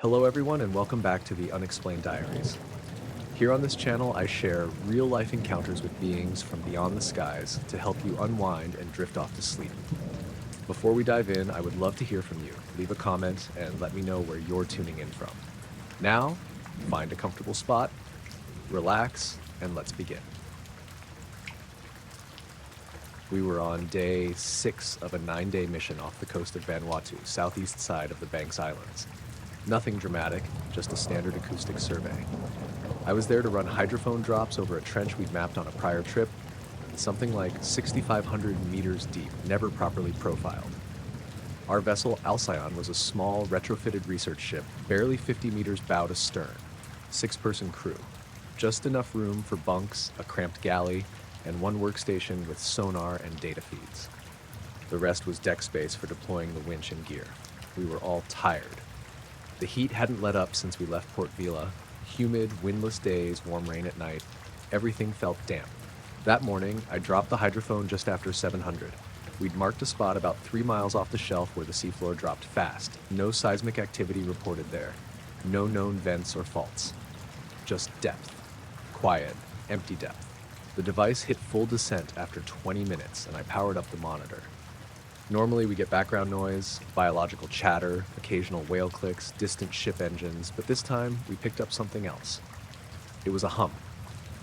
Hello everyone and welcome back to the Unexplained Diaries. Here on this channel I share real-life encounters with beings from beyond the skies to help you unwind and drift off to sleep. Before we dive in, I would love to hear from you. Leave a comment and let me know where you're tuning in from. Now, find a comfortable spot, relax, and let's begin. We were on day 6 of a 9-day mission off the coast of Vanuatu, southeast side of the Banks Islands. Nothing dramatic, just a standard acoustic survey. I was there to run hydrophone drops over a trench we'd mapped on a prior trip, something like 6,500 meters deep, never properly profiled. Our vessel Alcyon was a small, retrofitted research ship, barely 50 meters bow to stern, 6-person crew. Just enough room for bunks, a cramped galley, and one workstation with sonar and data feeds. The rest was deck space for deploying the winch and gear. We were all tired. The heat hadn't let up since we left Port Vila. Humid, windless days, warm rain at night. Everything felt damp. That morning, I dropped the hydrophone just after 700. We'd marked a spot about 3 miles off the shelf where the seafloor dropped fast. No seismic activity reported there. No known vents or faults. Just depth. Quiet, empty depth. The device hit full descent after 20 minutes, and I powered up the monitor. Normally we get background noise, biological chatter, occasional whale clicks, distant ship engines, but this time we picked up something else. It was a hum.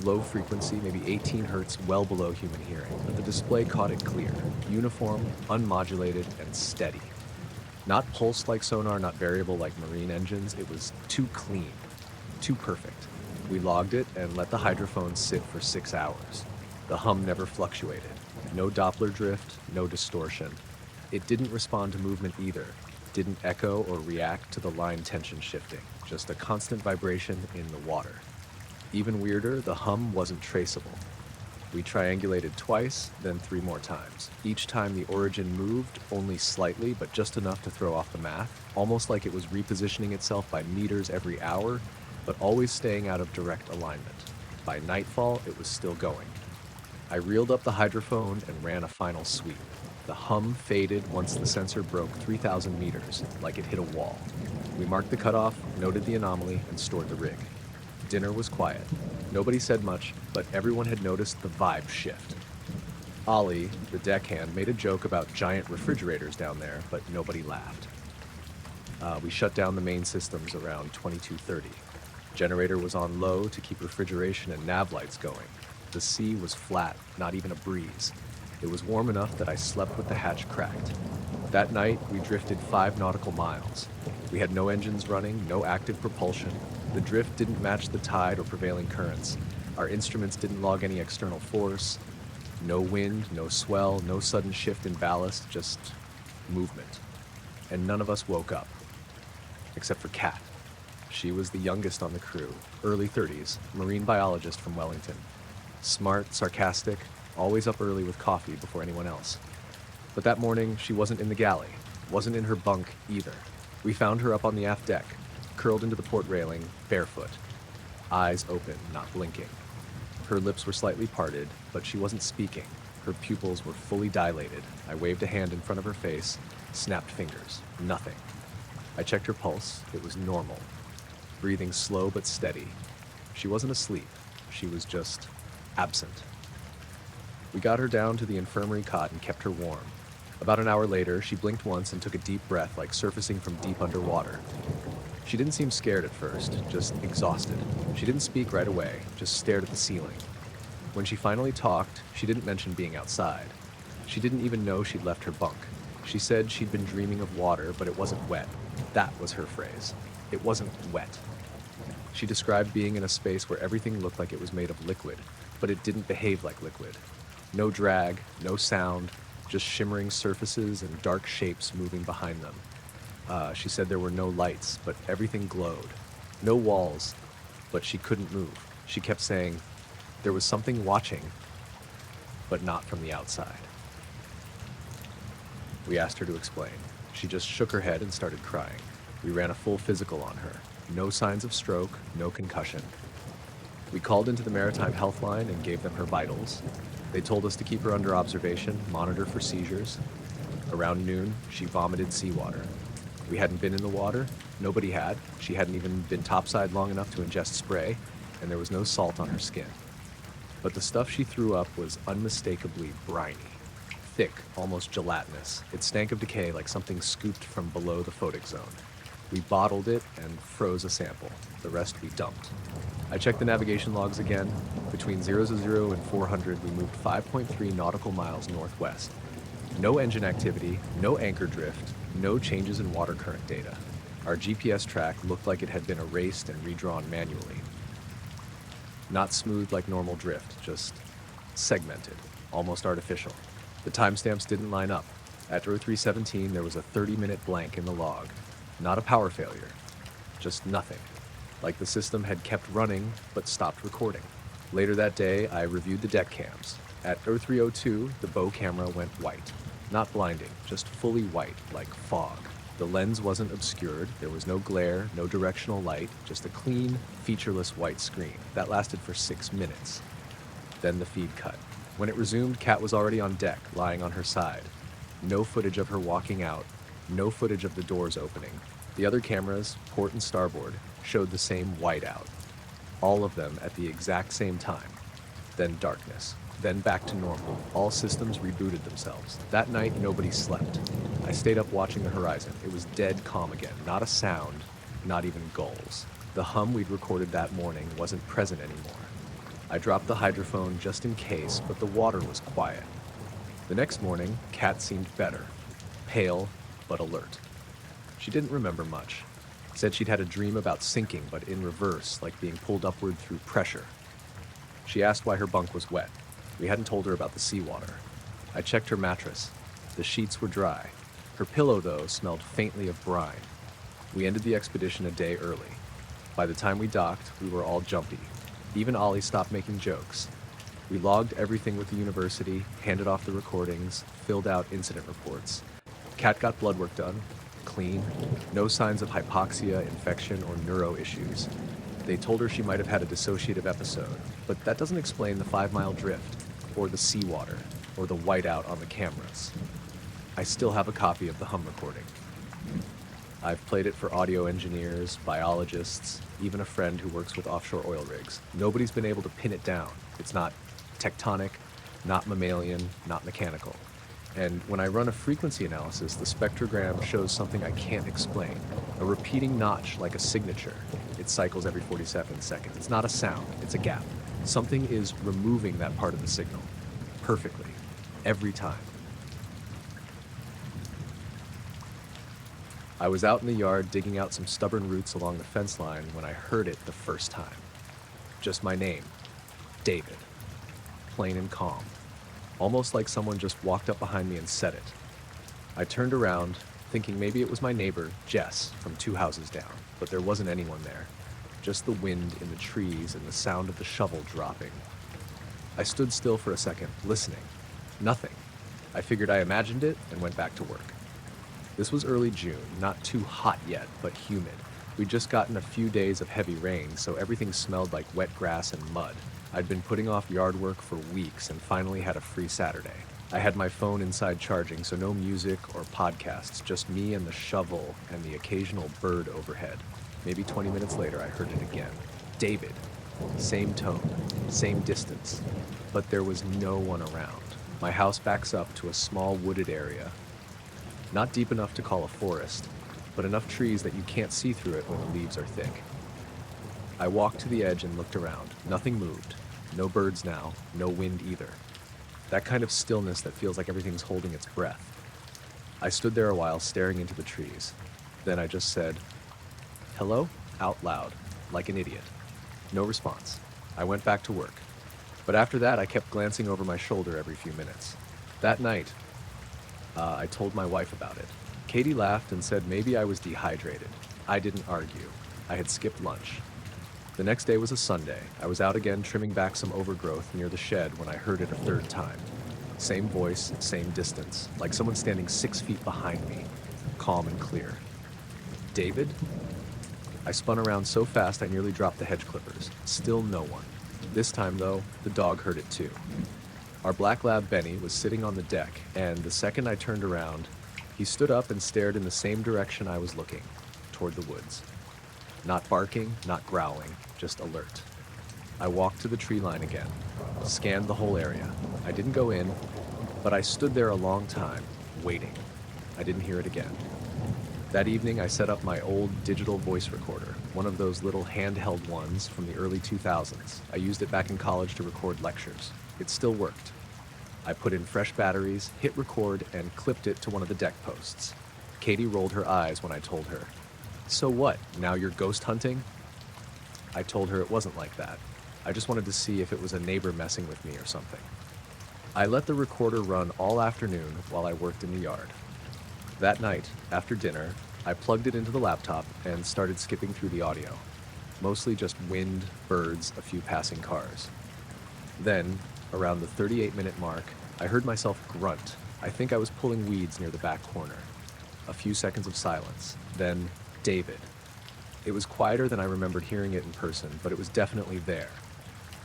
Low frequency, maybe 18 hertz, well below human hearing, but the display caught it clear, uniform, unmodulated, and steady. Not pulsed like sonar, not variable like marine engines, it was too clean, too perfect. We logged it and let the hydrophone sit for 6 hours. The hum never fluctuated. No Doppler drift, no distortion. It didn't respond to movement either. Didn't echo or react to the line tension shifting. Just a constant vibration in the water. Even weirder, the hum wasn't traceable. We triangulated twice, then 3 more times. Each time the origin moved, only slightly, but just enough to throw off the math, almost like it was repositioning itself by meters every hour, but always staying out of direct alignment. By nightfall, it was still going. I reeled up the hydrophone and ran a final sweep. The hum faded once the sensor broke 3,000 meters, like it hit a wall. We marked the cutoff, noted the anomaly, and stored the rig. Dinner was quiet. Nobody said much, but everyone had noticed the vibe shift. Ollie, the deckhand, made a joke about giant refrigerators down there, but nobody laughed. We shut down the main systems around 22:30. Generator was on low to keep refrigeration and nav lights going. The sea was flat, not even a breeze. It was warm enough that I slept with the hatch cracked. That night, we drifted 5 nautical miles. We had no engines running, no active propulsion. The drift didn't match the tide or prevailing currents. Our instruments didn't log any external force. No wind, no swell, no sudden shift in ballast, just movement. And none of us woke up. Except for Kat. She was the youngest on the crew, early 30s, marine biologist from Wellington. Smart, sarcastic, always up early with coffee before anyone else. But that morning, she wasn't in the galley, wasn't in her bunk either. We found her up on the aft deck, curled into the port railing, barefoot. Eyes open, not blinking. Her lips were slightly parted, but she wasn't speaking. Her pupils were fully dilated. I waved a hand in front of her face, snapped fingers. Nothing. I checked her pulse. It was normal. Breathing slow but steady. She wasn't asleep. She was just absent. We got her down to the infirmary cot and kept her warm. About an hour later, she blinked once and took a deep breath like surfacing from deep underwater. She didn't seem scared at first, just exhausted. She didn't speak right away, just stared at the ceiling. When she finally talked, she didn't mention being outside. She didn't even know she'd left her bunk. She said she'd been dreaming of water, but it wasn't wet. That was her phrase. It wasn't wet. She described being in a space where everything looked like it was made of liquid, but it didn't behave like liquid. No drag, no sound, just shimmering surfaces and dark shapes moving behind them. She said there were no lights, but everything glowed. No walls, but she couldn't move. She kept saying, there was something watching, but not from the outside. We asked her to explain. She just shook her head and started crying. We ran a full physical on her. No signs of stroke, no concussion. We called into the Maritime Health Line and gave them her vitals. They told us to keep her under observation, monitor for seizures. Around noon, she vomited seawater. We hadn't been in the water. Nobody had. She hadn't even been topside long enough to ingest spray, and there was no salt on her skin. But the stuff she threw up was unmistakably briny. Thick, almost gelatinous. It stank of decay like something scooped from below the photic zone. We bottled it and froze a sample. The rest we dumped. I checked the navigation logs again. Between 000 and 400, we moved 5.3 nautical miles northwest. No engine activity, no anchor drift, no changes in water current data. Our GPS track looked like it had been erased and redrawn manually. Not smooth like normal drift, just segmented, almost artificial. The timestamps didn't line up. At 0317, there was a 30-minute blank in the log. Not a power failure, just nothing. Like the system had kept running, but stopped recording. Later that day, I reviewed the deck cams. At 0302, the bow camera went white. Not blinding, just fully white, like fog. The lens wasn't obscured, there was no glare, no directional light, just a clean, featureless white screen. That lasted for 6 minutes. Then the feed cut. When it resumed, Kat was already on deck, lying on her side. No footage of her walking out, no footage of the doors opening. The other cameras, port and starboard, showed the same whiteout. All of them at the exact same time. Then darkness. Then back to normal. All systems rebooted themselves. That night, nobody slept. I stayed up watching the horizon. It was dead calm again. Not a sound, not even gulls. The hum we'd recorded that morning wasn't present anymore. I dropped the hydrophone just in case, but the water was quiet. The next morning, Kat seemed better. Pale, but alert. She didn't remember much. Said she'd had a dream about sinking, but in reverse, like being pulled upward through pressure. She asked why her bunk was wet. We hadn't told her about the seawater. I checked her mattress. The sheets were dry. Her pillow, though, smelled faintly of brine. We ended the expedition a day early. By the time we docked, we were all jumpy. Even Ollie stopped making jokes. We logged everything with the university, handed off the recordings, filled out incident reports. Kat got blood work done. Clean. No signs of hypoxia, infection, or neuro issues. They told her she might have had a dissociative episode, but that doesn't explain the 5-mile drift, or the seawater, or the whiteout on the cameras. I still have a copy of the hum recording. I've played it for audio engineers, biologists, even a friend who works with offshore oil rigs. Nobody's been able to pin it down. It's not tectonic, not mammalian, not mechanical. And when I run a frequency analysis, the spectrogram shows something I can't explain. A repeating notch like a signature. It cycles every 47 seconds. It's not a sound, it's a gap. Something is removing that part of the signal. Perfectly. Every time. I was out in the yard digging out some stubborn roots along the fence line when I heard it the first time. Just my name. David. Plain and calm. Almost like someone just walked up behind me and said it. I turned around, thinking maybe it was my neighbor, Jess, from 2 houses down, but there wasn't anyone there. Just the wind in the trees and the sound of the shovel dropping. I stood still for a second, listening. Nothing. I figured I imagined it and went back to work. This was early June, not too hot yet, but humid. We'd just gotten a few days of heavy rain, so everything smelled like wet grass and mud. I'd been putting off yard work for weeks and finally had a free Saturday. I had my phone inside charging, so no music or podcasts, just me and the shovel and the occasional bird overhead. Maybe 20 minutes later, I heard it again. David. Same tone, same distance, but there was no one around. My house backs up to a small wooded area. Not deep enough to call a forest, but enough trees that you can't see through it when the leaves are thick. I walked to the edge and looked around. Nothing moved. No birds now, no wind either. That kind of stillness that feels like everything's holding its breath. I stood there a while staring into the trees. Then I just said, "Hello?" out loud, like an idiot. No response. I went back to work. But after that, I kept glancing over my shoulder every few minutes. That night, I told my wife about it. Katie laughed and said maybe I was dehydrated. I didn't argue. I had skipped lunch. The next day was a Sunday. I was out again trimming back some overgrowth near the shed when I heard it a third time. Same voice, same distance, like someone standing 6 feet behind me, calm and clear. David? I spun around so fast I nearly dropped the hedge clippers. Still no one. This time, though, the dog heard it too. Our black lab Benny was sitting on the deck, and the second I turned around, He stood up and stared in the same direction I was looking, toward the woods. Not barking, not growling, just alert. I walked to the tree line again, scanned the whole area. I didn't go in, but I stood there a long time, waiting. I didn't hear it again. That evening, I set up my old digital voice recorder, one of those little handheld ones from the early 2000s. I used it back in college to record lectures. It still worked. I put in fresh batteries, hit record, and clipped it to one of the deck posts. Katie rolled her eyes when I told her. "So what, now you're ghost hunting?" I told her it wasn't like that. I just wanted to see if it was a neighbor messing with me or something. I let the recorder run all afternoon while I worked in the yard. That night, after dinner, I plugged it into the laptop and started skipping through the audio. Mostly just wind, birds, a few passing cars. Then, around the 38-minute mark, I heard myself grunt. I think I was pulling weeds near the back corner. A few seconds of silence. Then, David. It was quieter than I remembered hearing it in person, but it was definitely there.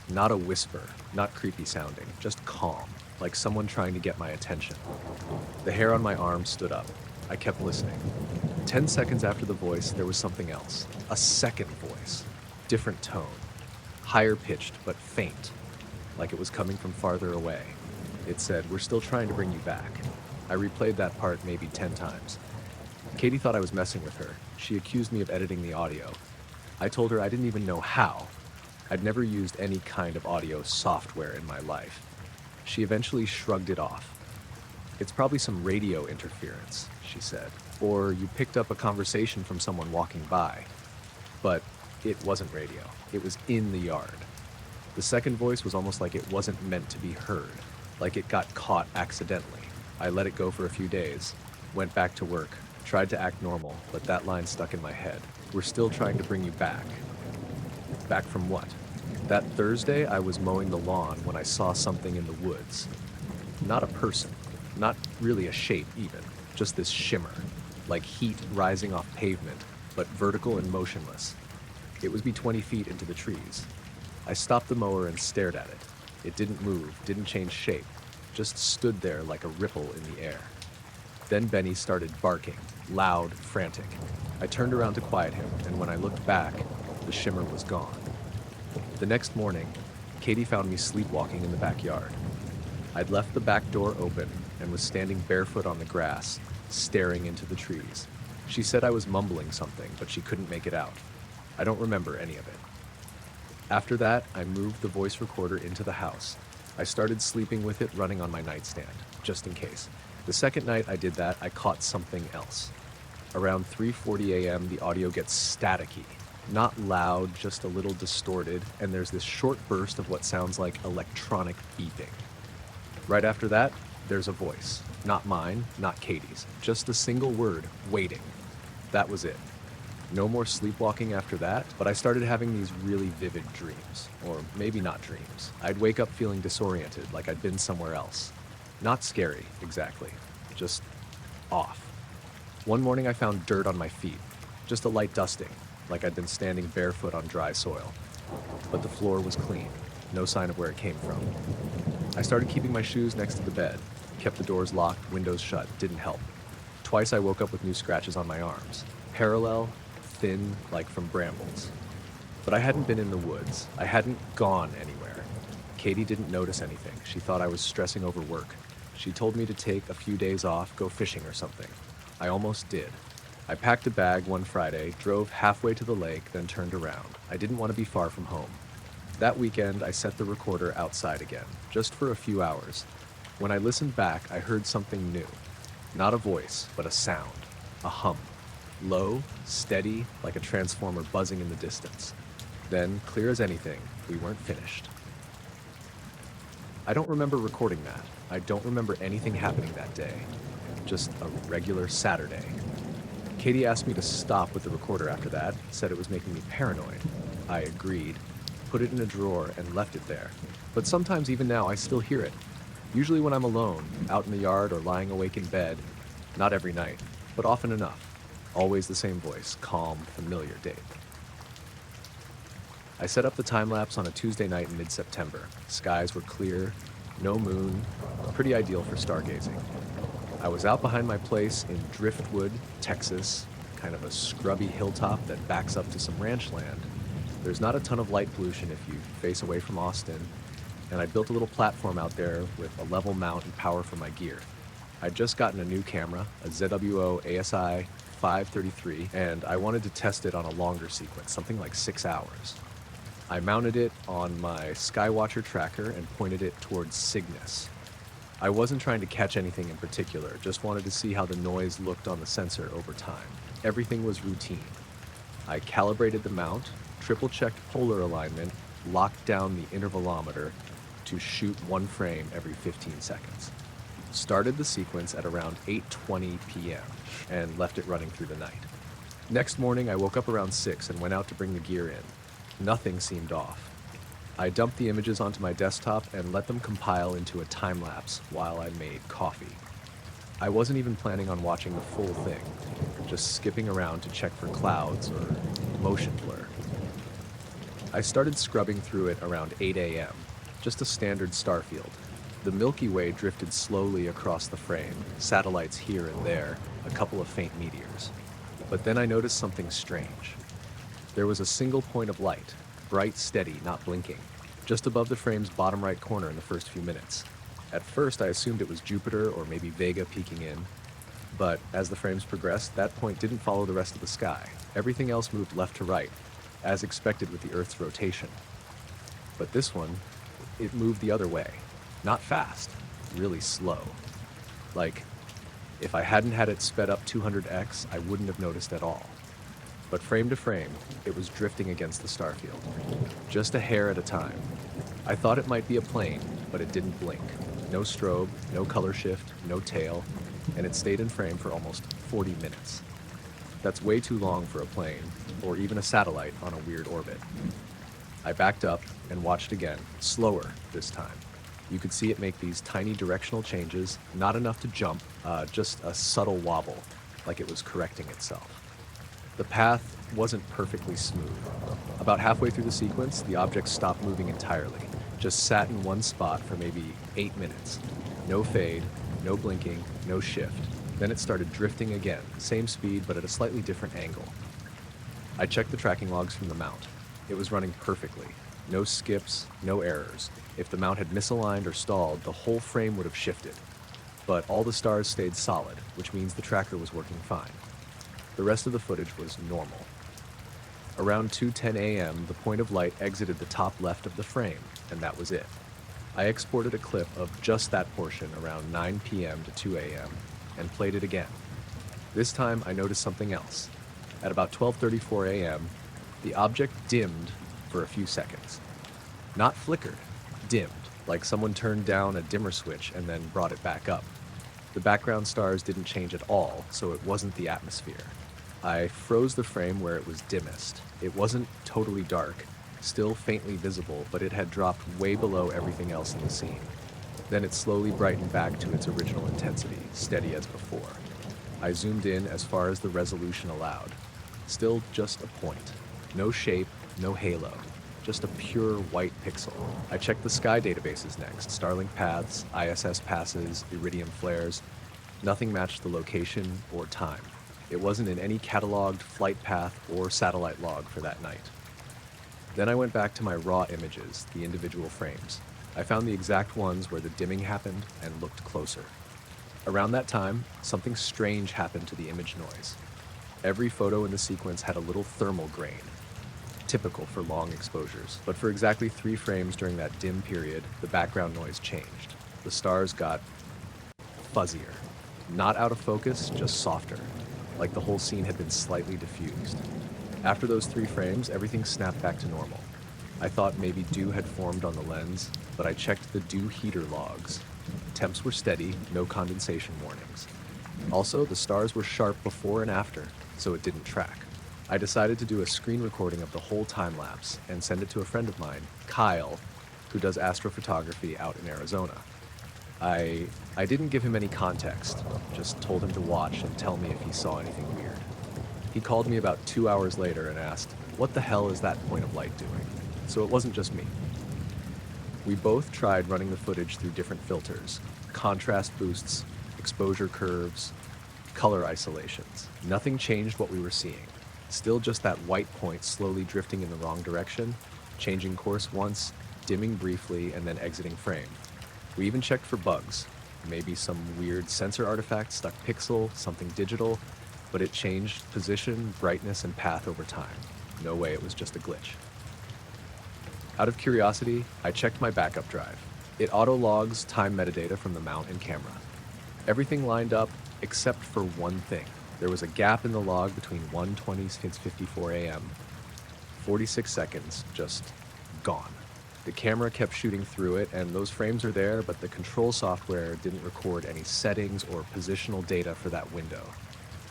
Not a whisper, not creepy sounding, just calm, like someone trying to get my attention. The hair on my arm stood up. I kept listening. 10 seconds after the voice, there was something else. A second voice. Different tone. Higher pitched, but faint. Like it was coming from farther away. It said, "We're still trying to bring you back." I replayed that part maybe 10 times. Katie thought I was messing with her. She accused me of editing the audio. I told her I didn't even know how. I'd never used any kind of audio software in my life. She eventually shrugged it off. "It's probably some radio interference," she said. "Or you picked up a conversation from someone walking by." But it wasn't radio. It was in the yard. The second voice was almost like it wasn't meant to be heard, like it got caught accidentally. I let it go for a few days, went back to work, tried to act normal, but that line stuck in my head. "We're still trying to bring you back." Back from what? That Thursday, I was mowing the lawn when I saw something in the woods. Not a person, not really a shape even, just this shimmer, like heat rising off pavement, but vertical and motionless. It was be 20 feet into the trees. I stopped the mower and stared at it. It didn't move, didn't change shape, just stood there like a ripple in the air. Then Benny started barking, loud, frantic. I turned around to quiet him, and when I looked back, the shimmer was gone. The next morning, Katie found me sleepwalking in the backyard. I'd left the back door open and was standing barefoot on the grass, staring into the trees. She said I was mumbling something, but she couldn't make it out. I don't remember any of it. After that, I moved the voice recorder into the house. I started sleeping with it running on my nightstand, just in case. The second night I did that, I caught something else. Around 3:40 a.m., the audio gets staticky. Not loud, just a little distorted, and there's this short burst of what sounds like electronic beeping. Right after that, there's a voice. Not mine, not Katie's. Just a single word, "waiting." That was it. No more sleepwalking after that, but I started having these really vivid dreams. Or maybe not dreams. I'd wake up feeling disoriented, like I'd been somewhere else. Not scary, exactly. Just off. One morning I found dirt on my feet. Just a light dusting, like I'd been standing barefoot on dry soil. But the floor was clean. No sign of where it came from. I started keeping my shoes next to the bed. Kept the doors locked, windows shut. Didn't help. Twice I woke up with new scratches on my arms. Parallel, thin, like from brambles. But I hadn't been in the woods. I hadn't gone anywhere. Katie didn't notice anything. She thought I was stressing over work. She told me to take a few days off, go fishing or something. I almost did. I packed a bag one Friday, drove halfway to the lake, then turned around. I didn't want to be far from home. That weekend, I set the recorder outside again, just for a few hours. When I listened back, I heard something new. Not a voice, but a sound. A hum. Low, steady, like a transformer buzzing in the distance. Then, clear as anything, we weren't finished. I don't remember recording that. I don't remember anything happening that day. Just a regular Saturday. Katie asked me to stop with the recorder after that, said it was making me paranoid. I agreed, put it in a drawer, and left it there. But sometimes even now I still hear it. Usually when I'm alone, out in the yard or lying awake in bed. Not every night, but often enough. Always the same voice, calm, familiar Dave. I set up the time-lapse on a Tuesday night in mid-September. Skies were clear, no moon, pretty ideal for stargazing. I was out behind my place in Driftwood, Texas, kind of a scrubby hilltop that backs up to some ranch land. There's not a ton of light pollution if you face away from Austin, and I built a little platform out there with a level mount and power for my gear. I'd just gotten a new camera, a ZWO ASI 533, and I wanted to test it on a longer sequence, something like 6 hours. I mounted it on my Skywatcher tracker and pointed it towards Cygnus. I wasn't trying to catch anything in particular, just wanted to see how the noise looked on the sensor over time. Everything was routine. I calibrated the mount, triple-checked polar alignment, locked down the intervalometer to shoot one frame every 15 seconds. Started the sequence at around 8:20 p.m. and left it running through the night. Next morning, I woke up around 6 and went out to bring the gear in. Nothing seemed off. I dumped the images onto my desktop and let them compile into a time-lapse while I made coffee. I wasn't even planning on watching the full thing, just skipping around to check for clouds or motion blur. I started scrubbing through it around 8 a.m., just a standard star field. The Milky Way drifted slowly across the frame, satellites here and there, a couple of faint meteors. But then I noticed something strange. There was a single point of light, bright, steady, not blinking, just above the frame's bottom right corner in the first few minutes. At first, I assumed it was Jupiter or maybe Vega peeking in, but as the frames progressed, that point didn't follow the rest of the sky. Everything else moved left to right, as expected with the Earth's rotation. But this one, it moved the other way. Not fast, really slow. Like, if I hadn't had it sped up 200x, I wouldn't have noticed at all. But frame to frame, it was drifting against the starfield, just a hair at a time. I thought it might be a plane, but it didn't blink. No strobe, no color shift, no tail, and it stayed in frame for almost 40 minutes. That's way too long for a plane, or even a satellite on a weird orbit. I backed up and watched again, slower this time. You could see it make these tiny directional changes, not enough to jump, just a subtle wobble, like it was correcting itself. The path wasn't perfectly smooth. About halfway through the sequence, the object stopped moving entirely, just sat in one spot for maybe 8 minutes. No fade, no blinking, no shift. Then it started drifting again, same speed but at a slightly different angle. I checked the tracking logs from the mount. It was running perfectly. No skips, no errors. If the mount had misaligned or stalled, the whole frame would have shifted. But all the stars stayed solid, which means the tracker was working fine. The rest of the footage was normal. Around 2:10 a.m., the point of light exited the top left of the frame, and that was it. I exported a clip of just that portion around 9 p.m. to 2 a.m. and played it again. This time, I noticed something else. At about 12:34 a.m., the object dimmed for a few seconds. Not flickered, dimmed, like someone turned down a dimmer switch and then brought it back up. The background stars didn't change at all, so it wasn't the atmosphere. I froze the frame where it was dimmest. It wasn't totally dark, still faintly visible, but it had dropped way below everything else in the scene. Then it slowly brightened back to its original intensity, steady as before. I zoomed in as far as the resolution allowed. Still just a point. No shape, no halo. Just a pure white pixel. I checked the sky databases next. Starlink paths, ISS passes, Iridium flares. Nothing matched the location or time. It wasn't in any cataloged flight path or satellite log for that night. Then I went back to my raw images, the individual frames. I found the exact ones where the dimming happened and looked closer. Around that time, something strange happened to the image noise. Every photo in the sequence had a little thermal grain, typical for long exposures. But for exactly 3 frames during that dim period, the background noise changed. The stars got fuzzier. Not out of focus, just softer, like the whole scene had been slightly diffused. After those 3 frames, everything snapped back to normal. I thought maybe dew had formed on the lens, but I checked the dew heater logs. Temps were steady, no condensation warnings. Also, the stars were sharp before and after, so it didn't track. I decided to do a screen recording of the whole time-lapse and send it to a friend of mine, Kyle, who does astrophotography out in Arizona. I didn't give him any context, just told him to watch and tell me if he saw anything weird. He called me about 2 hours later and asked, "What the hell is that point of light doing?" So it wasn't just me. We both tried running the footage through different filters, contrast boosts, exposure curves, color isolations. Nothing changed what we were seeing. Still just that white point slowly drifting in the wrong direction, changing course once, dimming briefly, and then exiting frame. We even checked for bugs. Maybe some weird sensor artifact, stuck pixel, something digital, but it changed position, brightness, and path over time. No way it was just a glitch. Out of curiosity, I checked my backup drive. It auto-logs time metadata from the mount and camera. Everything lined up except for one thing. There was a gap in the log between 1:20 and 54 a.m. 46 seconds, just gone. The camera kept shooting through it, and those frames are there, but the control software didn't record any settings or positional data for that window.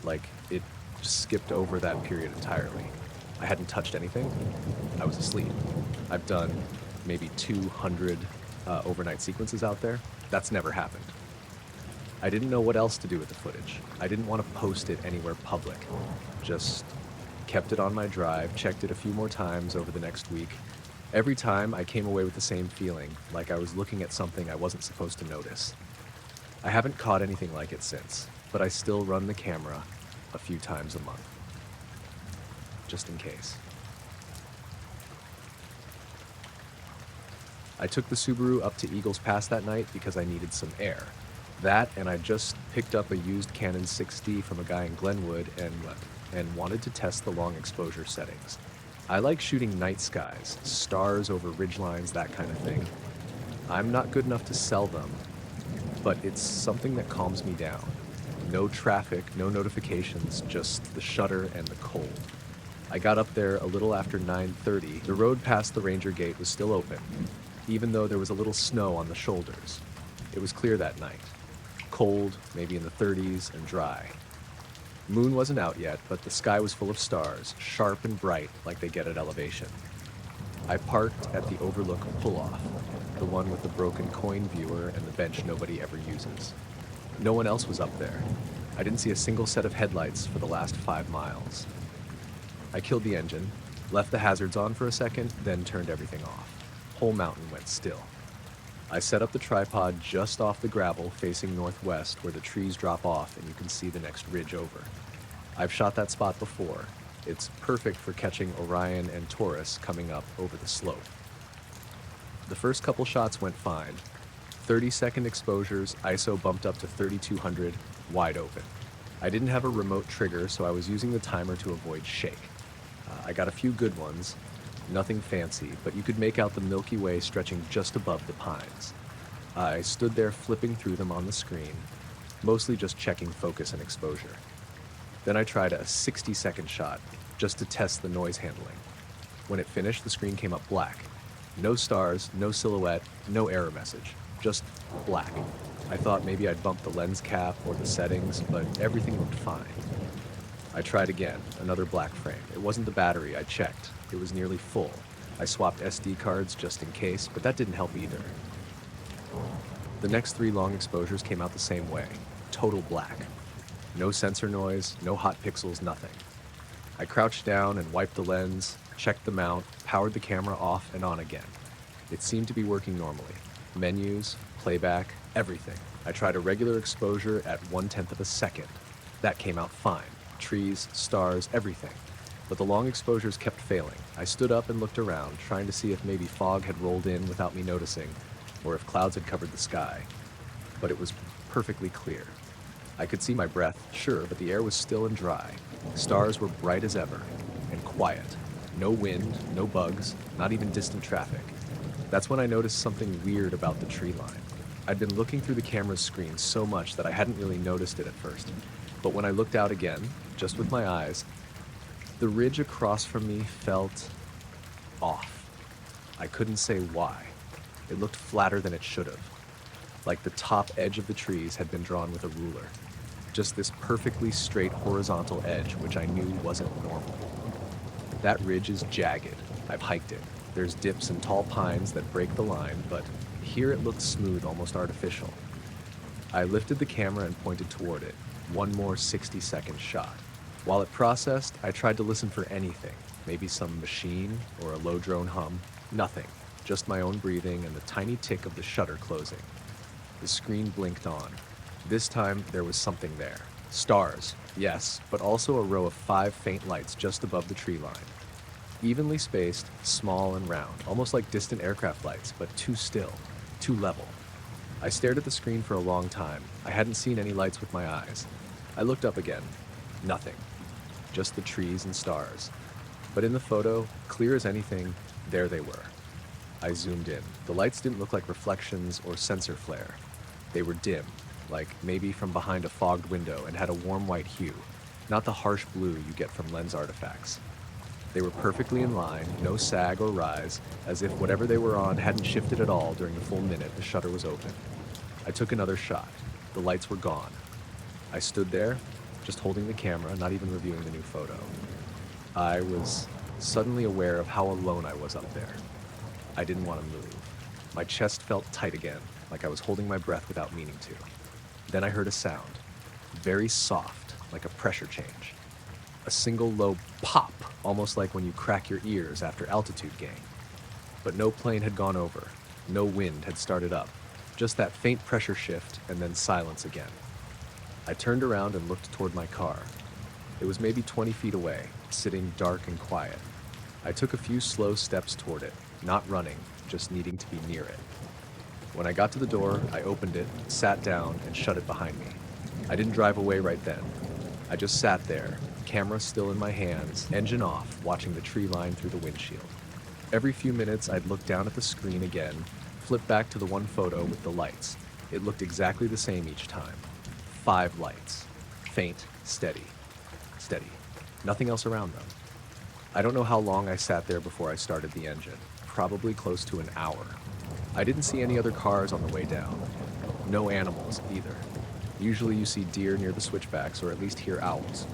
Like, it just skipped over that period entirely. I hadn't touched anything. I was asleep. I've done maybe 200 overnight sequences out there. That's never happened. I didn't know what else to do with the footage. I didn't want to post it anywhere public. Just kept it on my drive, checked it a few more times over the next week. Every time I came away with the same feeling, like I was looking at something I wasn't supposed to notice. I haven't caught anything like it since, but I still run the camera a few times a month. Just in case. I took the Subaru up to Eagles Pass that night because I needed some air. That, and I just picked up a used Canon 6D from a guy in Glenwood and wanted to test the long exposure settings. I like shooting night skies, stars over ridgelines, that kind of thing. I'm not good enough to sell them, but it's something that calms me down. No traffic, no notifications, just the shutter and the cold. I got up there a little after 9:30. The road past the ranger gate was still open, even though there was a little snow on the shoulders. It was clear that night. Cold, maybe in the 30s, and dry. Moon wasn't out yet, but the sky was full of stars, sharp and bright like they get at elevation. I parked at the Overlook pull-off, the one with the broken coin viewer and the bench nobody ever uses. No one else was up there. I didn't see a single set of headlights for the last 5 miles. I killed the engine, left the hazards on for a second, then turned everything off. Whole mountain went still. I set up the tripod just off the gravel facing northwest where the trees drop off and you can see the next ridge over. I've shot that spot before. It's perfect for catching Orion and Taurus coming up over the slope. The first couple shots went fine. 30-second exposures, ISO bumped up to 3200, wide open. I didn't have a remote trigger, so I was using the timer to avoid shake. I got a few good ones. Nothing fancy, but you could make out the Milky Way stretching just above the pines. I stood there flipping through them on the screen, mostly just checking focus and exposure. Then I tried a 60-second shot, just to test the noise handling. When it finished, the screen came up black. No stars, no silhouette, no error message, just black. I thought maybe I'd bumped the lens cap or the settings, but everything looked fine. I tried again, another black frame. It wasn't the battery, I checked. It was nearly full. I swapped SD cards just in case, but that didn't help either. The next 3 long exposures came out the same way. Total black. No sensor noise, no hot pixels, nothing. I crouched down and wiped the lens, checked the mount, powered the camera off and on again. It seemed to be working normally. Menus, playback, everything. I tried a regular exposure at 1/10 of a second. That came out fine. Trees, stars, everything. But the long exposures kept failing. I stood up and looked around, trying to see if maybe fog had rolled in without me noticing, or if clouds had covered the sky. But it was perfectly clear. I could see my breath, sure, but the air was still and dry. Stars were bright as ever, and quiet. No wind, no bugs, not even distant traffic. That's when I noticed something weird about the tree line. I'd been looking through the camera's screen so much that I hadn't really noticed it at first. But when I looked out again, just with my eyes, the ridge across from me felt off. I couldn't say why. It looked flatter than it should have. Like the top edge of the trees had been drawn with a ruler. Just this perfectly straight horizontal edge, which I knew wasn't normal. That ridge is jagged. I've hiked it. There's dips and tall pines that break the line, but here it looks smooth, almost artificial. I lifted the camera and pointed toward it. One more 60-second shot. While it processed, I tried to listen for anything. Maybe some machine or a low drone hum. Nothing. Just my own breathing and the tiny tick of the shutter closing. The screen blinked on. This time, there was something there. Stars, yes, but also a row of 5 faint lights just above the tree line. Evenly spaced, small and round, almost like distant aircraft lights, but too still, too level. I stared at the screen for a long time. I hadn't seen any lights with my eyes. I looked up again. Nothing. Just the trees and stars. But in the photo, clear as anything, there they were. I zoomed in. The lights didn't look like reflections or sensor flare. They were dim, like maybe from behind a fogged window, and had a warm white hue, not the harsh blue you get from lens artifacts. They were perfectly in line, no sag or rise, as if whatever they were on hadn't shifted at all during the full minute the shutter was open. I took another shot. The lights were gone. I stood there, just holding the camera, not even reviewing the new photo. I was suddenly aware of how alone I was up there. I didn't want to move. My chest felt tight again, like I was holding my breath without meaning to. Then I heard a sound, very soft, like a pressure change. A single low pop, almost like when you crack your ears after altitude gain. But no plane had gone over, no wind had started up, just that faint pressure shift and then silence again. I turned around and looked toward my car. It was maybe 20 feet away, sitting dark and quiet. I took a few slow steps toward it, not running, just needing to be near it. When I got to the door, I opened it, sat down, and shut it behind me. I didn't drive away right then. I just sat there, camera still in my hands, engine off, watching the tree line through the windshield. Every few minutes, I'd look down at the screen again, flip back to the one photo with the lights. It looked exactly the same each time. 5 lights. Faint, steady. Steady. Nothing else around them. I don't know how long I sat there before I started the engine. Probably close to an hour. I didn't see any other cars on the way down. No animals, either. Usually you see deer near the switchbacks, or at least hear owls.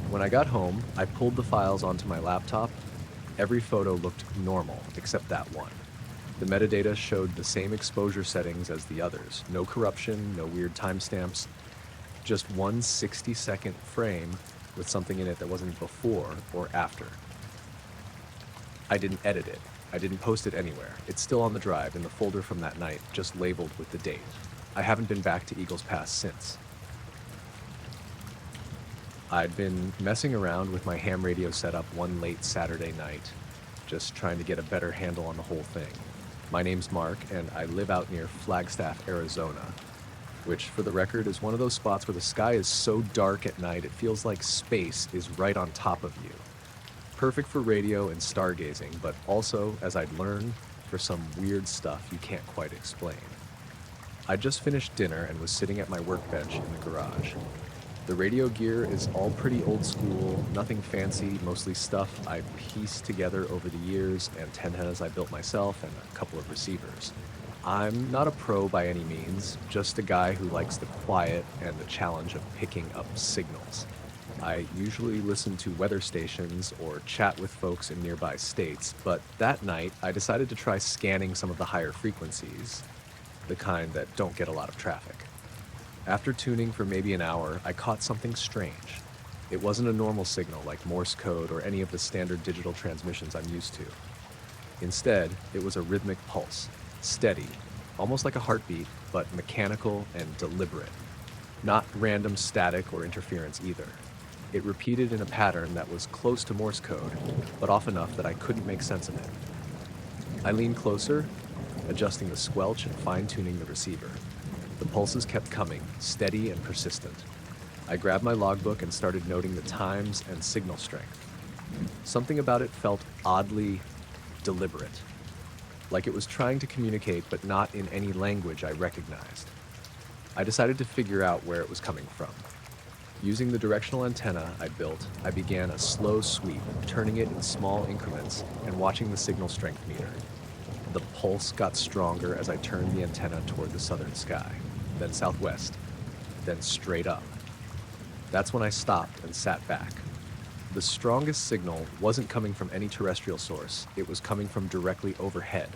When I got home, I pulled the files onto my laptop. Every photo looked normal, except that one. The metadata showed the same exposure settings as the others. No corruption, no weird timestamps. Just one 60-second frame with something in it that wasn't before or after. I didn't edit it. I didn't post it anywhere. It's still on the drive in the folder from that night, just labeled with the date. I haven't been back to Eagles Pass since. I'd been messing around with my ham radio setup one late Saturday night, just trying to get a better handle on the whole thing. My name's Mark, and I live out near Flagstaff, Arizona, which, for the record, is one of those spots where the sky is so dark at night it feels like space is right on top of you. Perfect for radio and stargazing, but also, as I'd learned, for some weird stuff you can't quite explain. I'd just finished dinner and was sitting at my workbench in the garage. The radio gear is all pretty old school, nothing fancy, mostly stuff I pieced together over the years, antennas I built myself, and a couple of receivers. I'm not a pro by any means, just a guy who likes the quiet and the challenge of picking up signals. I usually listen to weather stations or chat with folks in nearby states, but that night I decided to try scanning some of the higher frequencies, the kind that don't get a lot of traffic. After tuning for maybe an hour, I caught something strange. It wasn't a normal signal like Morse code or any of the standard digital transmissions I'm used to. Instead, it was a rhythmic pulse, steady, almost like a heartbeat, but mechanical and deliberate. Not random static or interference either. It repeated in a pattern that was close to Morse code, but off enough that I couldn't make sense of it. I leaned closer, adjusting the squelch and fine-tuning the receiver. The pulses kept coming, steady and persistent. I grabbed my logbook and started noting the times and signal strength. Something about it felt oddly deliberate, like it was trying to communicate but not in any language I recognized. I decided to figure out where it was coming from. Using the directional antenna I'd built, I began a slow sweep, turning it in small increments and watching the signal strength meter. The pulse got stronger as I turned the antenna toward the southern sky, then southwest, then straight up. That's when I stopped and sat back. The strongest signal wasn't coming from any terrestrial source, it was coming from directly overhead.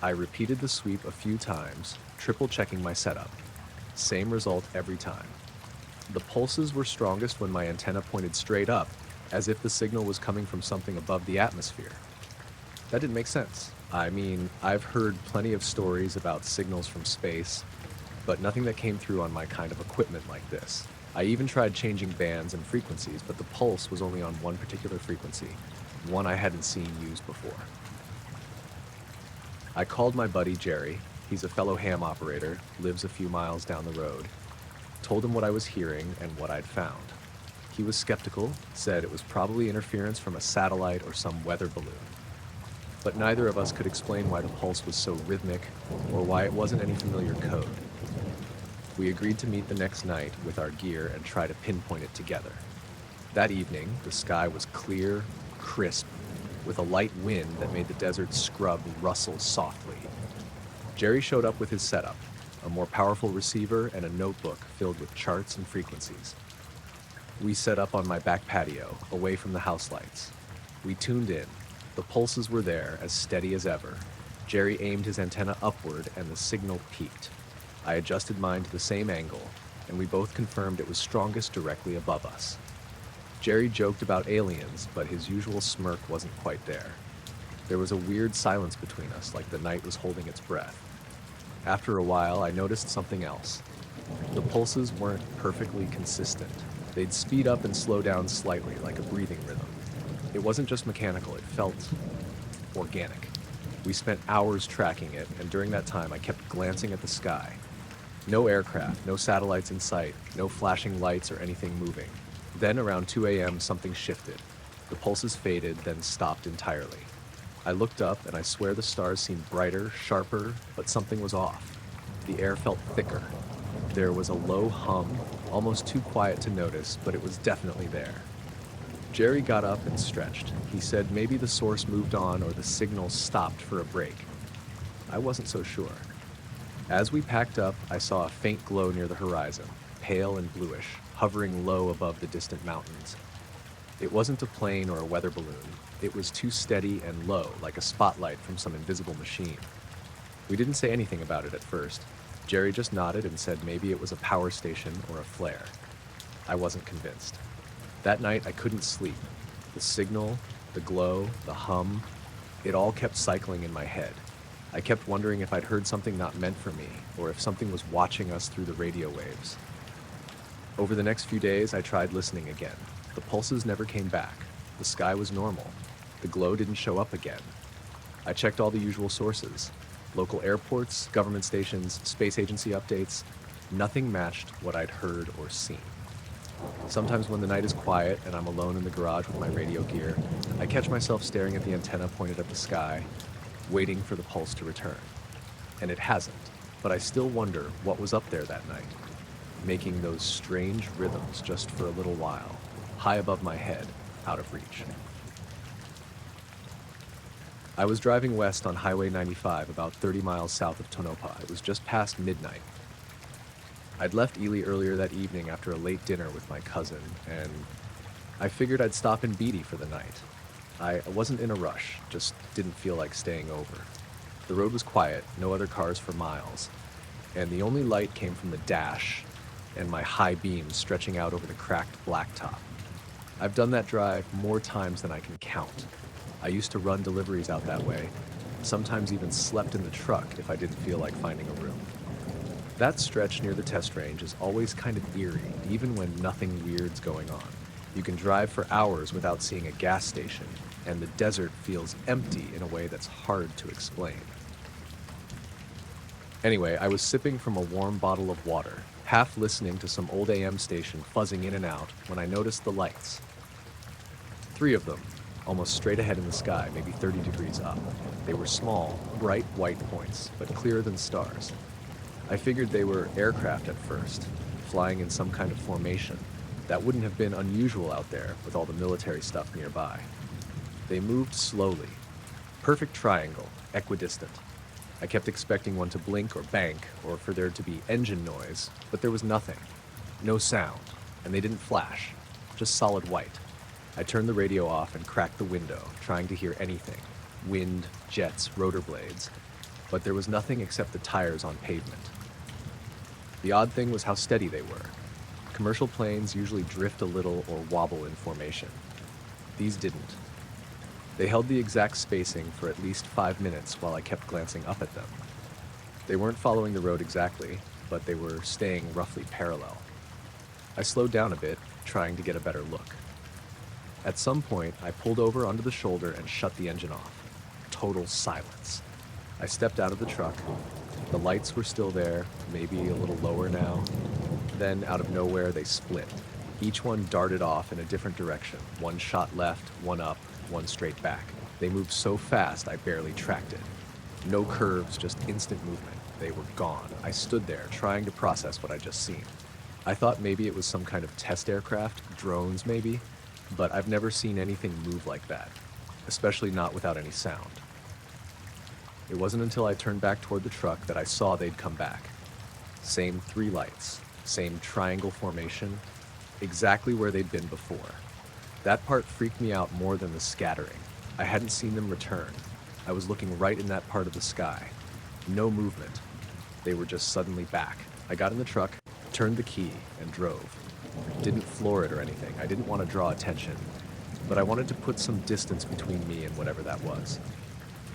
I repeated the sweep a few times, triple-checking my setup. Same result every time. The pulses were strongest when my antenna pointed straight up, as if the signal was coming from something above the atmosphere. That didn't make sense. I mean, I've heard plenty of stories about signals from space, but nothing that came through on my kind of equipment like this. I even tried changing bands and frequencies, but the pulse was only on one particular frequency, one I hadn't seen used before. I called my buddy Jerry. He's a fellow ham operator, lives a few miles down the road. Told him what I was hearing and what I'd found. He was skeptical, said it was probably interference from a satellite or some weather balloon. But neither of us could explain why the pulse was so rhythmic or why it wasn't any familiar code. We agreed to meet the next night with our gear and try to pinpoint it together. That evening, the sky was clear, crisp, with a light wind that made the desert scrub rustle softly. Jerry showed up with his setup, a more powerful receiver and a notebook filled with charts and frequencies. We set up on my back patio, away from the house lights. We tuned in. The pulses were there, as steady as ever. Jerry aimed his antenna upward and the signal peaked. I adjusted mine to the same angle, and we both confirmed it was strongest directly above us. Jerry joked about aliens, but his usual smirk wasn't quite there. There was a weird silence between us, like the night was holding its breath. After a while, I noticed something else. The pulses weren't perfectly consistent. They'd speed up and slow down slightly, like a breathing rhythm. It wasn't just mechanical, it felt organic. We spent hours tracking it, and during that time I kept glancing at the sky. No aircraft, no satellites in sight, no flashing lights or anything moving. Then around 2 a.m. something shifted. The pulses faded, then stopped entirely. I looked up and I swear the stars seemed brighter, sharper, but something was off. The air felt thicker. There was a low hum, almost too quiet to notice, but it was definitely there. Jerry got up and stretched. He said maybe the source moved on or the signal stopped for a break. I wasn't so sure. As we packed up, I saw a faint glow near the horizon, pale and bluish, hovering low above the distant mountains. It wasn't a plane or a weather balloon. It was too steady and low, like a spotlight from some invisible machine. We didn't say anything about it at first. Jerry just nodded and said maybe it was a power station or a flare. I wasn't convinced. That night I couldn't sleep. The signal, the glow, the hum, it all kept cycling in my head. I kept wondering if I'd heard something not meant for me, or if something was watching us through the radio waves. Over the next few days, I tried listening again. The pulses never came back. The sky was normal. The glow didn't show up again. I checked all the usual sources. Local airports, government stations, space agency updates. Nothing matched what I'd heard or seen. Sometimes when the night is quiet and I'm alone in the garage with my radio gear, I catch myself staring at the antenna pointed at the sky, waiting for the pulse to return. And it hasn't, but I still wonder what was up there that night, making those strange rhythms just for a little while, high above my head, out of reach. I was driving west on Highway 95 about 30 miles south of Tonopah. It was just past midnight. I'd left Ely earlier that evening after a late dinner with my cousin, and I figured I'd stop in Beatty for the night. I wasn't in a rush, just didn't feel like staying over. The road was quiet, no other cars for miles, and the only light came from the dash and my high beams stretching out over the cracked blacktop. I've done that drive more times than I can count. I used to run deliveries out that way, sometimes even slept in the truck if I didn't feel like finding a room. That stretch near the test range is always kind of eerie, even when nothing weird's going on. You can drive for hours without seeing a gas station, and the desert feels empty in a way that's hard to explain. Anyway, I was sipping from a warm bottle of water, half listening to some old AM station fuzzing in and out, when I noticed the lights. 3 of them, almost straight ahead in the sky, maybe 30 degrees up. They were small, bright white points, but clearer than stars. I figured they were aircraft at first, flying in some kind of formation. That wouldn't have been unusual out there with all the military stuff nearby. They moved slowly. Perfect triangle, equidistant. I kept expecting one to blink or bank, or for there to be engine noise, but there was nothing. No sound, and they didn't flash, just solid white. I turned the radio off and cracked the window, trying to hear anything. Wind, jets, rotor blades. But there was nothing except the tires on pavement. The odd thing was how steady they were. Commercial planes usually drift a little or wobble in formation. These didn't. They held the exact spacing for at least 5 minutes while I kept glancing up at them. They weren't following the road exactly. but they were staying roughly parallel. I slowed down a bit, trying to get a better look. At some point, I pulled over onto the shoulder and shut the engine off. Total silence. I stepped out of the truck. The lights were still there, maybe a little lower now. Then, out of nowhere, they split. Each one darted off in a different direction. One shot left, one up, one straight back. They moved so fast I barely tracked it. No curves, just instant movement. They were gone. I stood there, trying to process what I'd just seen. I thought maybe it was some kind of test aircraft, drones maybe, but I've never seen anything move like that, especially not without any sound. It wasn't until I turned back toward the truck that I saw they'd come back. Same 3 lights, same triangle formation, exactly where they'd been before. That part freaked me out more than the scattering. I hadn't seen them return. I was looking right in that part of the sky. No movement. They were just suddenly back. I got in the truck, turned the key, and drove. Didn't floor it or anything. I didn't want to draw attention, but I wanted to put some distance between me and whatever that was.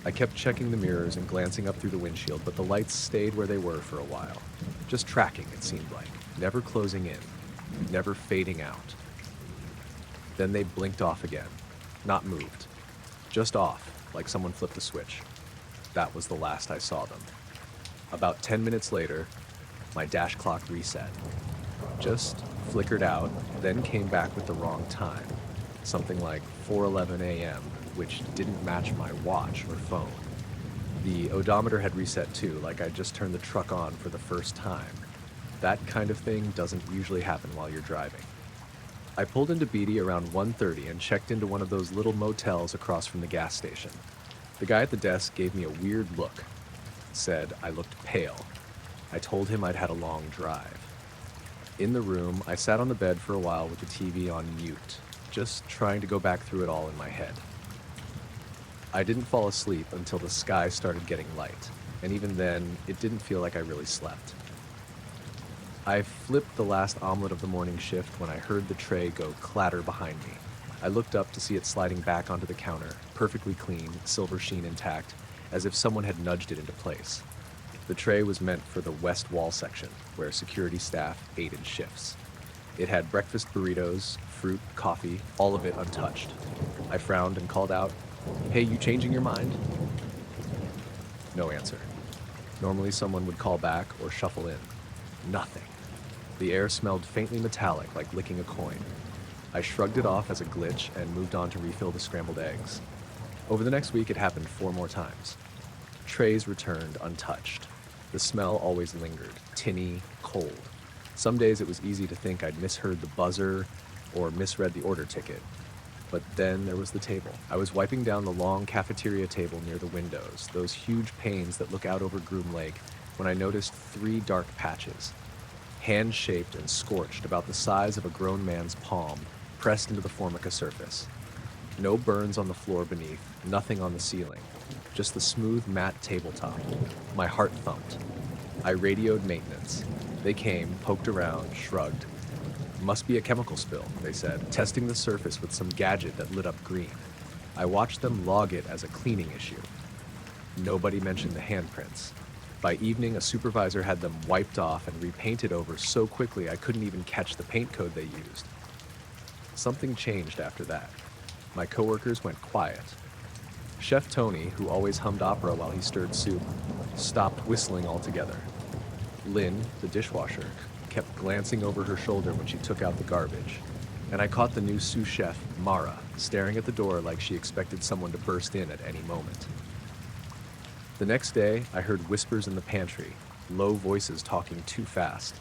I kept checking the mirrors and glancing up through the windshield, but the lights stayed where they were for a while. Just tracking, it seemed like. Never closing in. Never fading out. Then they blinked off again. Not moved. Just off, like someone flipped a switch. That was the last I saw them. About 10 minutes later, my dash clock reset. Just flickered out, then came back with the wrong time. Something like 4:11 a.m., which didn't match my watch or phone. The odometer had reset too, like I just turned the truck on for the first time. That kind of thing doesn't usually happen while you're driving. I pulled into Beatty around 1:30 and checked into one of those little motels across from the gas station. The guy at the desk gave me a weird look. Said I looked pale. I told him I'd had a long drive. In the room, I sat on the bed for a while with the TV on mute, just trying to go back through it all in my head. I didn't fall asleep until the sky started getting light, and even then, it didn't feel like I really slept. I flipped the last omelet of the morning shift when I heard the tray go clatter behind me. I looked up to see it sliding back onto the counter, perfectly clean, silver sheen intact, as if someone had nudged it into place. The tray was meant for the west wall section, where security staff ate in shifts. It had breakfast burritos, fruit, coffee, all of it untouched. I frowned and called out, "Hey, you changing your mind?" No answer. Normally someone would call back or shuffle in. Nothing. The air smelled faintly metallic, like licking a coin. I shrugged it off as a glitch and moved on to refill the scrambled eggs. Over the next week, it happened 4 more times. Trays returned untouched. The smell always lingered, tinny, cold. Some days it was easy to think I'd misheard the buzzer or misread the order ticket. But then there was the table. I was wiping down the long cafeteria table near the windows, those huge panes that look out over Groom Lake, when I noticed 3 dark patches. Hand-shaped and scorched, about the size of a grown man's palm, pressed into the formica surface. No burns on the floor beneath, nothing on the ceiling. Just the smooth, matte tabletop. My heart thumped. I radioed maintenance. They came, poked around, shrugged. "Must be a chemical spill," they said, testing the surface with some gadget that lit up green. I watched them log it as a cleaning issue. Nobody mentioned the handprints. By evening, a supervisor had them wiped off and repainted over so quickly I couldn't even catch the paint code they used. Something changed after that. My coworkers went quiet. Chef Tony, who always hummed opera while he stirred soup, stopped whistling altogether. Lynn, the dishwasher, kept glancing over her shoulder when she took out the garbage. And I caught the new sous chef, Mara, staring at the door like she expected someone to burst in at any moment. The next day, I heard whispers in the pantry, low voices talking too fast.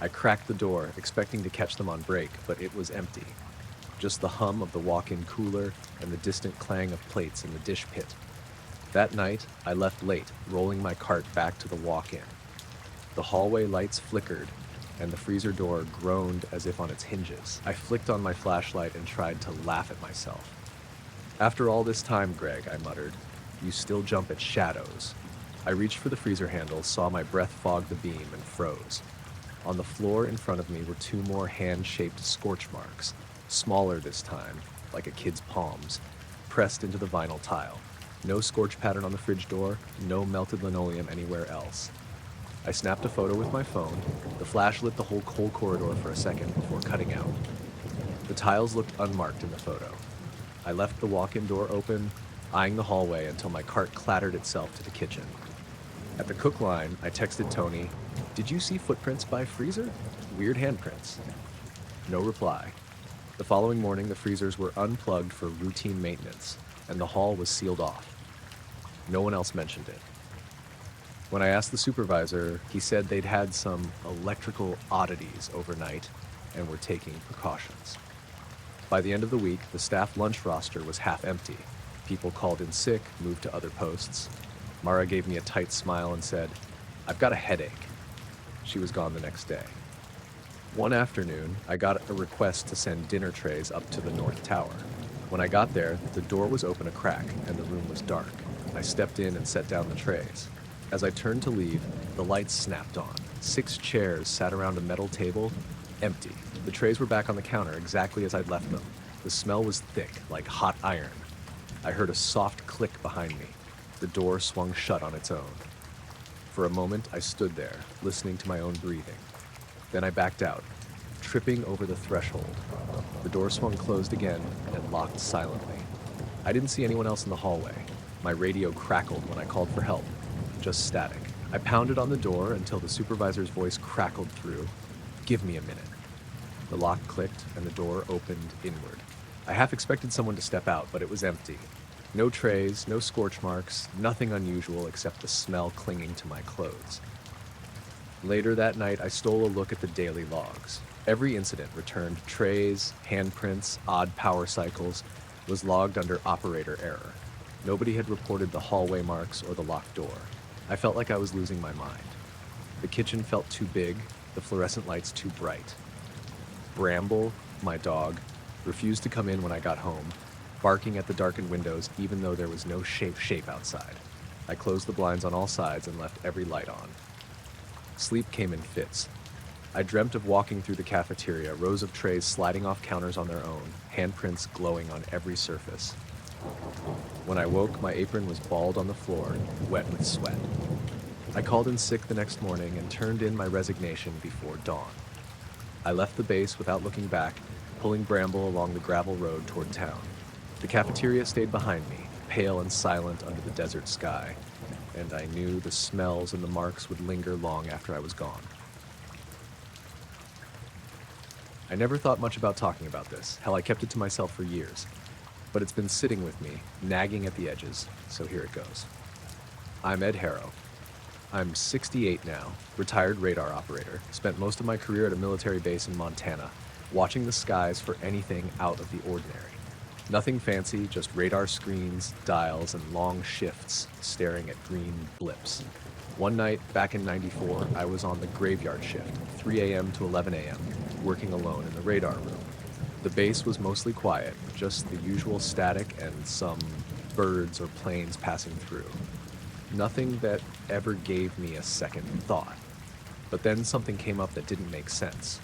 I cracked the door, expecting to catch them on break, but it was empty. Just the hum of the walk-in cooler and the distant clang of plates in the dish pit. That night, I left late, rolling my cart back to the walk-in. The hallway lights flickered, and the freezer door groaned as if on its hinges. I flicked on my flashlight and tried to laugh at myself. "After all this time, Greg," I muttered, "you still jump at shadows." I reached for the freezer handle, saw my breath fog the beam, and froze. On the floor in front of me were 2 more hand-shaped scorch marks, smaller this time, like a kid's palms, pressed into the vinyl tile. No scorch pattern on the fridge door, no melted linoleum anywhere else. I snapped a photo with my phone. The flash lit the whole corridor for a second before cutting out. The tiles looked unmarked in the photo. I left the walk-in door open, eyeing the hallway until my cart clattered itself to the kitchen. At the cook line, I texted Tony, "Did you see footprints by freezer? Weird handprints." No reply. The following morning, the freezers were unplugged for routine maintenance, and the hall was sealed off. No one else mentioned it. When I asked the supervisor, he said they'd had some electrical oddities overnight and were taking precautions. By the end of the week, the staff lunch roster was half empty. People called in sick, moved to other posts. Mara gave me a tight smile and said, "I've got a headache." She was gone the next day. One afternoon, I got a request to send dinner trays up to the North Tower. When I got there, the door was open a crack and the room was dark. I stepped in and set down the trays. As I turned to leave, the lights snapped on. 6 chairs sat around a metal table, empty. The trays were back on the counter exactly as I'd left them. The smell was thick, like hot iron. I heard a soft click behind me. The door swung shut on its own. For a moment, I stood there, listening to my own breathing. Then I backed out, tripping over the threshold. The door swung closed again and locked silently. I didn't see anyone else in the hallway. My radio crackled when I called for help. Just static. I pounded on the door until the supervisor's voice crackled through. "Give me a minute." The lock clicked and the door opened inward. I half expected someone to step out, but it was empty. No trays, no scorch marks, nothing unusual except the smell clinging to my clothes. Later that night, I stole a look at the daily logs. Every incident returned trays, handprints, odd power cycles, was logged under operator error. Nobody had reported the hallway marks or the locked door. I felt like I was losing my mind. The kitchen felt too big, the fluorescent lights too bright. Bramble, my dog, refused to come in when I got home, barking at the darkened windows even though there was no shape outside. I closed the blinds on all sides and left every light on. Sleep came in fits. I dreamt of walking through the cafeteria, rows of trays sliding off counters on their own, handprints glowing on every surface. When I woke, my apron was balled on the floor, wet with sweat. I called in sick the next morning and turned in my resignation before dawn. I left the base without looking back, pulling Bramble along the gravel road toward town. The cafeteria stayed behind me, pale and silent under the desert sky, and I knew the smells and the marks would linger long after I was gone. I never thought much about talking about this. Hell, I kept it to myself for years. But it's been sitting with me, nagging at the edges, so here it goes. I'm Ed Harrow. I'm 68 now, retired radar operator, spent most of my career at a military base in Montana, watching the skies for anything out of the ordinary. Nothing fancy, just radar screens, dials, and long shifts staring at green blips. One night, back in '94, I was on the graveyard shift, 3 a.m. to 11 a.m., working alone in the radar room. The base was mostly quiet, just the usual static and some birds or planes passing through. Nothing that ever gave me a second thought. But then something came up that didn't make sense.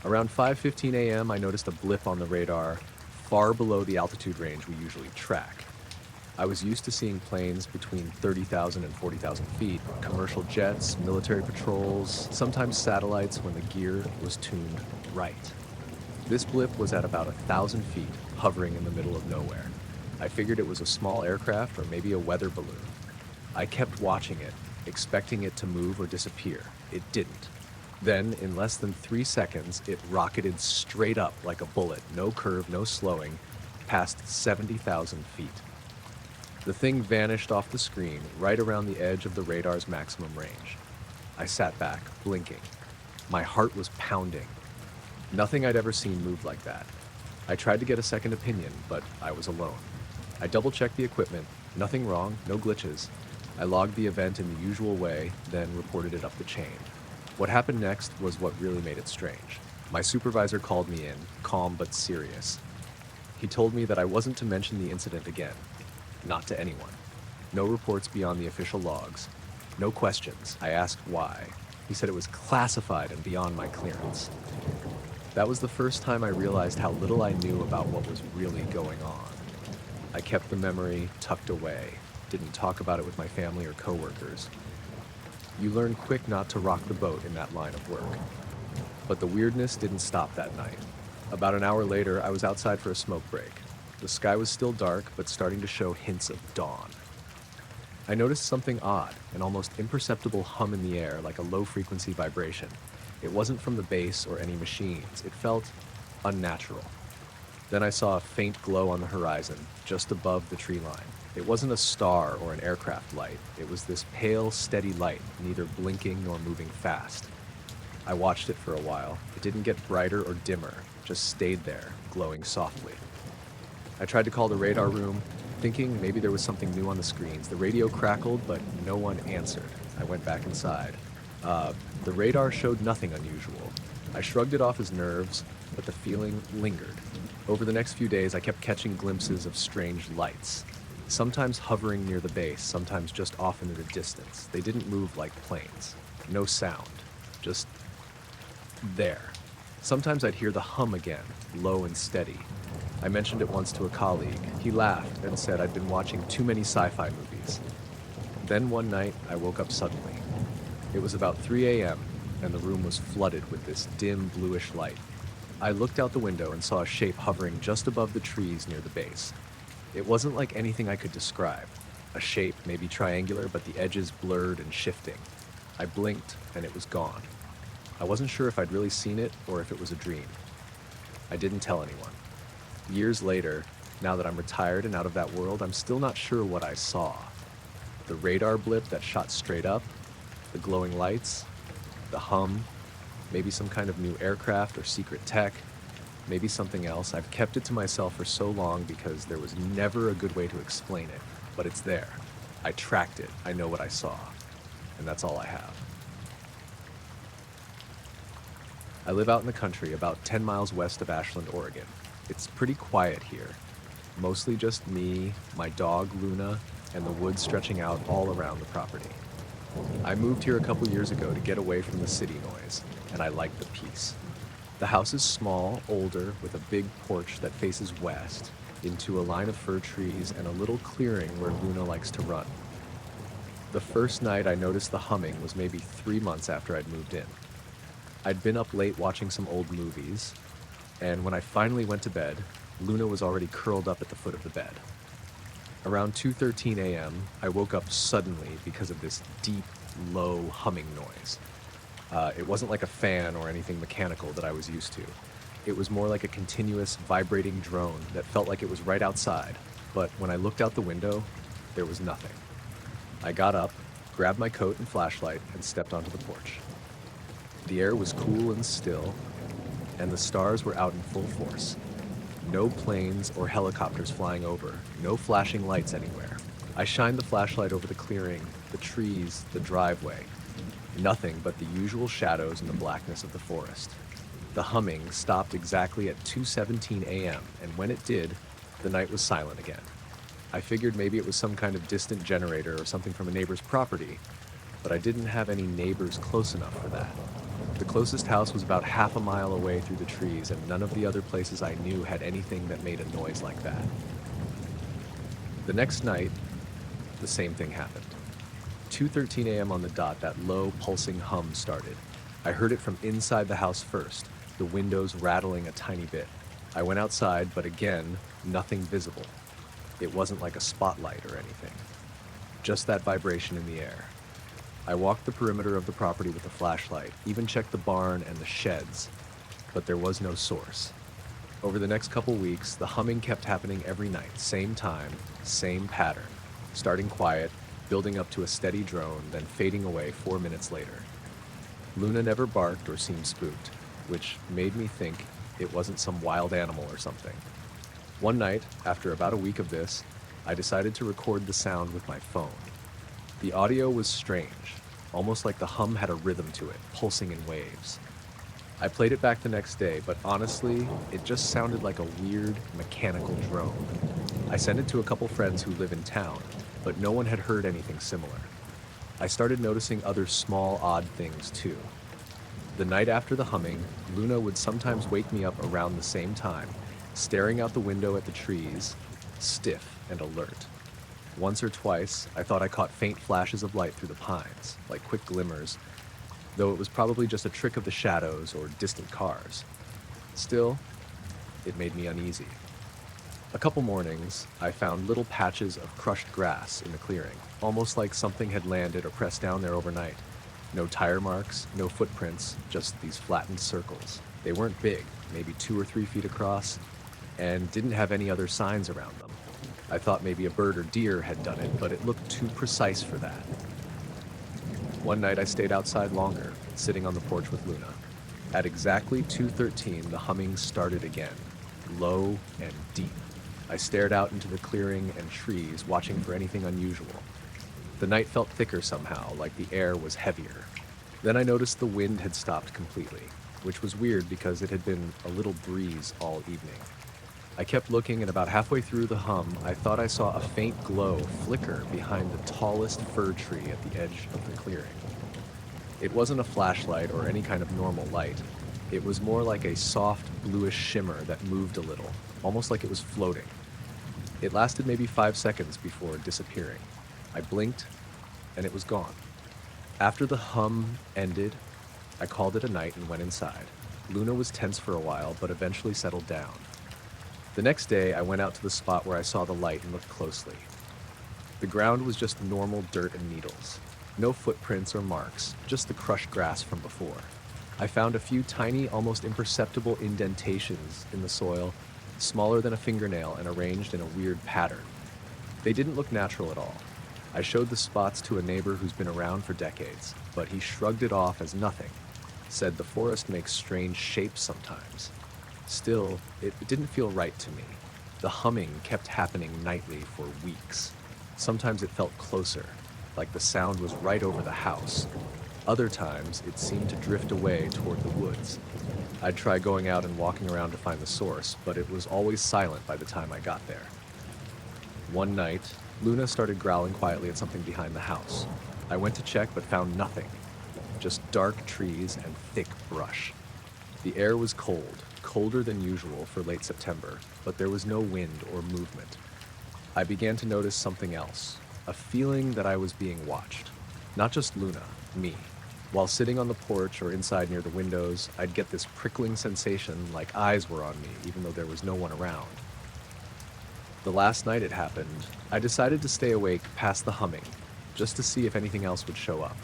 Around 5:15 a.m., I noticed a blip on the radar far below the altitude range we usually track. I was used to seeing planes between 30,000 and 40,000 feet, commercial jets, military patrols, sometimes satellites when the gear was tuned right. This blip was at about 1,000 feet, hovering in the middle of nowhere. I figured it was a small aircraft or maybe a weather balloon. I kept watching it, expecting it to move or disappear. It didn't. Then, in less than 3 seconds, it rocketed straight up like a bullet, no curve, no slowing, past 70,000 feet. The thing vanished off the screen, right around the edge of the radar's maximum range. I sat back, blinking. My heart was pounding. Nothing I'd ever seen moved like that. I tried to get a second opinion, but I was alone. I double-checked the equipment. Nothing wrong, no glitches. I logged the event in the usual way, then reported it up the chain. What happened next was what really made it strange. My supervisor called me in, calm but serious. He told me that I wasn't to mention the incident again. Not to anyone. No reports beyond the official logs. No questions. I asked why. He said it was classified and beyond my clearance. That was the first time I realized how little I knew about what was really going on. I kept the memory tucked away, didn't talk about it with my family or coworkers. You learn quick not to rock the boat in that line of work. But the weirdness didn't stop that night. About an hour later, I was outside for a smoke break. The sky was still dark, but starting to show hints of dawn. I noticed something odd, an almost imperceptible hum in the air, like a low-frequency vibration. It wasn't from the base or any machines. It felt unnatural. Then I saw a faint glow on the horizon, just above the tree line. It wasn't a star or an aircraft light. It was this pale, steady light, neither blinking nor moving fast. I watched it for a while. It didn't get brighter or dimmer, just stayed there, glowing softly. I tried to call the radar room, thinking maybe there was something new on the screens. The radio crackled, but no one answered. I went back inside. The radar showed nothing unusual. I shrugged it off as nerves, but the feeling lingered. Over the next few days, I kept catching glimpses of strange lights, sometimes hovering near the base, sometimes just off into the distance. They didn't move like planes. No sound, just there. Sometimes I'd hear the hum again, low and steady. I mentioned it once to a colleague. He laughed and said I'd been watching too many sci-fi movies. Then one night, I woke up suddenly. It was about 3 a.m., and the room was flooded with this dim bluish light. I looked out the window and saw a shape hovering just above the trees near the base. It wasn't like anything I could describe. A shape, maybe triangular, but the edges blurred and shifting. I blinked, and it was gone. I wasn't sure if I'd really seen it or if it was a dream. I didn't tell anyone. Years later, now that I'm retired and out of that world, I'm still not sure what I saw. The radar blip that shot straight up, the glowing lights, the hum, maybe some kind of new aircraft or secret tech, maybe something else. I've kept it to myself for so long because there was never a good way to explain it, but it's there. I tracked it. I know what I saw, and that's all I have. I live out in the country about 10 miles west of Ashland, Oregon. It's pretty quiet here. Mostly just me, my dog Luna, and the woods stretching out all around the property. I moved here a couple years ago to get away from the city noise, and I like the peace. The house is small, older, with a big porch that faces west, into a line of fir trees and a little clearing where Luna likes to run. The first night I noticed the humming was maybe 3 months after I'd moved in. I'd been up late watching some old movies, and when I finally went to bed, Luna was already curled up at the foot of the bed. Around 2:13 a.m., I woke up suddenly because of this deep, low humming noise. It wasn't like a fan or anything mechanical that I was used to. It was more like a continuous, vibrating drone that felt like it was right outside, but when I looked out the window, there was nothing. I got up, grabbed my coat and flashlight, and stepped onto the porch. The air was cool and still, and the stars were out in full force. No planes or helicopters flying over, no flashing lights anywhere. I shined the flashlight over the clearing, the trees, the driveway. Nothing but the usual shadows and the blackness of the forest. The humming stopped exactly at 2:17 a.m., and when it did, the night was silent again. I figured maybe it was some kind of distant generator or something from a neighbor's property, but I didn't have any neighbors close enough for that. The closest house was about half a mile away through the trees, and none of the other places I knew had anything that made a noise like that. The next night, the same thing happened. 2:13 a.m. on the dot, that low, pulsing hum started. I heard it from inside the house first, the windows rattling a tiny bit. I went outside, but again, nothing visible. It wasn't like a spotlight or anything. Just that vibration in the air. I walked the perimeter of the property with a flashlight, even checked the barn and the sheds, but there was no source. Over the next couple weeks, the humming kept happening every night, same time, same pattern, starting quiet, building up to a steady drone, then fading away 4 minutes later. Luna never barked or seemed spooked, which made me think it wasn't some wild animal or something. One night, after about a week of this, I decided to record the sound with my phone. The audio was strange, almost like the hum had a rhythm to it, pulsing in waves. I played it back the next day, but honestly, it just sounded like a weird, mechanical drone. I sent it to a couple friends who live in town, but no one had heard anything similar. I started noticing other small, odd things too. The night after the humming, Luna would sometimes wake me up around the same time, staring out the window at the trees, stiff and alert. Once or twice, I thought I caught faint flashes of light through the pines, like quick glimmers, though it was probably just a trick of the shadows or distant cars. Still, it made me uneasy. A couple mornings, I found little patches of crushed grass in the clearing, almost like something had landed or pressed down there overnight. No tire marks, no footprints, just these flattened circles. They weren't big, maybe 2 or 3 feet across, and didn't have any other signs around them. I thought maybe a bird or deer had done it, but it looked too precise for that. One night I stayed outside longer, sitting on the porch with Luna. At exactly 2:13, the humming started again, low and deep. I stared out into the clearing and trees, watching for anything unusual. The night felt thicker somehow, like the air was heavier. Then I noticed the wind had stopped completely, which was weird because it had been a little breeze all evening. I kept looking, and about halfway through the hum, I thought I saw a faint glow flicker behind the tallest fir tree at the edge of the clearing. It wasn't a flashlight or any kind of normal light. It was more like a soft, bluish shimmer that moved a little, almost like it was floating. It lasted maybe 5 seconds before disappearing. I blinked, and it was gone. After the hum ended, I called it a night and went inside. Luna was tense for a while, but eventually settled down. The next day, I went out to the spot where I saw the light and looked closely. The ground was just normal dirt and needles. No footprints or marks, just the crushed grass from before. I found a few tiny, almost imperceptible indentations in the soil, smaller than a fingernail and arranged in a weird pattern. They didn't look natural at all. I showed the spots to a neighbor who's been around for decades, but he shrugged it off as nothing, said the forest makes strange shapes sometimes. Still, it didn't feel right to me. The humming kept happening nightly for weeks. Sometimes it felt closer, like the sound was right over the house. Other times, it seemed to drift away toward the woods. I'd try going out and walking around to find the source, but it was always silent by the time I got there. One night, Luna started growling quietly at something behind the house. I went to check but found nothing, just dark trees and thick brush. The air was cold, colder than usual for late September, but there was no wind or movement. I began to notice something else, a feeling that I was being watched. Not just Luna, me. While sitting on the porch or inside near the windows, I'd get this prickling sensation like eyes were on me, even though there was no one around. The last night it happened, I decided to stay awake past the humming, just to see if anything else would show up.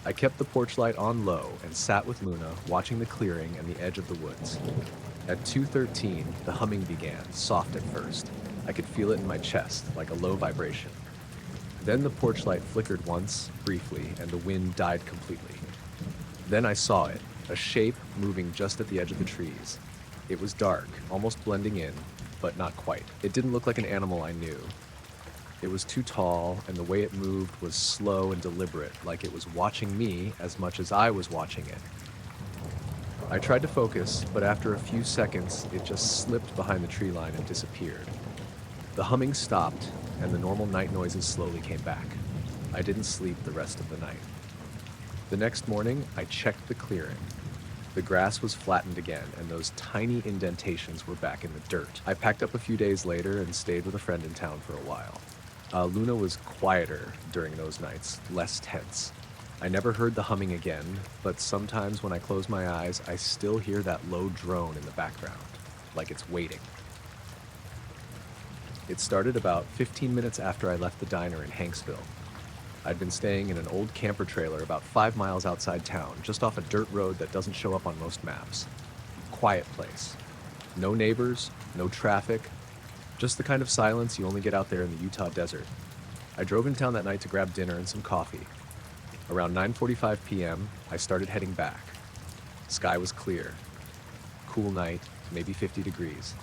I kept the porch light on low and sat with Luna, watching the clearing and the edge of the woods. At 2:13, the humming began, soft at first. I could feel it in my chest, like a low vibration. Then the porch light flickered once, briefly, and the wind died completely. Then I saw it, a shape moving just at the edge of the trees. It was dark, almost blending in, but not quite. It didn't look like an animal I knew. It was too tall, and the way it moved was slow and deliberate, like it was watching me as much as I was watching it. I tried to focus, but after a few seconds, it just slipped behind the tree line and disappeared. The humming stopped, and the normal night noises slowly came back. I didn't sleep the rest of the night. The next morning, I checked the clearing. The grass was flattened again, and those tiny indentations were back in the dirt. I packed up a few days later and stayed with a friend in town for a while. Luna was quieter during those nights, less tense. I never heard the humming again, but sometimes when I close my eyes, I still hear that low drone in the background, like it's waiting. It started about 15 minutes after I left the diner in Hanksville. I'd been staying in an old camper trailer about 5 miles outside town, just off a dirt road that doesn't show up on most maps. Quiet place. No neighbors, no traffic, just the kind of silence you only get out there in the Utah desert. I drove in town that night to grab dinner and some coffee. Around 9:45 p.m., I started heading back. Sky was clear. Cool night, maybe 50 degrees.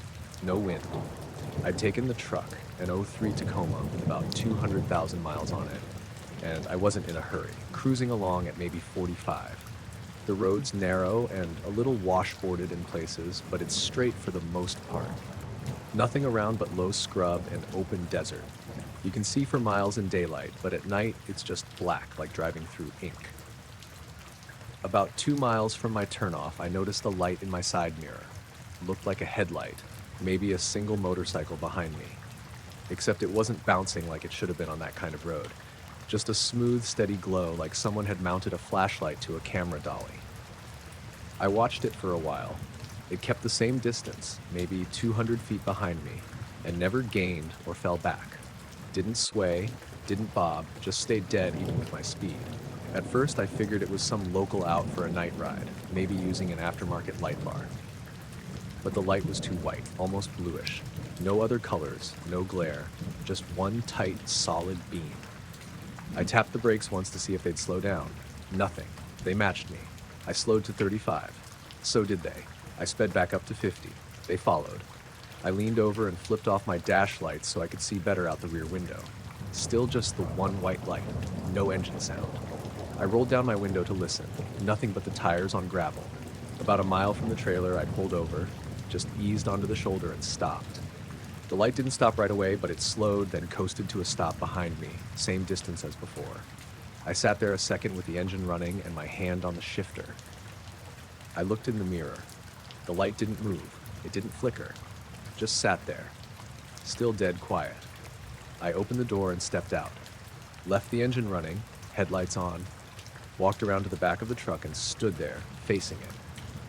No wind. I'd taken the truck, an '03 Tacoma with about 200,000 miles on it, and I wasn't in a hurry, cruising along at maybe 45. The road's narrow and a little washboarded in places, but it's straight for the most part. Nothing around but low scrub and open desert. You can see for miles in daylight, but at night it's just black, like driving through ink. About 2 miles from my turnoff, I noticed a light in my side mirror. It looked like a headlight, maybe a single motorcycle behind me. except it wasn't bouncing like it should have been on that kind of road. Just a smooth, steady glow like someone had mounted a flashlight to a camera dolly. I watched it for a while. It kept the same distance, maybe 200 feet behind me, and never gained or fell back. Didn't sway, didn't bob, just stayed dead even with my speed. At first, I figured it was some local out for a night ride, maybe using an aftermarket light bar. But the light was too white, almost bluish. No other colors, no glare, just one tight, solid beam. I tapped the brakes once to see if they'd slow down. Nothing. They matched me. I slowed to 35. So did they. I sped back up to 50. They followed. I leaned over and flipped off my dash lights so I could see better out the rear window. Still just the one white light, no engine sound. I rolled down my window to listen. Nothing but the tires on gravel. About a mile from the trailer, I pulled over, just eased onto the shoulder and stopped. The light didn't stop right away, but it slowed, then coasted to a stop behind me, same distance as before. I sat there a second with the engine running and my hand on the shifter. I looked in the mirror. The light didn't move. It didn't flicker. Just sat there, still dead quiet. I opened the door and stepped out. Left the engine running, headlights on, walked around to the back of the truck and stood there, facing it.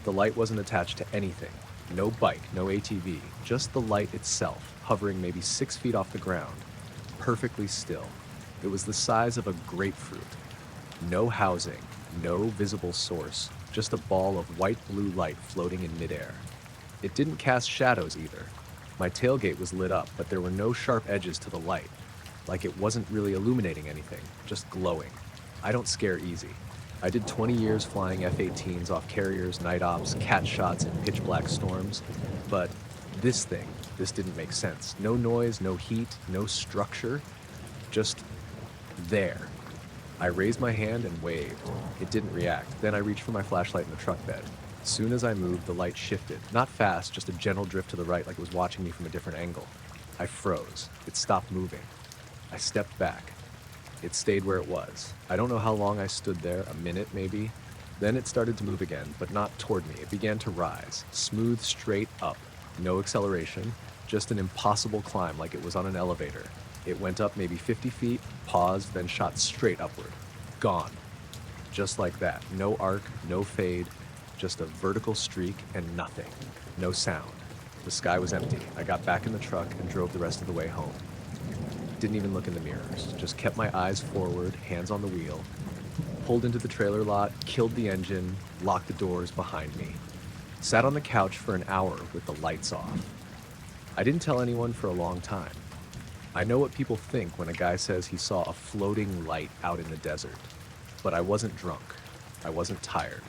The light wasn't attached to anything. No bike, no ATV, just the light itself, hovering maybe 6 feet off the ground, perfectly still. It was the size of a grapefruit. No housing, no visible source, just a ball of white-blue light floating in midair. It didn't cast shadows either. My tailgate was lit up, but there were no sharp edges to the light, like it wasn't really illuminating anything, just glowing. I don't scare easy. I did 20 years flying F-18s off carriers, night ops, cat shots in pitch black storms, but this didn't make sense. No noise, no heat, no structure, just there. I raised my hand and waved. It didn't react. Then I reached for my flashlight in the truck bed. Soon as I moved, the light shifted. Not fast, just a gentle drift to the right like it was watching me from a different angle. I froze. It stopped moving. I stepped back. It stayed where it was. I don't know how long I stood there, a minute maybe. Then it started to move again, but not toward me. It began to rise, smooth straight up. No acceleration, just an impossible climb like it was on an elevator. It went up maybe 50 feet, paused, then shot straight upward. Gone. Just like that. No arc, no fade, just a vertical streak and nothing. No sound. The sky was empty. I got back in the truck and drove the rest of the way home. Didn't even look in the mirrors, just kept my eyes forward, hands on the wheel, pulled into the trailer lot, killed the engine, locked the doors behind me. Sat on the couch for an hour with the lights off. I didn't tell anyone for a long time. I know what people think when a guy says he saw a floating light out in the desert, but I wasn't drunk. I wasn't tired.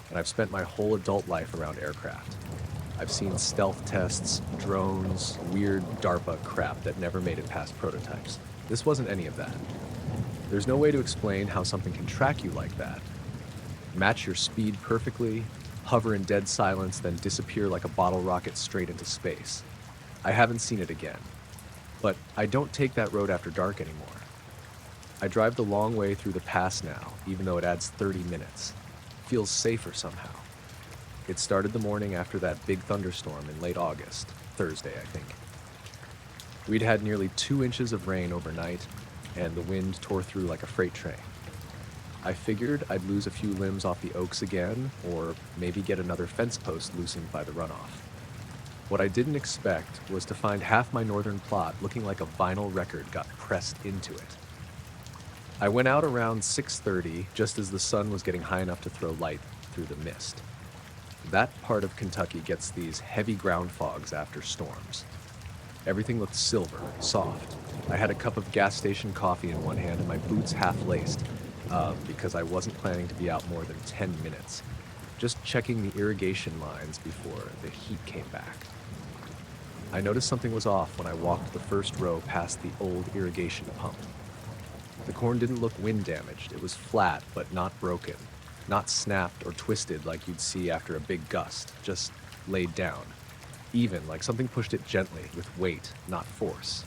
And I've spent my whole adult life around aircraft. I've seen stealth tests, drones, weird DARPA crap that never made it past prototypes. This wasn't any of that. There's no way to explain how something can track you like that. Match your speed perfectly, hover in dead silence, then disappear like a bottle rocket straight into space. I haven't seen it again. But I don't take that road after dark anymore. I drive the long way through the pass now, even though it adds 30 minutes. Feels safer somehow. It started the morning after that big thunderstorm in late August, Thursday, I think. We'd had nearly 2 inches of rain overnight, and the wind tore through like a freight train. I figured I'd lose a few limbs off the oaks again, or maybe get another fence post loosened by the runoff. What I didn't expect was to find half my northern plot looking like a vinyl record got pressed into it. I went out around 6:30, just as the sun was getting high enough to throw light through the mist. That part of Kentucky gets these heavy ground fogs after storms. Everything looked silver, soft. I had a cup of gas station coffee in one hand and my boots half-laced, because I wasn't planning to be out more than 10 minutes. Just checking the irrigation lines before the heat came back. I noticed something was off when I walked the first row past the old irrigation pump. The corn didn't look wind damaged. It was flat, but not broken. Not snapped or twisted like you'd see after a big gust, just laid down. Even, like something pushed it gently, with weight, not force.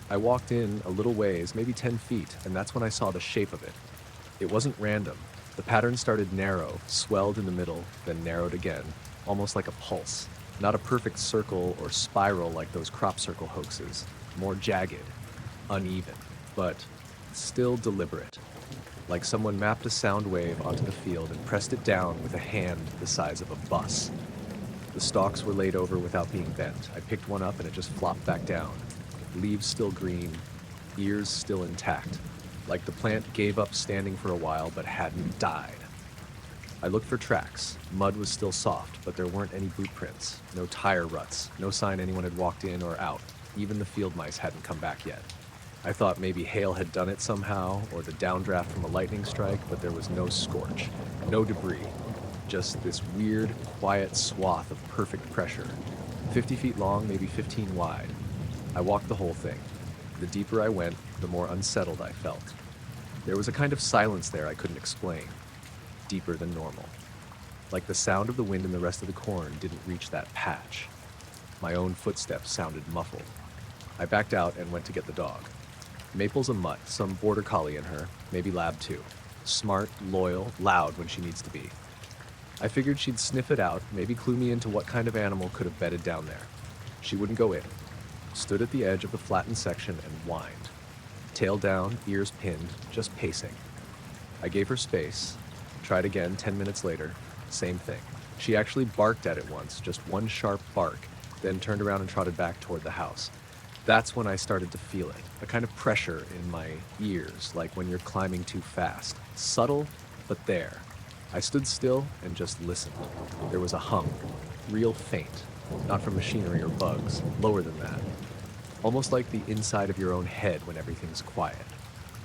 I walked in a little ways, maybe 10 feet, and that's when I saw the shape of it. It wasn't random. The pattern started narrow, swelled in the middle, then narrowed again, almost like a pulse. Not a perfect circle or spiral like those crop circle hoaxes. more jagged, uneven, but still deliberate, like someone mapped a sound wave onto the field and pressed it down with a hand the size of a bus. The stalks were laid over without being bent. I picked one up and it just flopped back down. Leaves still green, ears still intact, like the plant gave up standing for a while but hadn't died. I looked for tracks. Mud was still soft, but there weren't any boot prints, no tire ruts, no sign anyone had walked in or out. Even the field mice hadn't come back yet. I thought maybe hail had done it somehow, or the downdraft from a lightning strike, but there was no scorch, no debris, just this weird, quiet swath of perfect pressure, 50 feet long, maybe 15 wide. I walked the whole thing. The deeper I went, the more unsettled I felt. There was a kind of silence there I couldn't explain, deeper than normal. Like the sound of the wind in the rest of the corn didn't reach that patch. My own footsteps sounded muffled. I backed out and went to get the dog. Maple's a mutt, some border collie in her, maybe lab too. Smart, loyal, loud when she needs to be. I figured she'd sniff it out, maybe clue me into what kind of animal could have bedded down there. She wouldn't go in. Stood at the edge of the flattened section and whined. Tail down, ears pinned, just pacing. I gave her space. Tried again 10 minutes later. Same thing. She actually barked at it once, just one sharp bark, then turned around and trotted back toward the house. That's when I started to feel it, a kind of pressure in my ears, like when you're climbing too fast. Subtle, but there. I stood still and just listened. There was a hum, real faint, not from machinery or bugs, lower than that. Almost like the inside of your own head when everything's quiet.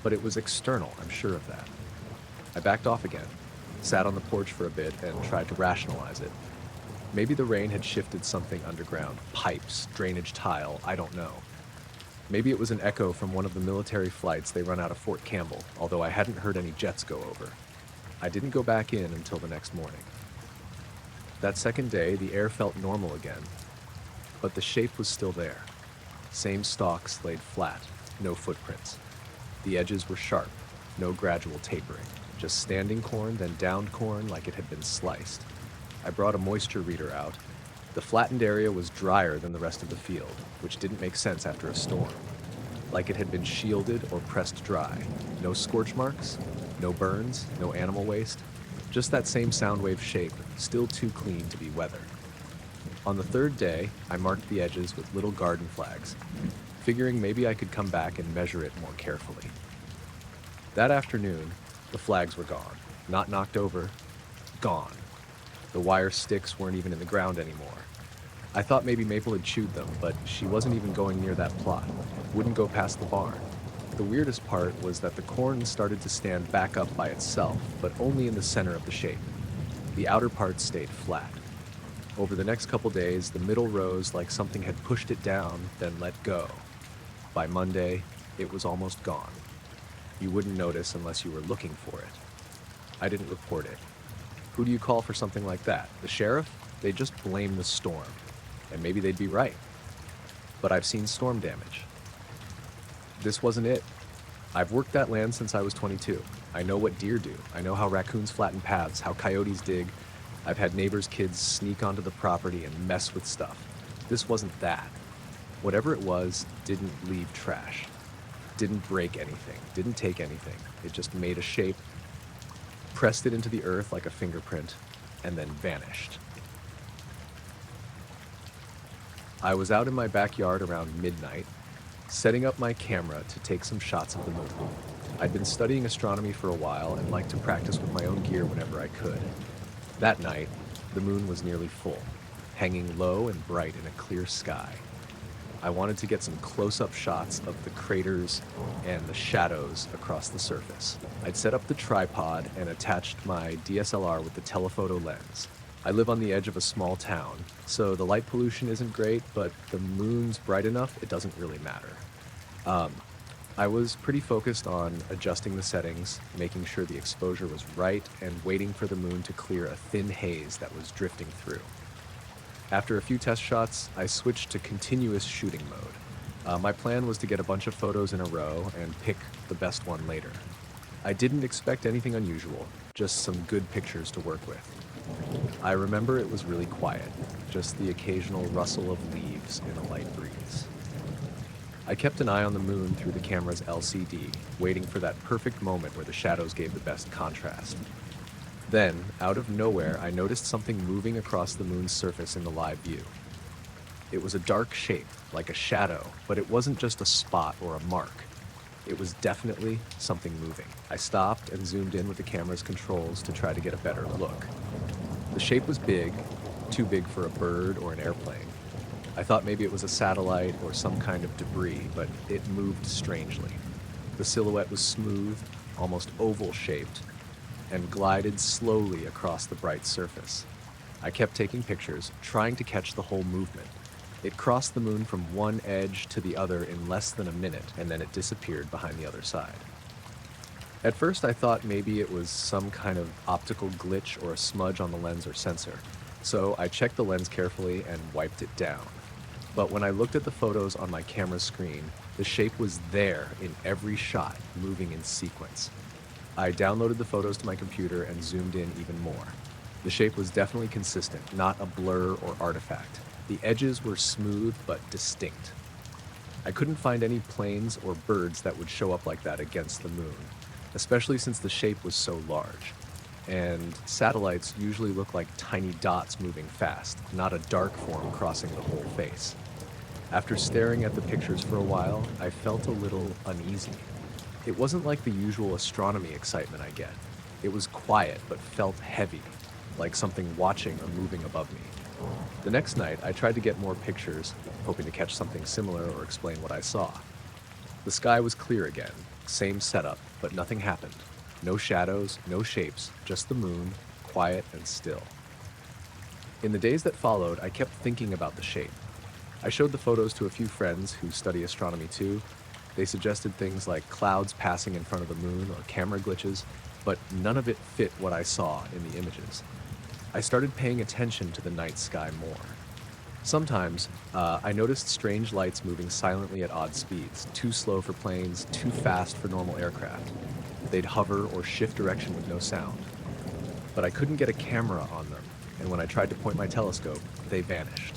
But it was external, I'm sure of that. I backed off again, sat on the porch for a bit and tried to rationalize it. Maybe the rain had shifted something underground, pipes, drainage tile, I don't know. Maybe it was an echo from one of the military flights they run out of Fort Campbell, although I hadn't heard any jets go over. I didn't go back in until the next morning. That second day, the air felt normal again, but the shape was still there. Same stalks laid flat, no footprints. The edges were sharp, no gradual tapering, just standing corn, then downed corn like it had been sliced. I brought a moisture reader out. The flattened area was drier than the rest of the field, which didn't make sense after a storm. Like it had been shielded or pressed dry. No scorch marks, no burns, no animal waste. Just that same sound wave shape, still too clean to be weathered. On the third day, I marked the edges with little garden flags, figuring maybe I could come back and measure it more carefully. That afternoon, the flags were gone. Not knocked over, gone. The wire sticks weren't even in the ground anymore. I thought maybe Maple had chewed them, but she wasn't even going near that plot. Wouldn't go past the barn. The weirdest part was that the corn started to stand back up by itself, but only in the center of the shape. The outer part stayed flat. Over the next couple days, the middle rose like something had pushed it down, then let go. By Monday, it was almost gone. You wouldn't notice unless you were looking for it. I didn't report it. Who do you call for something like that? The sheriff? They'd just blame the storm. And maybe they'd be right. But I've seen storm damage. This wasn't it. I've worked that land since I was 22. I know what deer do. I know how raccoons flatten paths, how coyotes dig. I've had neighbors' kids sneak onto the property and mess with stuff. This wasn't that. Whatever it was, didn't leave trash. Didn't break anything. Didn't take anything. It just made a shape, pressed it into the earth like a fingerprint, and then vanished. I was out in my backyard around midnight, setting up my camera to take some shots of the moon. I'd been studying astronomy for a while and liked to practice with my own gear whenever I could. That night, the moon was nearly full, hanging low and bright in a clear sky. I wanted to get some close-up shots of the craters and the shadows across the surface. I'd set up the tripod and attached my DSLR with the telephoto lens. I live on the edge of a small town, so the light pollution isn't great, but the moon's bright enough, it doesn't really matter. I was pretty focused on adjusting the settings, making sure the exposure was right, and waiting for the moon to clear a thin haze that was drifting through. After a few test shots, I switched to continuous shooting mode. My plan was to get a bunch of photos in a row and pick the best one later. I didn't expect anything unusual, just some good pictures to work with. I remember it was really quiet, just the occasional rustle of leaves in a light breeze. I kept an eye on the moon through the camera's LCD, waiting for that perfect moment where the shadows gave the best contrast. Then, out of nowhere, I noticed something moving across the moon's surface in the live view. It was a dark shape, like a shadow, but it wasn't just a spot or a mark. It was definitely something moving. I stopped and zoomed in with the camera's controls to try to get a better look. The shape was big, too big for a bird or an airplane. I thought maybe it was a satellite or some kind of debris, but it moved strangely. The silhouette was smooth, almost oval-shaped, and glided slowly across the bright surface. I kept taking pictures, trying to catch the whole movement. It crossed the moon from one edge to the other in less than a minute, and then it disappeared behind the other side. At first, I thought maybe it was some kind of optical glitch or a smudge on the lens or sensor, so I checked the lens carefully and wiped it down. But when I looked at the photos on my camera screen, the shape was there in every shot, moving in sequence. I downloaded the photos to my computer and zoomed in even more. The shape was definitely consistent, not a blur or artifact. The edges were smooth but distinct. I couldn't find any planes or birds that would show up like that against the moon, especially since the shape was so large. And satellites usually look like tiny dots moving fast, not a dark form crossing the whole face. After staring at the pictures for a while, I felt a little uneasy. It wasn't like the usual astronomy excitement I get. It was quiet but felt heavy, like something watching or moving above me. The next night, I tried to get more pictures, hoping to catch something similar or explain what I saw. The sky was clear again, same setup, but nothing happened. No shadows, no shapes, just the moon, quiet and still. In the days that followed, I kept thinking about the shape. I showed the photos to a few friends who study astronomy too. They suggested things like clouds passing in front of the moon or camera glitches, but none of it fit what I saw in the images. I started paying attention to the night sky more. Sometimes, I noticed strange lights moving silently at odd speeds, too slow for planes, too fast for normal aircraft. They'd hover or shift direction with no sound. But I couldn't get a camera on them, and when I tried to point my telescope, they vanished.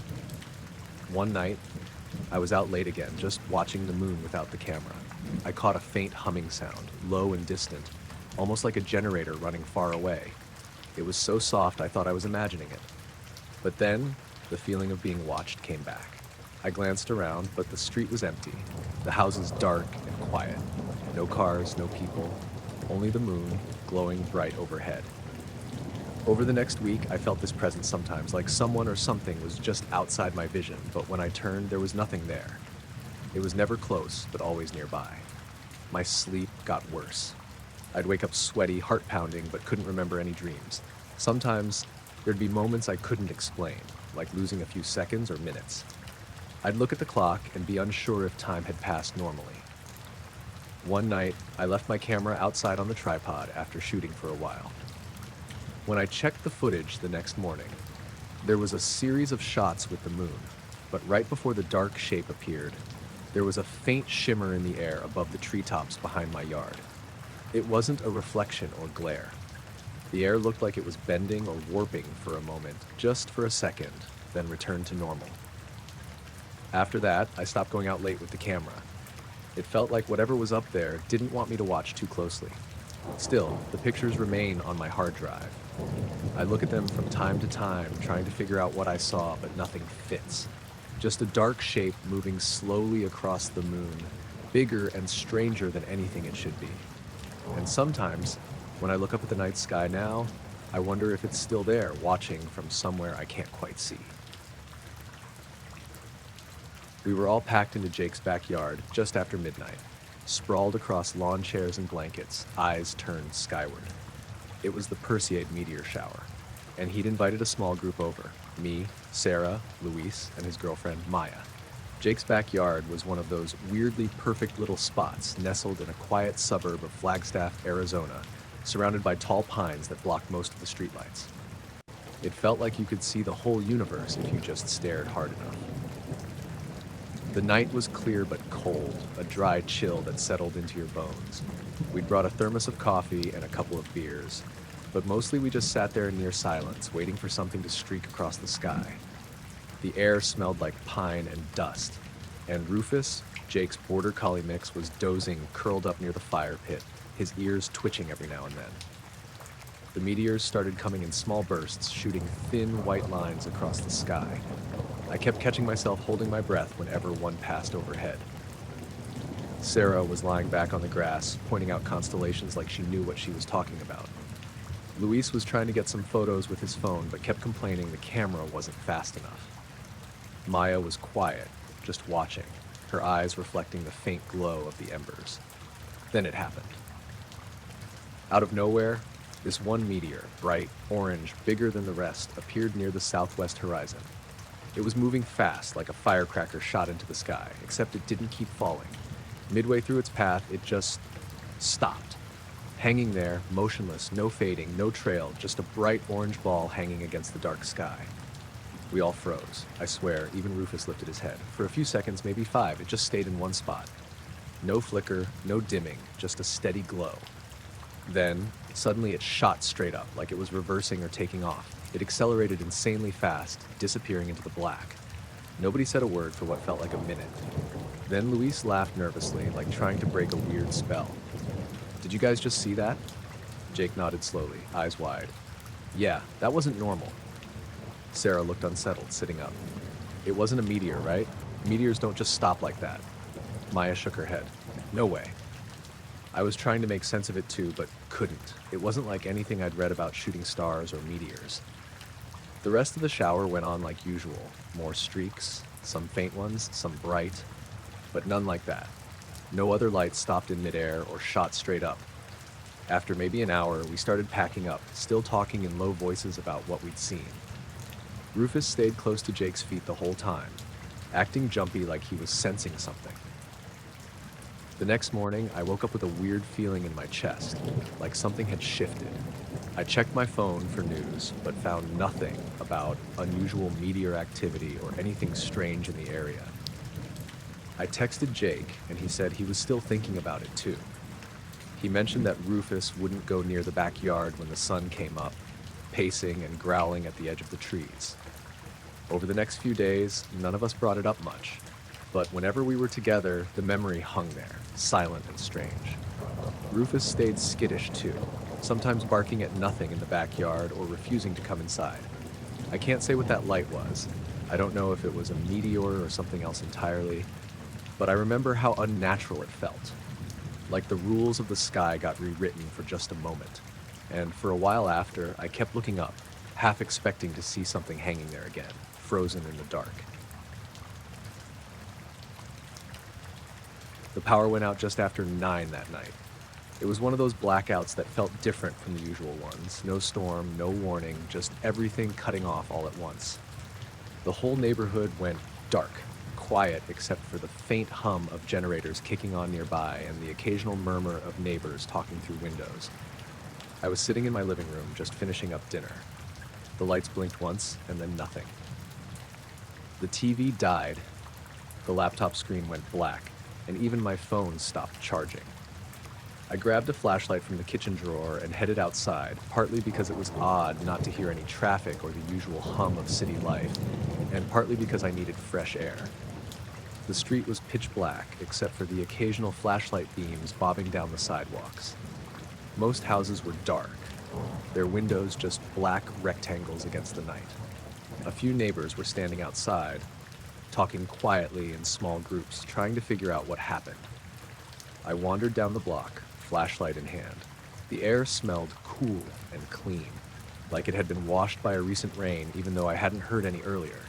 One night, I was out late again, just watching the moon without the camera. I caught a faint humming sound, low and distant, almost like a generator running far away. It was so soft I thought I was imagining it. But then, the feeling of being watched came back. I glanced around, but the street was empty, the houses dark and quiet. No cars, no people, only the moon glowing bright overhead. Over the next week, I felt this presence sometimes, like someone or something was just outside my vision, but when I turned, there was nothing there. It was never close, but always nearby. My sleep got worse. I'd wake up sweaty, heart pounding, but couldn't remember any dreams. Sometimes, there'd be moments I couldn't explain, like losing a few seconds or minutes. I'd look at the clock and be unsure if time had passed normally. One night, I left my camera outside on the tripod after shooting for a while. When I checked the footage the next morning, there was a series of shots with the moon, but right before the dark shape appeared, there was a faint shimmer in the air above the treetops behind my yard. It wasn't a reflection or glare. The air looked like it was bending or warping for a moment, just for a second, then returned to normal. After that, I stopped going out late with the camera. It felt like whatever was up there didn't want me to watch too closely. Still, the pictures remain on my hard drive. I look at them from time to time, trying to figure out what I saw, but nothing fits. Just a dark shape moving slowly across the moon, bigger and stranger than anything it should be. And sometimes, when I look up at the night sky now, I wonder if it's still there, watching from somewhere I can't quite see. We were all packed into Jake's backyard just after midnight, sprawled across lawn chairs and blankets, eyes turned skyward. It was the Perseid meteor shower, and he'd invited a small group over, me, Sarah, Luis, and his girlfriend, Maya. Jake's backyard was one of those weirdly perfect little spots nestled in a quiet suburb of Flagstaff, Arizona, surrounded by tall pines that blocked most of the streetlights. It felt like you could see the whole universe if you just stared hard enough. The night was clear but cold, a dry chill that settled into your bones. We'd brought a thermos of coffee and a couple of beers, but mostly we just sat there in near silence, waiting for something to streak across the sky. The air smelled like pine and dust, And Rufus, Jake's border collie mix, was dozing, curled up near the fire pit, his ears twitching every now and then. The meteors started coming in small bursts, shooting thin white lines across the sky. I kept catching myself holding my breath whenever one passed overhead. Sarah was lying back on the grass, pointing out constellations like she knew what she was talking about. Luis was trying to get some photos with his phone, but kept complaining the camera wasn't fast enough. Maya was quiet, just watching, her eyes reflecting the faint glow of the embers. Then it happened. Out of nowhere, this one meteor, bright, orange, bigger than the rest, appeared near the southwest horizon. It was moving fast, like a firecracker shot into the sky, except it didn't keep falling. Midway through its path, it just stopped. Hanging there, motionless, no fading, no trail, just a bright orange ball hanging against the dark sky. We all froze. I swear, even Rufus lifted his head. For a few seconds, maybe 5, it just stayed in one spot. No flicker, no dimming, just a steady glow. Then, suddenly it shot straight up, like it was reversing or taking off. It accelerated insanely fast, disappearing into the black. Nobody said a word for what felt like a minute. Then Luis laughed nervously, like trying to break a weird spell. "Did you guys just see that?" Jake nodded slowly, eyes wide. "Yeah, that wasn't normal." Sarah looked unsettled, sitting up. "It wasn't a meteor, right? Meteors don't just stop like that." Maya shook her head. "No way." I was trying to make sense of it too, but couldn't. It wasn't like anything I'd read about shooting stars or meteors. The rest of the shower went on like usual. More streaks, some faint ones, some bright, but none like that. No other lights stopped in midair or shot straight up. After maybe an hour, we started packing up, still talking in low voices about what we'd seen. Rufus stayed close to Jake's feet the whole time, acting jumpy like he was sensing something. The next morning, I woke up with a weird feeling in my chest, like something had shifted. I checked my phone for news, but found nothing about unusual meteor activity or anything strange in the area. I texted Jake, and he said he was still thinking about it too. He mentioned that Rufus wouldn't go near the backyard when the sun came up, pacing and growling at the edge of the trees. Over the next few days, none of us brought it up much. But whenever we were together, the memory hung there, silent and strange. Rufus stayed skittish too, sometimes barking at nothing in the backyard or refusing to come inside. I can't say what that light was. I don't know if it was a meteor or something else entirely, but I remember how unnatural it felt. Like the rules of the sky got rewritten for just a moment. And for a while after, I kept looking up, half expecting to see something hanging there again, frozen in the dark. The power went out just after 9 that night. It was one of those blackouts that felt different from the usual ones. No storm, no warning, just everything cutting off all at once. The whole neighborhood went dark, quiet except for the faint hum of generators kicking on nearby and the occasional murmur of neighbors talking through windows. I was sitting in my living room, just finishing up dinner. The lights blinked once, and then nothing. The TV died. The laptop screen went black, and even my phone stopped charging. I grabbed a flashlight from the kitchen drawer and headed outside, partly because it was odd not to hear any traffic or the usual hum of city life, and partly because I needed fresh air. The street was pitch black, except for the occasional flashlight beams bobbing down the sidewalks. Most houses were dark, their windows just black rectangles against the night. A few neighbors were standing outside, talking quietly in small groups, trying to figure out what happened. I wandered down the block, flashlight in hand. The air smelled cool and clean, like it had been washed by a recent rain, even though I hadn't heard any earlier.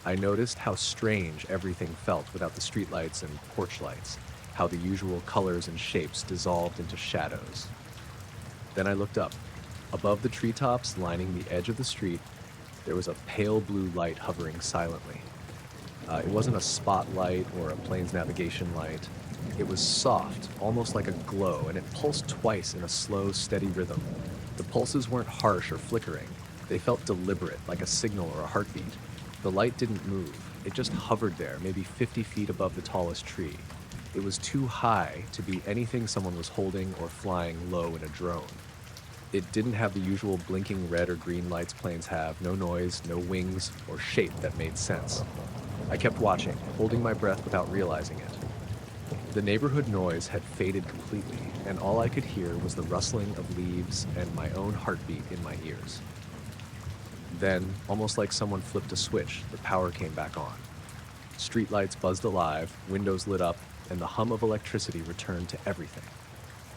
I noticed how strange everything felt without the streetlights and porch lights, how the usual colors and shapes dissolved into shadows. Then I looked up. Above the treetops lining the edge of the street, there was a pale blue light hovering silently. It wasn't a spotlight or a plane's navigation light. It was soft, almost like a glow, and it pulsed twice in a slow, steady rhythm. The pulses weren't harsh or flickering. They felt deliberate, like a signal or a heartbeat. The light didn't move. It just hovered there, maybe 50 feet above the tallest tree. It was too high to be anything someone was holding or flying low in a drone. It didn't have the usual blinking red or green lights planes have, no noise, no wings, or shape that made sense. I kept watching, holding my breath without realizing it. The neighborhood noise had faded completely, and all I could hear was the rustling of leaves and my own heartbeat in my ears. Then, almost like someone flipped a switch, the power came back on. Streetlights buzzed alive, windows lit up, and the hum of electricity returned to everything.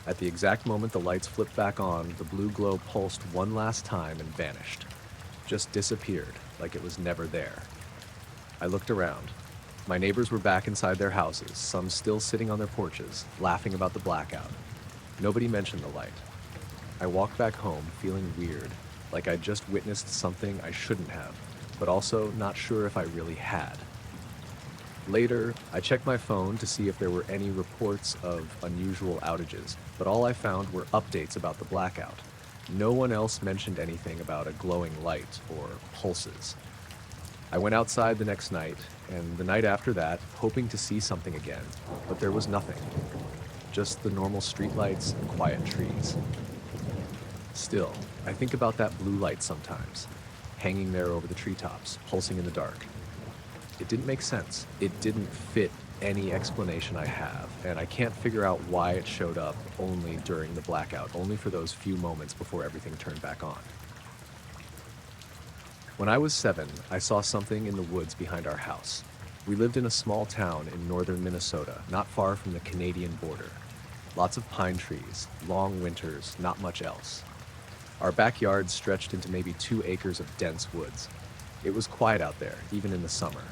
At the exact moment the lights flipped back on, the blue glow pulsed one last time and vanished. Just disappeared, like it was never there. I looked around. My neighbors were back inside their houses, some still sitting on their porches, laughing about the blackout. Nobody mentioned the light. I walked back home feeling weird, like I'd just witnessed something I shouldn't have, but also not sure if I really had. Later, I checked my phone to see if there were any reports of unusual outages, but all I found were updates about the blackout. No one else mentioned anything about a glowing light or pulses. I went outside the next night, and the night after that, hoping to see something again, but there was nothing. Just the normal streetlights and quiet trees. Still, I think about that blue light sometimes, hanging there over the treetops, pulsing in the dark. It didn't make sense. It didn't fit any explanation I have, and I can't figure out why it showed up only during the blackout, only for those few moments before everything turned back on. When I was 7, I saw something in the woods behind our house. We lived in a small town in northern Minnesota, not far from the Canadian border. Lots of pine trees, long winters, not much else. Our backyard stretched into maybe 2 acres of dense woods. It was quiet out there, even in the summer.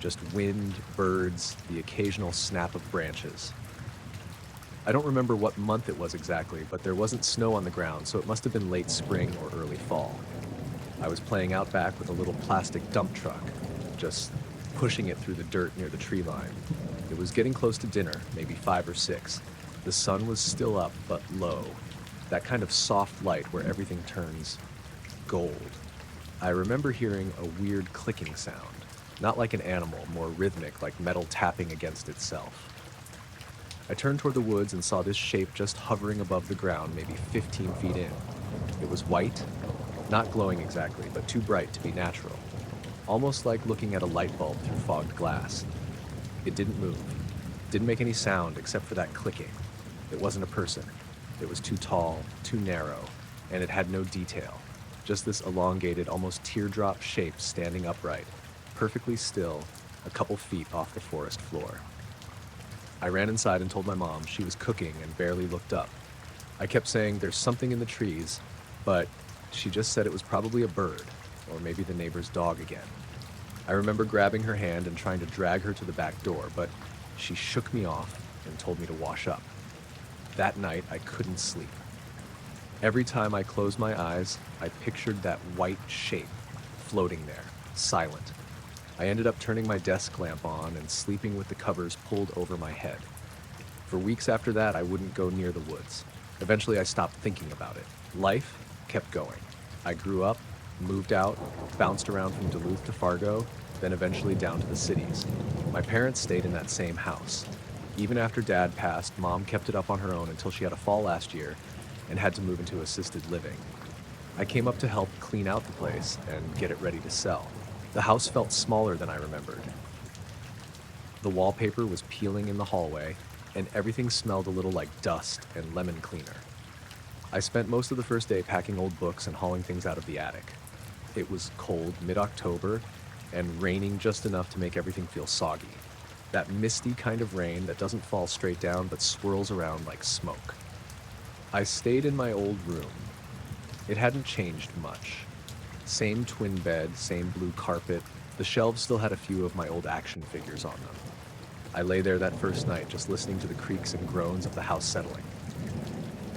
Just wind, birds, the occasional snap of branches. I don't remember what month it was exactly, but there wasn't snow on the ground, so it must have been late spring or early fall. I was playing out back with a little plastic dump truck, just pushing it through the dirt near the tree line. It was getting close to dinner, maybe 5 or 6. The sun was still up, but low. That kind of soft light where everything turns gold. I remember hearing a weird clicking sound. Not like an animal, more rhythmic, like metal tapping against itself. I turned toward the woods and saw this shape just hovering above the ground, maybe 15 feet in. It was white, not glowing exactly, but too bright to be natural. Almost like looking at a light bulb through fogged glass. It didn't move, didn't make any sound except for that clicking. It wasn't a person. It was too tall, too narrow, and it had no detail. Just this elongated, almost teardrop shape standing upright, perfectly still, a couple feet off the forest floor. I ran inside and told my mom. She was cooking and barely looked up. I kept saying, "There's something in the trees," but she just said it was probably a bird, or maybe the neighbor's dog again. I remember grabbing her hand and trying to drag her to the back door, but she shook me off and told me to wash up. That night, I couldn't sleep. Every time I closed my eyes, I pictured that white shape floating there, silent. I ended up turning my desk lamp on and sleeping with the covers pulled over my head. For weeks after that, I wouldn't go near the woods. Eventually, I stopped thinking about it. Life kept going. I grew up, moved out, bounced around from Duluth to Fargo, then eventually down to the cities. My parents stayed in that same house. Even after Dad passed, Mom kept it up on her own until she had a fall last year and had to move into assisted living. I came up to help clean out the place and get it ready to sell. The house felt smaller than I remembered. The wallpaper was peeling in the hallway, and everything smelled a little like dust and lemon cleaner. I spent most of the first day packing old books and hauling things out of the attic. It was cold, mid-October, and raining just enough to make everything feel soggy. That misty kind of rain that doesn't fall straight down but swirls around like smoke. I stayed in my old room. It hadn't changed much. Same twin bed, same blue carpet. The shelves still had a few of my old action figures on them. I lay there that first night just listening to the creaks and groans of the house settling.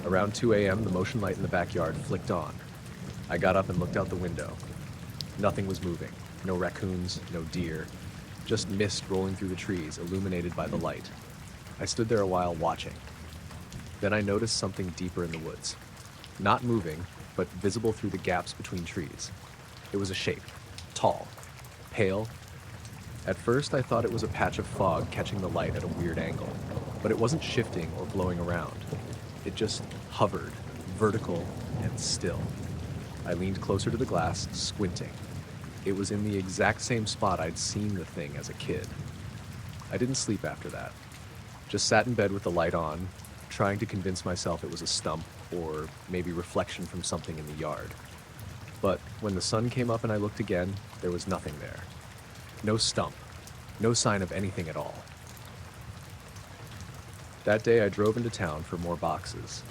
Around 2 a.m., the motion light in the backyard flicked on. I got up and looked out the window. Nothing was moving. No raccoons, no deer. Just mist rolling through the trees, illuminated by the light. I stood there a while watching. Then I noticed something deeper in the woods. Not moving, but visible through the gaps between trees. It was a shape. Tall. Pale. At first, I thought it was a patch of fog catching the light at a weird angle. But it wasn't shifting or blowing around. It just hovered, vertical and still. I leaned closer to the glass, squinting. It was in the exact same spot I'd seen the thing as a kid. I didn't sleep after that. Just sat in bed with the light on, trying to convince myself it was a stump or maybe reflection from something in the yard. But when the sun came up and I looked again, there was nothing there. No stump, no sign of anything at all. That day I drove into town for more boxes.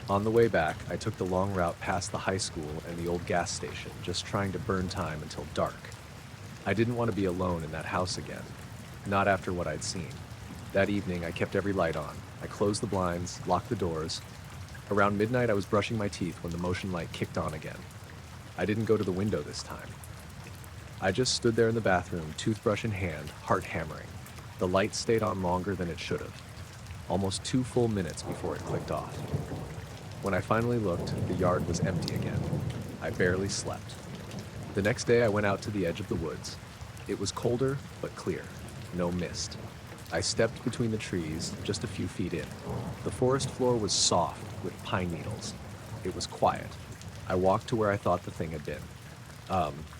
On the way back, I took the long route past the high school and the old gas station, just trying to burn time until dark. I didn't want to be alone in that house again, not after what I'd seen. That evening, I kept every light on. I closed the blinds, locked the doors. Around midnight, I was brushing my teeth when the motion light kicked on again. I didn't go to the window this time. I just stood there in the bathroom, toothbrush in hand, heart hammering. The light stayed on longer than it should have. Almost 2 full minutes before it clicked off. When I finally looked, the yard was empty again. I barely slept. The next day, I went out to the edge of the woods. It was colder, but clear. No mist. I stepped between the trees, just a few feet in. The forest floor was soft, with pine needles. It was quiet. I walked to where I thought the thing had been.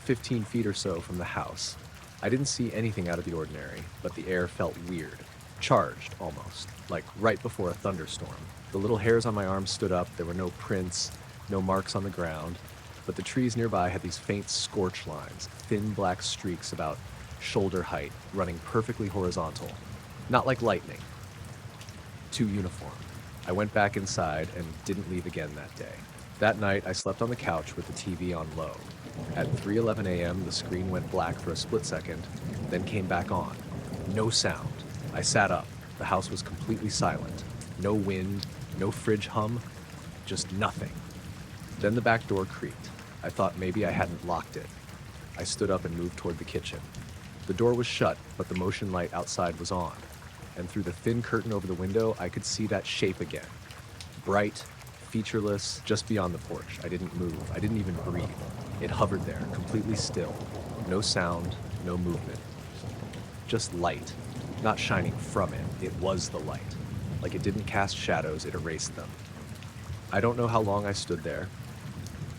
15 feet or so from the house. I didn't see anything out of the ordinary, but the air felt weird. Charged, almost, like right before a thunderstorm. The little hairs on my arms stood up. There were no prints, no marks on the ground, but the trees nearby had these faint scorch lines, thin black streaks about shoulder height, running perfectly horizontal. Not like lightning. Too uniform. I went back inside and didn't leave again that day. That night, I slept on the couch with the TV on low. At 3:11 a.m., the screen went black for a split second, then came back on. No sound. I sat up. The house was completely silent. No wind, no fridge hum, just nothing. Then the back door creaked. I thought maybe I hadn't locked it. I stood up and moved toward the kitchen. The door was shut, but the motion light outside was on. And through the thin curtain over the window, I could see that shape again. Bright, featureless, just beyond the porch. I didn't move. I didn't even breathe. It hovered there, completely still. No sound, no movement. Just light. Not shining from it. It was the light. Like it didn't cast shadows, it erased them. I don't know how long I stood there.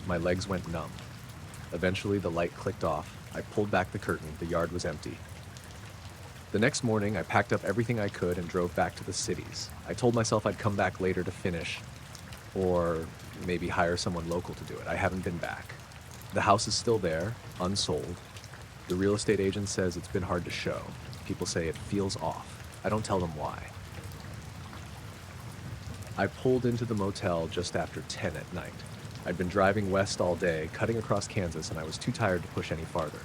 My legs went numb. Eventually, the light clicked off. I pulled back the curtain. The yard was empty. The next morning, I packed up everything I could and drove back to the cities. I told myself I'd come back later to finish, or maybe hire someone local to do it. I haven't been back. The house is still there, unsold. The real estate agent says it's been hard to show. People say it feels off. I don't tell them why. I pulled into the motel just after 10 at night. I'd been driving west all day, cutting across Kansas, and I was too tired to push any farther.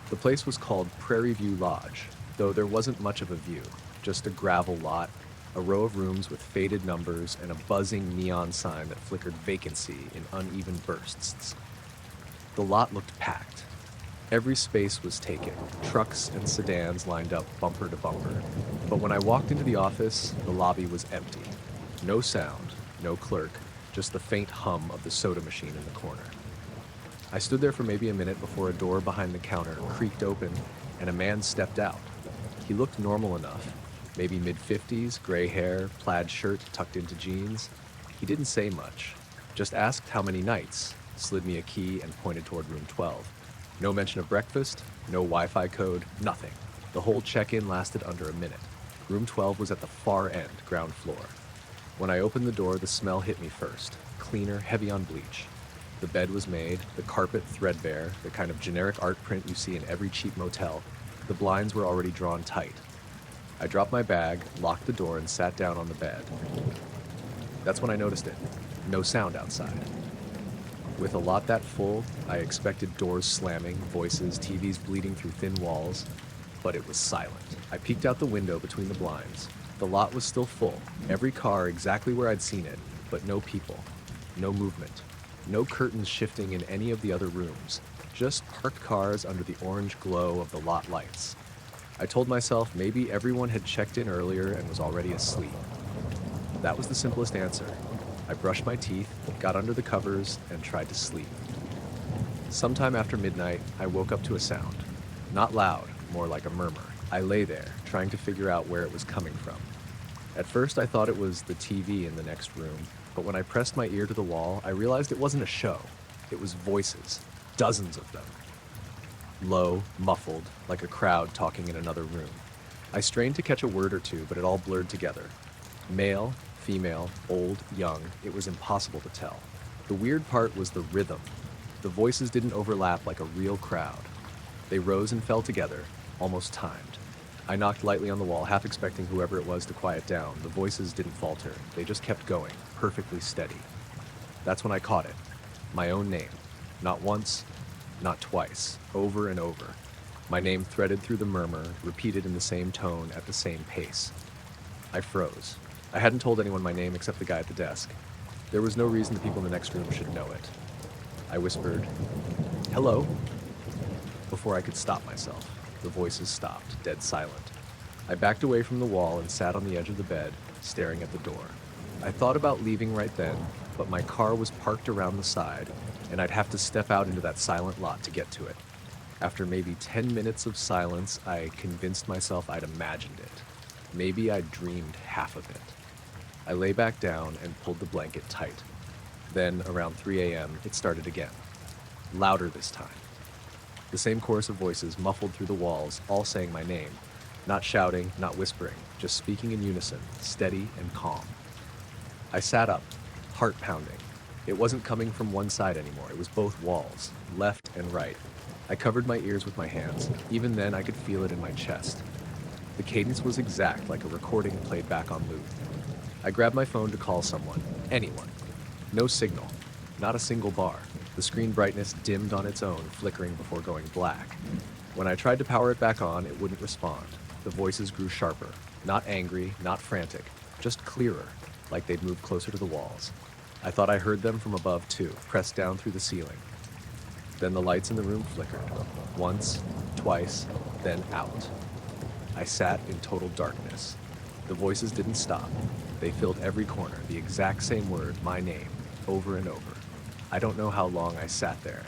The place was called Prairie View Lodge, though there wasn't much of a view, just a gravel lot, a row of rooms with faded numbers, and a buzzing neon sign that flickered vacancy in uneven bursts. The lot looked packed. Every space was taken, trucks and sedans lined up bumper to bumper. But when I walked into the office, the lobby was empty. No sound, no clerk, just the faint hum of the soda machine in the corner. I stood there for maybe a minute before a door behind the counter creaked open and a man stepped out. He looked normal enough, maybe mid-50s, gray hair, plaid shirt tucked into jeans. He didn't say much, just asked how many nights, slid me a key and pointed toward room 12. No mention of breakfast, no Wi-Fi code, nothing. The whole check-in lasted under a minute. Room 12 was at the far end, ground floor. When I opened the door, the smell hit me first. Cleaner, heavy on bleach. The bed was made, the carpet threadbare, the kind of generic art print you see in every cheap motel. The blinds were already drawn tight. I dropped my bag, locked the door, and sat down on the bed. That's when I noticed it. No sound outside. With a lot that full, I expected doors slamming, voices, TVs bleeding through thin walls, but it was silent. I peeked out the window between the blinds. The lot was still full, every car exactly where I'd seen it, but no people, no movement, no curtains shifting in any of the other rooms, just parked cars under the orange glow of the lot lights. I told myself maybe everyone had checked in earlier and was already asleep. That was the simplest answer. I brushed my teeth, got under the covers, and tried to sleep. Sometime after midnight, I woke up to a sound. Not loud, more like a murmur. I lay there, trying to figure out where it was coming from. At first, I thought it was the TV in the next room, but when I pressed my ear to the wall, I realized it wasn't a show. It was voices, dozens of them. low, muffled, like a crowd talking in another room. I strained to catch a word or two, but it all blurred together. Male, female, old, young, it was impossible to tell. The weird part was the rhythm. The voices didn't overlap like a real crowd. They rose and fell together, almost timed. I knocked lightly on the wall, half expecting whoever it was to quiet down. The voices didn't falter. They just kept going, perfectly steady. That's when I caught it. My own name. Not once, not twice, over and over. My name threaded through the murmur, repeated in the same tone at the same pace. I froze. I hadn't told anyone my name except the guy at the desk. There was no reason the people in the next room should know it. I whispered, "Hello?" Before I could stop myself, the voices stopped, dead silent. I backed away from the wall and sat on the edge of the bed, staring at the door. I thought about leaving right then, but my car was parked around the side, and I'd have to step out into that silent lot to get to it. After maybe 10 minutes of silence, I convinced myself I'd imagined it. Maybe I'd dreamed half of it. I lay back down and pulled the blanket tight. Then, around 3 a.m., it started again. Louder this time. The same chorus of voices muffled through the walls, all saying my name. Not shouting, not whispering, just speaking in unison, steady and calm. I sat up, heart pounding. It wasn't coming from one side anymore, it was both walls, left and right. I covered my ears with my hands. Even then, I could feel it in my chest. The cadence was exact, like a recording played back on loop. I grabbed my phone to call someone, anyone. No signal, not a single bar. The screen brightness dimmed on its own, flickering before going black. When I tried to power it back on, it wouldn't respond. The voices grew sharper, not angry, not frantic, just clearer, like they'd moved closer to the walls. I thought I heard them from above too, pressed down through the ceiling. Then the lights in the room flickered. Once, twice, then out. I sat in total darkness. The voices didn't stop. They filled every corner, the exact same word, my name, over and over. I don't know how long I sat there.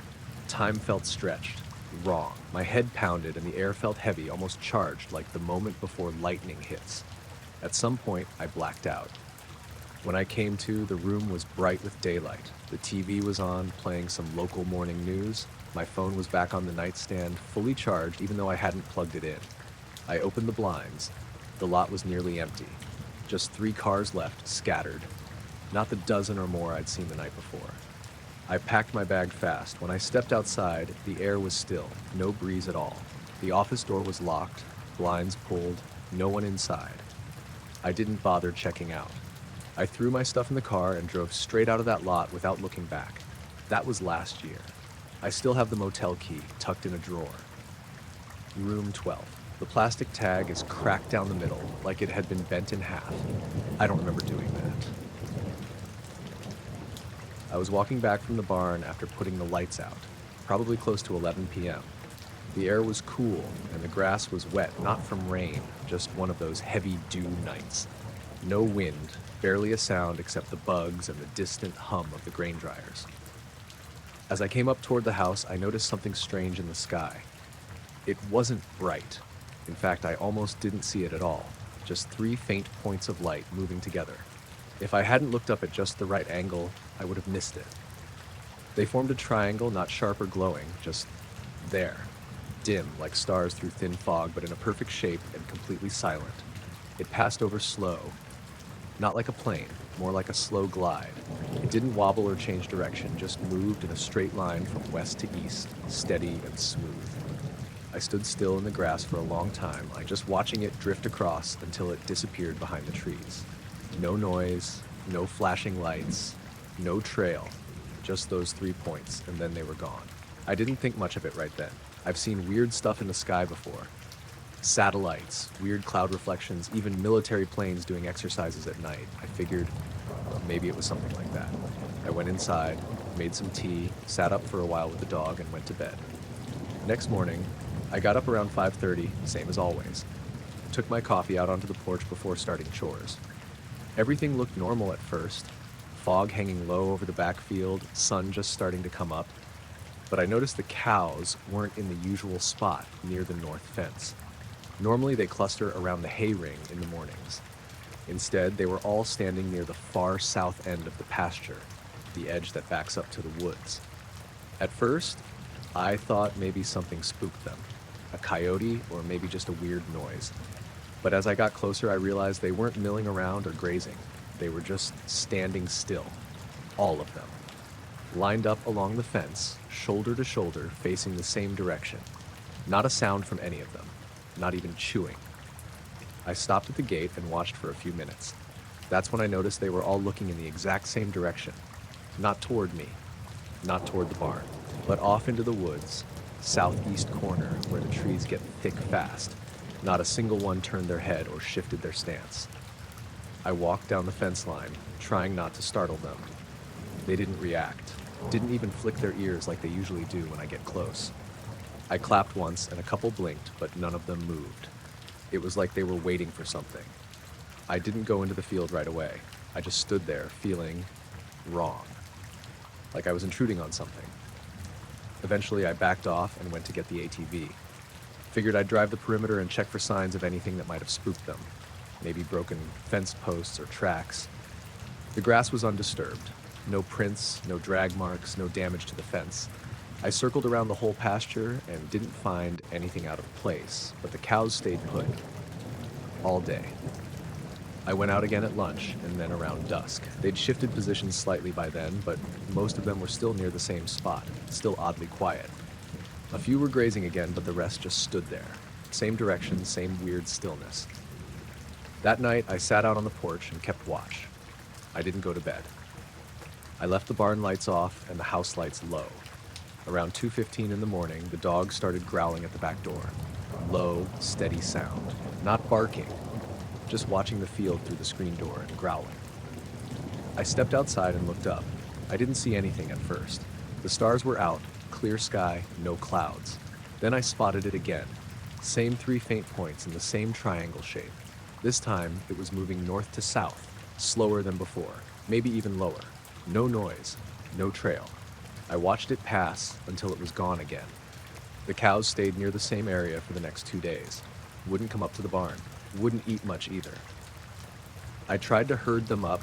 Time felt stretched, wrong. My head pounded and the air felt heavy, almost charged, like the moment before lightning hits. At some point, I blacked out. When I came to, the room was bright with daylight. The TV was on, playing some local morning news. My phone was back on the nightstand, fully charged, even though I hadn't plugged it in. I opened the blinds. The lot was nearly empty. Just 3 cars left, scattered. Not the dozen or more I'd seen the night before. I packed my bag fast. When I stepped outside, the air was still, no breeze at all. The office door was locked, blinds pulled, no one inside. I didn't bother checking out. I threw my stuff in the car and drove straight out of that lot without looking back. That was last year. I still have the motel key tucked in a drawer. Room 12. The plastic tag is cracked down the middle, like it had been bent in half. I don't remember doing that. I was walking back from the barn after putting the lights out, probably close to 11 p.m. The air was cool, and the grass was wet, not from rain, just one of those heavy dew nights. No wind, barely a sound except the bugs and the distant hum of the grain dryers. As I came up toward the house, I noticed something strange in the sky. It wasn't bright. In fact, I almost didn't see it at all, just 3 faint points of light moving together. If I hadn't looked up at just the right angle, I would have missed it. They formed a triangle, not sharp or glowing, just there, dim like stars through thin fog, but in a perfect shape and completely silent. It passed over slow, not like a plane, more like a slow glide. It didn't wobble or change direction, just moved in a straight line from west to east, steady and smooth. I stood still in the grass for a long time, like just watching it drift across until it disappeared behind the trees. No noise, no flashing lights, no trail, just those 3 points, and then they were gone. I didn't think much of it right then. I've seen weird stuff in the sky before. Satellites, weird cloud reflections, even military planes doing exercises at night. I figured maybe it was something like that. I went inside, made some tea, sat up for a while with the dog, and went to bed. Next morning, I got up around 5:30, same as always. Took my coffee out onto the porch before starting chores. Everything looked normal at first. Fog hanging low over the backfield, sun just starting to come up. But I noticed the cows weren't in the usual spot near the north fence. Normally they cluster around the hay ring in the mornings. Instead, they were all standing near the far south end of the pasture, the edge that backs up to the woods. At first, I thought maybe something spooked them, a coyote or maybe just a weird noise. But as I got closer, I realized they weren't milling around or grazing. They were just standing still, all of them, lined up along the fence, shoulder to shoulder, facing the same direction. Not a sound from any of them, not even chewing. I stopped at the gate and watched for a few minutes. That's when I noticed they were all looking in the exact same direction. Not toward me, not toward the barn, but off into the woods, southeast corner where the trees get thick fast. Not a single one turned their head or shifted their stance. I walked down the fence line, trying not to startle them. They didn't react, didn't even flick their ears like they usually do when I get close. I clapped once and a couple blinked, but none of them moved. It was like they were waiting for something. I didn't go into the field right away. I just stood there, feeling wrong, like I was intruding on something. Eventually, I backed off and went to get the ATV. Figured I'd drive the perimeter and check for signs of anything that might have spooked them. Maybe broken fence posts or tracks. The grass was undisturbed. No prints, no drag marks, no damage to the fence. I circled around the whole pasture and didn't find anything out of place, but the cows stayed put. All day. I went out again at lunch and then around dusk. They'd shifted positions slightly by then, but most of them were still near the same spot, still oddly quiet. A few were grazing again, but the rest just stood there. Same direction, same weird stillness. That night, I sat out on the porch and kept watch. I didn't go to bed. I left the barn lights off and the house lights low. Around 2:15 in the morning, the dog started growling at the back door. Low, steady sound. Not barking, just watching the field through the screen door and growling. I stepped outside and looked up. I didn't see anything at first. The stars were out, clear sky, no clouds. Then I spotted it again. Same 3 faint points in the same triangle shape. This time, it was moving north to south, slower than before, maybe even lower. No noise, no trail. I watched it pass until it was gone again. The cows stayed near the same area for the next 2 days. Wouldn't come up to the barn, wouldn't eat much either. I tried to herd them up,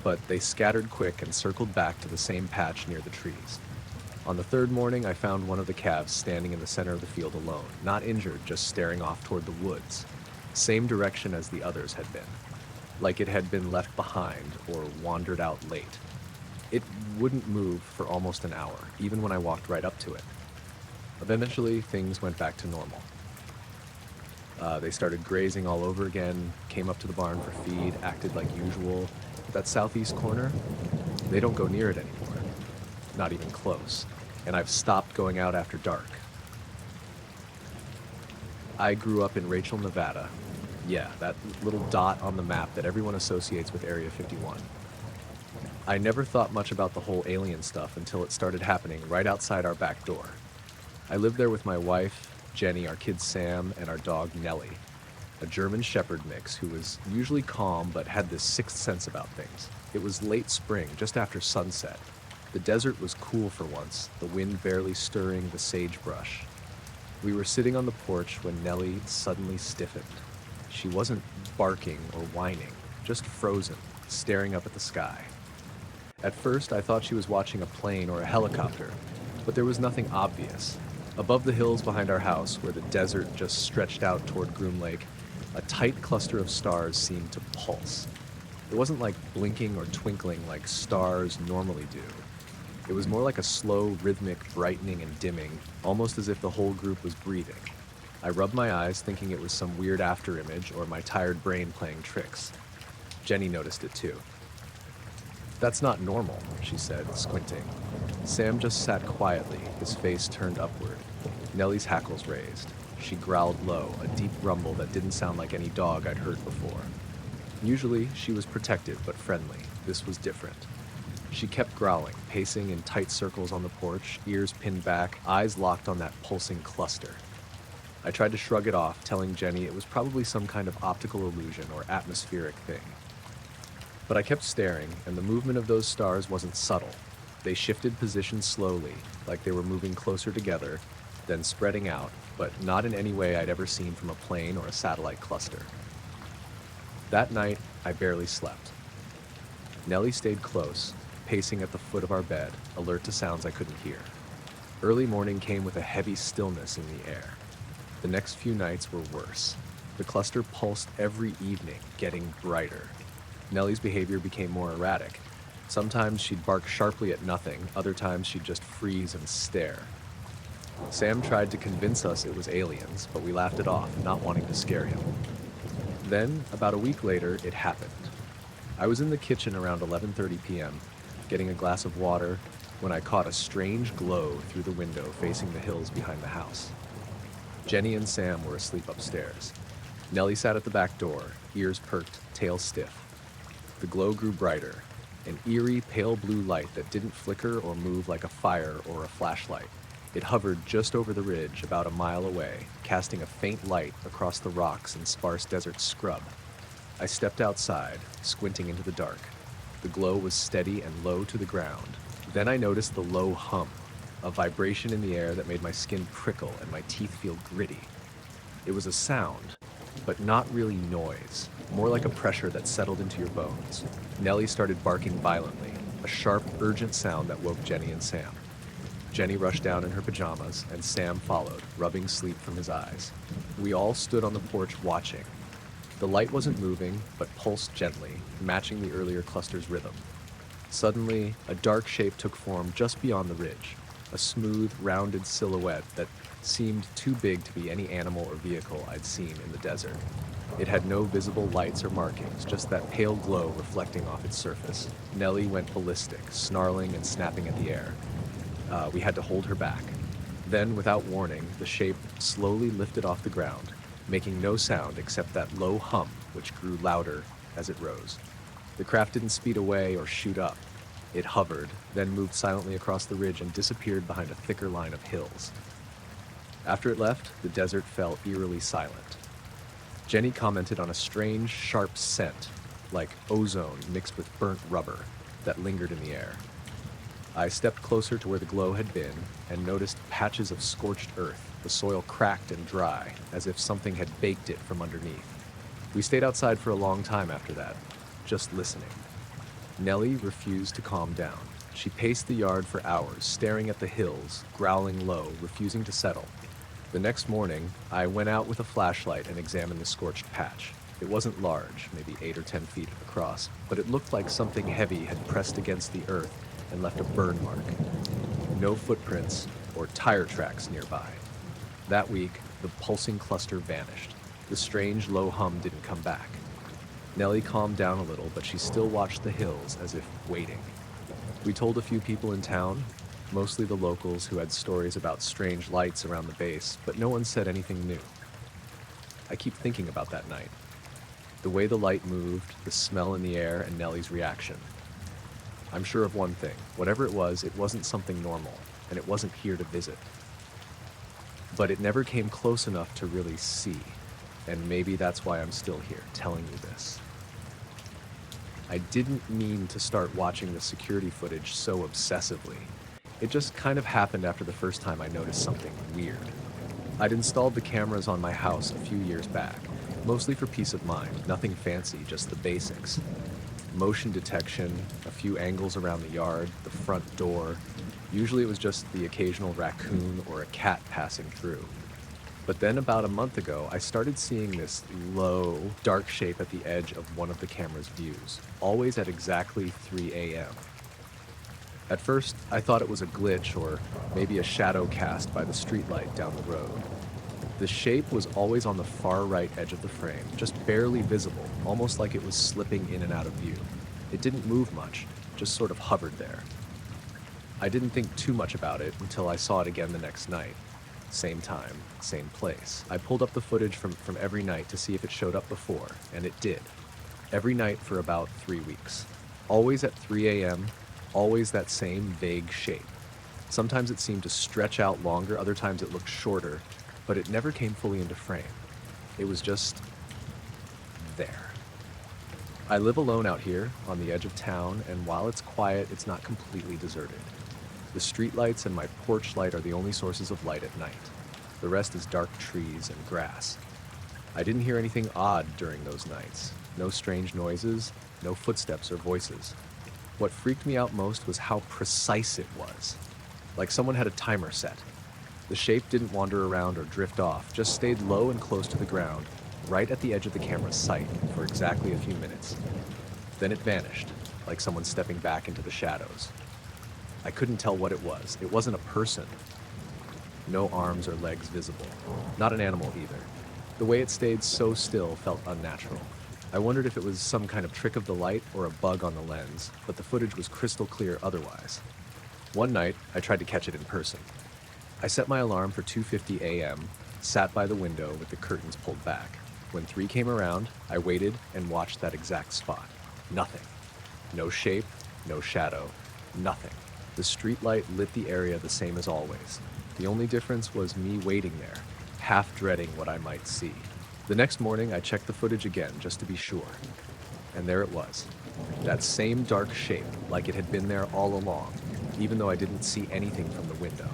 but they scattered quick and circled back to the same patch near the trees. On the 3rd morning, I found one of the calves standing in the center of the field alone, not injured, just staring off toward the woods. Same direction as the others had been, like it had been left behind or wandered out late. It wouldn't move for almost an hour, even when I walked right up to it. Eventually, things went back to normal. They started grazing all over again, came up to the barn for feed, acted like usual. But that southeast corner, they don't go near it anymore. Not even close. And I've stopped going out after dark. I grew up in Rachel, Nevada. Yeah, that little dot on the map that everyone associates with Area 51. I never thought much about the whole alien stuff until it started happening right outside our back door. I lived there with my wife, Jenny, our kid Sam, and our dog Nellie, a German Shepherd mix who was usually calm but had this sixth sense about things. It was late spring, just after sunset. The desert was cool for once, the wind barely stirring the sagebrush. We were sitting on the porch when Nellie suddenly stiffened. She wasn't barking or whining, just frozen, staring up at the sky. At first, I thought she was watching a plane or a helicopter, but there was nothing obvious. Above the hills behind our house, where the desert just stretched out toward Groom Lake, a tight cluster of stars seemed to pulse. It wasn't like blinking or twinkling like stars normally do. It was more like a slow, rhythmic brightening and dimming, almost as if the whole group was breathing. I rubbed my eyes, thinking it was some weird afterimage or my tired brain playing tricks. Jenny noticed it too. "That's not normal," she said, squinting. Sam just sat quietly, his face turned upward. Nellie's hackles raised. She growled low, a deep rumble that didn't sound like any dog I'd heard before. Usually, she was protective but friendly. This was different. She kept growling, pacing in tight circles on the porch, ears pinned back, eyes locked on that pulsing cluster. I tried to shrug it off, telling Jenny it was probably some kind of optical illusion or atmospheric thing. But I kept staring, and the movement of those stars wasn't subtle. They shifted position slowly, like they were moving closer together, then spreading out, but not in any way I'd ever seen from a plane or a satellite cluster. That night, I barely slept. Nellie stayed close, pacing at the foot of our bed, alert to sounds I couldn't hear. Early morning came with a heavy stillness in the air. The next few nights were worse. The cluster pulsed every evening, getting brighter. Nellie's behavior became more erratic. Sometimes she'd bark sharply at nothing, other times she'd just freeze and stare. Sam tried to convince us it was aliens, but we laughed it off, not wanting to scare him. Then, about a week later, it happened. I was in the kitchen around 11:30 p.m., getting a glass of water, when I caught a strange glow through the window facing the hills behind the house. Jenny and Sam were asleep upstairs. Nellie sat at the back door, ears perked, tail stiff. The glow grew brighter, an eerie, pale blue light that didn't flicker or move like a fire or a flashlight. It hovered just over the ridge, about a mile away, casting a faint light across the rocks and sparse desert scrub. I stepped outside, squinting into the dark. The glow was steady and low to the ground. Then I noticed the low hum, a vibration in the air that made my skin prickle and my teeth feel gritty. It was a sound, but not really noise, more like a pressure that settled into your bones. Nellie started barking violently, a sharp, urgent sound that woke Jenny and Sam. Jenny rushed down in her pajamas, and Sam followed, rubbing sleep from his eyes. We all stood on the porch watching. The light wasn't moving, but pulsed gently, matching the earlier cluster's rhythm. Suddenly, a dark shape took form just beyond the ridge, a smooth, rounded silhouette that seemed too big to be any animal or vehicle I'd seen in the desert. It had no visible lights or markings, just that pale glow reflecting off its surface. Nellie went ballistic, snarling and snapping at the air. We had to hold her back. Then, without warning, the shape slowly lifted off the ground, making no sound except that low hum, which grew louder as it rose. The craft didn't speed away or shoot up. It hovered, then moved silently across the ridge and disappeared behind a thicker line of hills. After it left, the desert fell eerily silent. Jenny commented on a strange, sharp scent, like ozone mixed with burnt rubber, that lingered in the air. I stepped closer to where the glow had been and noticed patches of scorched earth, the soil cracked and dry, as if something had baked it from underneath. We stayed outside for a long time after that, just listening. Nellie refused to calm down. She paced the yard for hours, staring at the hills, growling low, refusing to settle. The next morning, I went out with a flashlight and examined the scorched patch. It wasn't large, maybe 8 or 10 feet across, but it looked like something heavy had pressed against the earth and left a burn mark. No footprints or tire tracks nearby. That week, the pulsing cluster vanished. The strange low hum didn't come back. Nellie calmed down a little, but she still watched the hills as if waiting. We told a few people in town, mostly the locals who had stories about strange lights around the base, but no one said anything new. I keep thinking about that night. The way the light moved, the smell in the air, and Nellie's reaction. I'm sure of one thing. Whatever it wasn't something normal, and it wasn't here to visit. But it never came close enough to really see, and maybe that's why I'm still here, telling you this. I didn't mean to start watching the security footage so obsessively. It just kind of happened after the first time I noticed something weird. I'd installed the cameras on my house a few years back, mostly for peace of mind, nothing fancy, just the basics. Motion detection, a few angles around the yard, the front door. Usually it was just the occasional raccoon or a cat passing through. But then about a month ago, I started seeing this low, dark shape at the edge of one of the camera's views, always at exactly 3 a.m. At first, I thought it was a glitch or maybe a shadow cast by the streetlight down the road. The shape was always on the far right edge of the frame, just barely visible, almost like it was slipping in and out of view. It didn't move much, just sort of hovered there. I didn't think too much about it until I saw it again the next night. Same time, same place. I pulled up the footage from every night to see if it showed up before, and it did. Every night for about 3 weeks. Always at 3 a.m., always that same vague shape. Sometimes it seemed to stretch out longer, other times it looked shorter, but it never came fully into frame. It was just there. I live alone out here on the edge of town, and while it's quiet, it's not completely deserted. The streetlights and my porch light are the only sources of light at night. The rest is dark trees and grass. I didn't hear anything odd during those nights. No strange noises, no footsteps or voices. What freaked me out most was how precise it was. like someone had a timer set. The shape didn't wander around or drift off, just stayed low and close to the ground, right at the edge of the camera's sight for exactly a few minutes. Then it vanished, like someone stepping back into the shadows. I couldn't tell what it was. It wasn't a person. No arms or legs visible. Not an animal either. The way it stayed so still felt unnatural. I wondered if it was some kind of trick of the light or a bug on the lens, but the footage was crystal clear otherwise. One night, I tried to catch it in person. I set my alarm for 2:50 a.m., sat by the window with the curtains pulled back. When 3 came around, I waited and watched that exact spot. Nothing. No shape, no shadow, nothing. The street light lit the area the same as always. The only difference was me waiting there, half dreading what I might see. The next morning, I checked the footage again just to be sure. And there it was. That same dark shape, like it had been there all along, even though I didn't see anything from the window.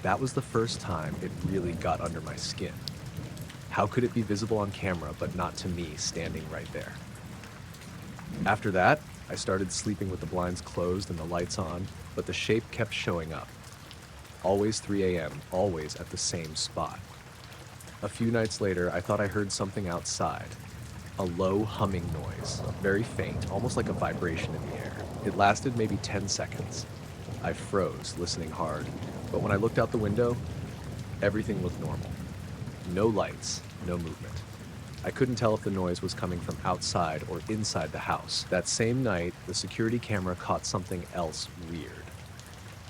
That was the first time it really got under my skin. How could it be visible on camera, but not to me standing right there? After that, I started sleeping with the blinds closed and the lights on, but the shape kept showing up. Always 3 a.m., always at the same spot. A few nights later, I thought I heard something outside. A low humming noise, very faint, almost like a vibration in the air. It lasted maybe 10 seconds. I froze, listening hard, but when I looked out the window, everything looked normal. No lights, no movement. I couldn't tell if the noise was coming from outside or inside the house. That same night, the security camera caught something else weird.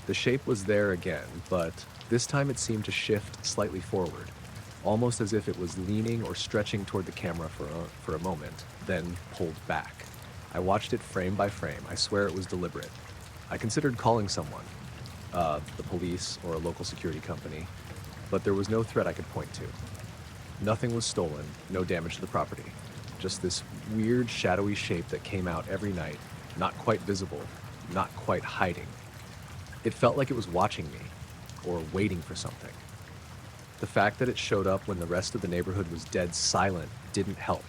The shape was there again, but this time it seemed to shift slightly forward, almost as if it was leaning or stretching toward the camera for a moment, then pulled back. I watched it frame by frame. I swear it was deliberate. I considered calling someone, the police or a local security company, but there was no threat I could point to. Nothing was stolen, no damage to the property. Just this weird shadowy shape that came out every night, not quite visible, not quite hiding. It felt like it was watching me, or waiting for something. The fact that it showed up when the rest of the neighborhood was dead silent didn't help.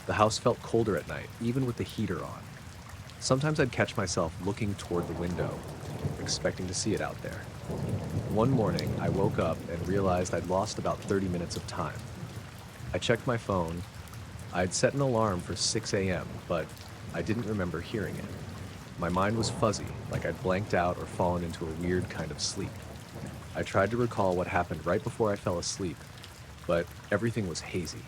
The house felt colder at night, even with the heater on. Sometimes I'd catch myself looking toward the window, expecting to see it out there. One morning, I woke up and realized I'd lost about 30 minutes of time. I checked my phone. I'd set an alarm for 6 a.m., but I didn't remember hearing it. My mind was fuzzy, like I'd blanked out or fallen into a weird kind of sleep. I tried to recall what happened right before I fell asleep, but everything was hazy.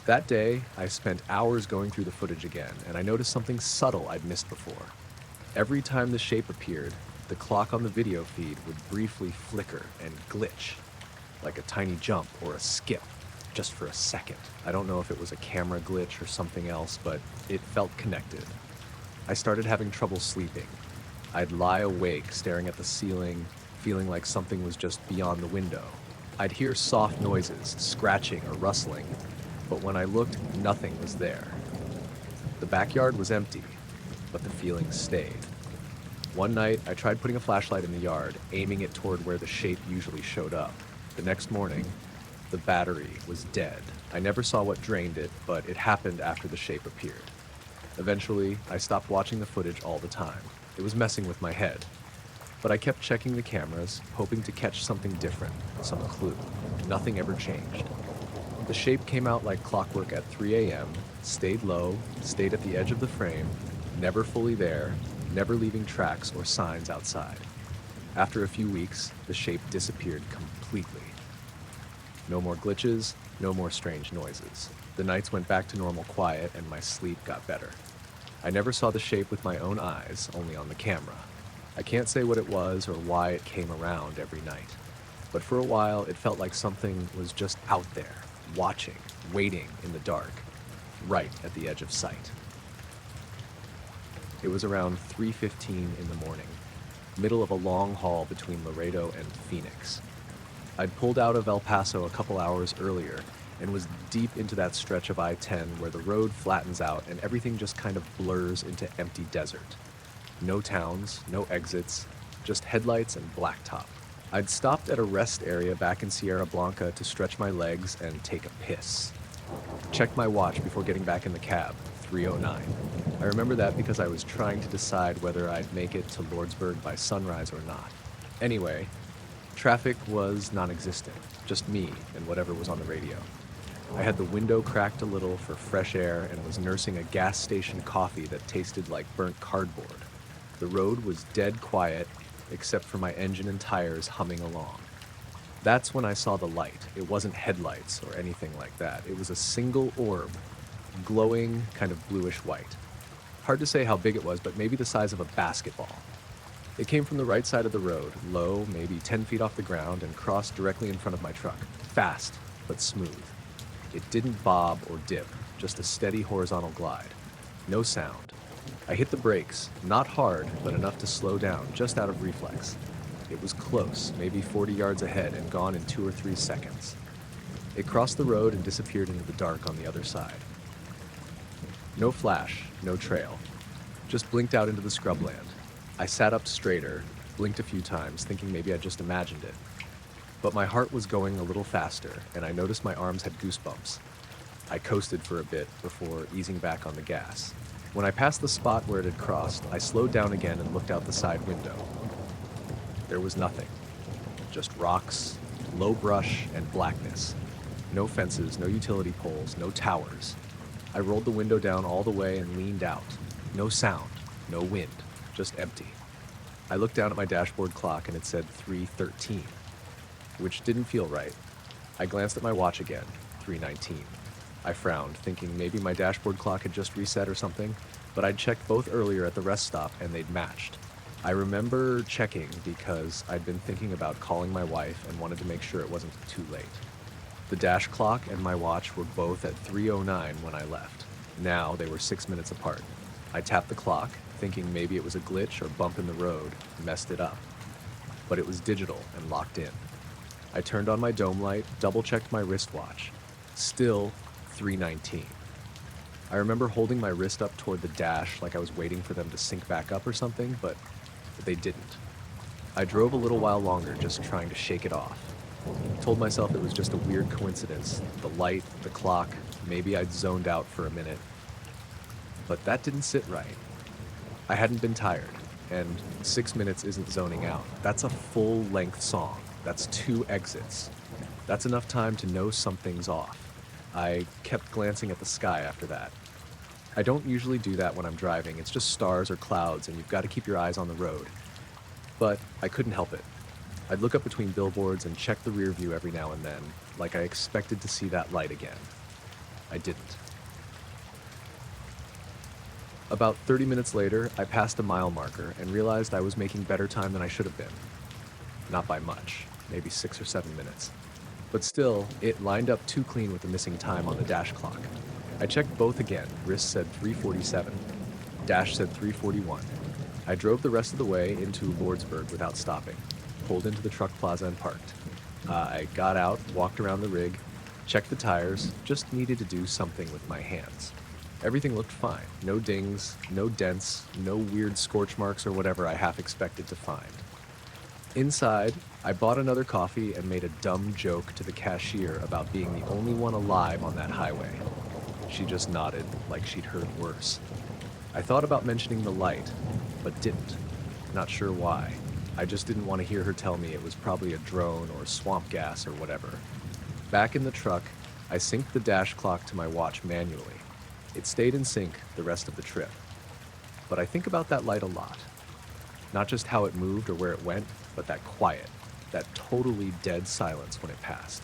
That day, I spent hours going through the footage again, and I noticed something subtle I'd missed before. Every time the shape appeared, the clock on the video feed would briefly flicker and glitch, like a tiny jump or a skip, just for a second. I don't know if it was a camera glitch or something else, but it felt connected. I started having trouble sleeping. I'd lie awake, staring at the ceiling, feeling like something was just beyond the window. I'd hear soft noises, scratching or rustling, but when I looked, nothing was there. The backyard was empty, but the feeling stayed. One night, I tried putting a flashlight in the yard, aiming it toward where the shape usually showed up. The next morning, the battery was dead. I never saw what drained it, but it happened after the shape appeared. Eventually, I stopped watching the footage all the time. It was messing with my head. But I kept checking the cameras, hoping to catch something different, some clue. Nothing ever changed. The shape came out like clockwork at 3 a.m., stayed low, stayed at the edge of the frame, never fully there, never leaving tracks or signs outside. After a few weeks, the shape disappeared completely. No more glitches, no more strange noises. The nights went back to normal quiet and my sleep got better. I never saw the shape with my own eyes, only on the camera. I can't say what it was or why it came around every night. But for a while, it felt like something was just out there, watching, waiting in the dark, right at the edge of sight. It was around 3:15 in the morning, middle of a long haul between Laredo and Phoenix. I'd pulled out of El Paso a couple hours earlier and was deep into that stretch of I-10 where the road flattens out and everything just kind of blurs into empty desert. No towns, no exits, just headlights and blacktop. I'd stopped at a rest area back in Sierra Blanca to stretch my legs and take a piss. Checked my watch before getting back in the cab, 3:09. I remember that because I was trying to decide whether I'd make it to Lordsburg by sunrise or not. Anyway, traffic was non-existent, just me and whatever was on the radio. I had the window cracked a little for fresh air and was nursing a gas station coffee that tasted like burnt cardboard. The road was dead quiet, except for my engine and tires humming along. That's when I saw the light. It wasn't headlights or anything like that. It was a single orb, glowing kind of bluish white. Hard to say how big it was, but maybe the size of a basketball. It came from the right side of the road, low, maybe 10 feet off the ground, and crossed directly in front of my truck. Fast, but smooth. It didn't bob or dip, just a steady horizontal glide. No sound. I hit the brakes, not hard, but enough to slow down, just out of reflex. It was close, maybe 40 yards ahead, and gone in 2 or 3 seconds. It crossed the road and disappeared into the dark on the other side. No flash, no trail. Just blinked out into the scrubland. I sat up straighter, blinked a few times, thinking maybe I just imagined it. But my heart was going a little faster, and I noticed my arms had goosebumps. I coasted for a bit before easing back on the gas. When I passed the spot where it had crossed, I slowed down again and looked out the side window. There was nothing. Just rocks, low brush, and blackness. No fences, no utility poles, no towers. I rolled the window down all the way and leaned out. No sound, no wind, just empty. I looked down at my dashboard clock and it said 3:13, which didn't feel right. I glanced at my watch again, 3:19. I frowned, thinking maybe my dashboard clock had just reset or something, but I'd checked both earlier at the rest stop and they'd matched. I remember checking because I'd been thinking about calling my wife and wanted to make sure it wasn't too late. The dash clock and my watch were both at 3:09 when I left. Now they were 6 minutes apart. I tapped the clock, thinking maybe it was a glitch or bump in the road, messed it up. But it was digital and locked in. I turned on my dome light, double-checked my wristwatch. Still 3:19. I remember holding my wrist up toward the dash like I was waiting for them to sync back up or something, but they didn't. I drove a little while longer, just trying to shake it off. Told myself it was just a weird coincidence. The light, the clock, maybe I'd zoned out for a minute. But that didn't sit right. I hadn't been tired, and 6 minutes isn't zoning out. That's a full-length song. That's 2 exits. That's enough time to know something's off. I kept glancing at the sky after that. I don't usually do that when I'm driving. It's just stars or clouds, and you've got to keep your eyes on the road. But I couldn't help it. I'd look up between billboards and check the rear view every now and then, like I expected to see that light again. I didn't. About 30 minutes later, I passed a mile marker and realized I was making better time than I should have been. Not by much, maybe 6 or 7 minutes. But still, it lined up too clean with the missing time on the dash clock. I checked both again. Wrist said 3:47. Dash said 3:41. I drove the rest of the way into Lordsburg without stopping. Pulled into the truck plaza and parked. I got out, walked around the rig, checked the tires, just needed to do something with my hands. Everything looked fine. No dings, no dents, no weird scorch marks or whatever I half expected to find. Inside, I bought another coffee and made a dumb joke to the cashier about being the only one alive on that highway. She just nodded like she'd heard worse. I thought about mentioning the light, but didn't. Not sure why. I just didn't want to hear her tell me it was probably a drone or swamp gas or whatever. Back in the truck, I synced the dash clock to my watch manually. It stayed in sync the rest of the trip. But I think about that light a lot. Not just how it moved or where it went, but that quiet, that totally dead silence when it passed.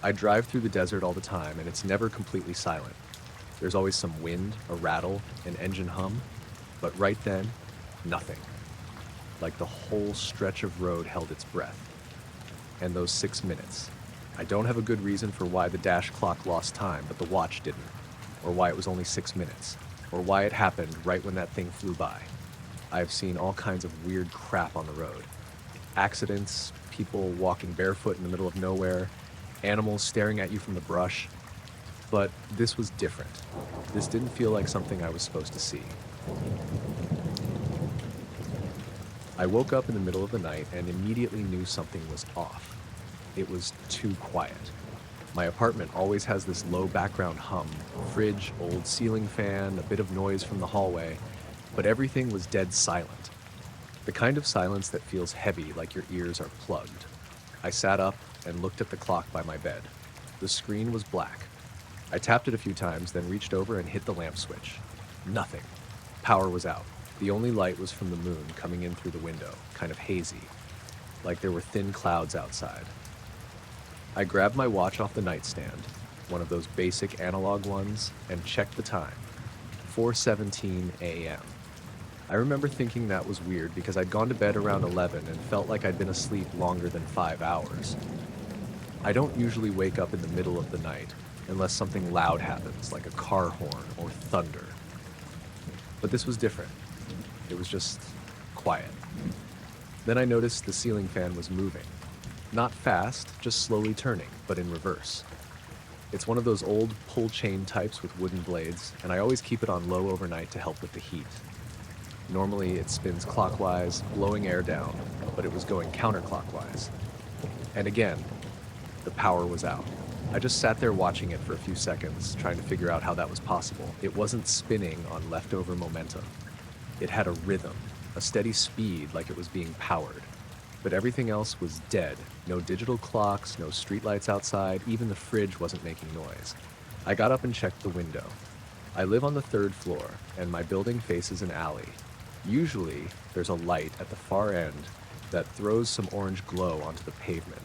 I drive through the desert all the time, and it's never completely silent. There's always some wind, a rattle, an engine hum, but right then, nothing. Like the whole stretch of road held its breath. And those 6 minutes. I don't have a good reason for why the dash clock lost time, but the watch didn't. Or why it was only 6 minutes. Or why it happened right when that thing flew by. I've seen all kinds of weird crap on the road. Accidents, people walking barefoot in the middle of nowhere, animals staring at you from the brush. But this was different. This didn't feel like something I was supposed to see. I woke up in the middle of the night and immediately knew something was off. It was too quiet. My apartment always has this low background hum, fridge, old ceiling fan, a bit of noise from the hallway, but everything was dead silent. The kind of silence that feels heavy like your ears are plugged. I sat up and looked at the clock by my bed. The screen was black. I tapped it a few times, then reached over and hit the lamp switch. Nothing. Power was out. The only light was from the moon coming in through the window, kind of hazy, like there were thin clouds outside. I grabbed my watch off the nightstand, one of those basic analog ones, and checked the time. 4:17 a.m. I remember thinking that was weird because I'd gone to bed around 11 and felt like I'd been asleep longer than 5 hours. I don't usually wake up in the middle of the night unless something loud happens, like a car horn or thunder. But this was different. It was just quiet. Then I noticed the ceiling fan was moving. Not fast, just slowly turning, but in reverse. It's one of those old pull chain types with wooden blades, and I always keep it on low overnight to help with the heat. Normally it spins clockwise, blowing air down, but it was going counterclockwise. And again, the power was out. I just sat there watching it for a few seconds, trying to figure out how that was possible. It wasn't spinning on leftover momentum. It had a rhythm, a steady speed like it was being powered. But everything else was dead. No digital clocks, no streetlights outside, even the fridge wasn't making noise. I got up and checked the window. I live on the 3rd floor, and my building faces an alley. Usually, there's a light at the far end that throws some orange glow onto the pavement.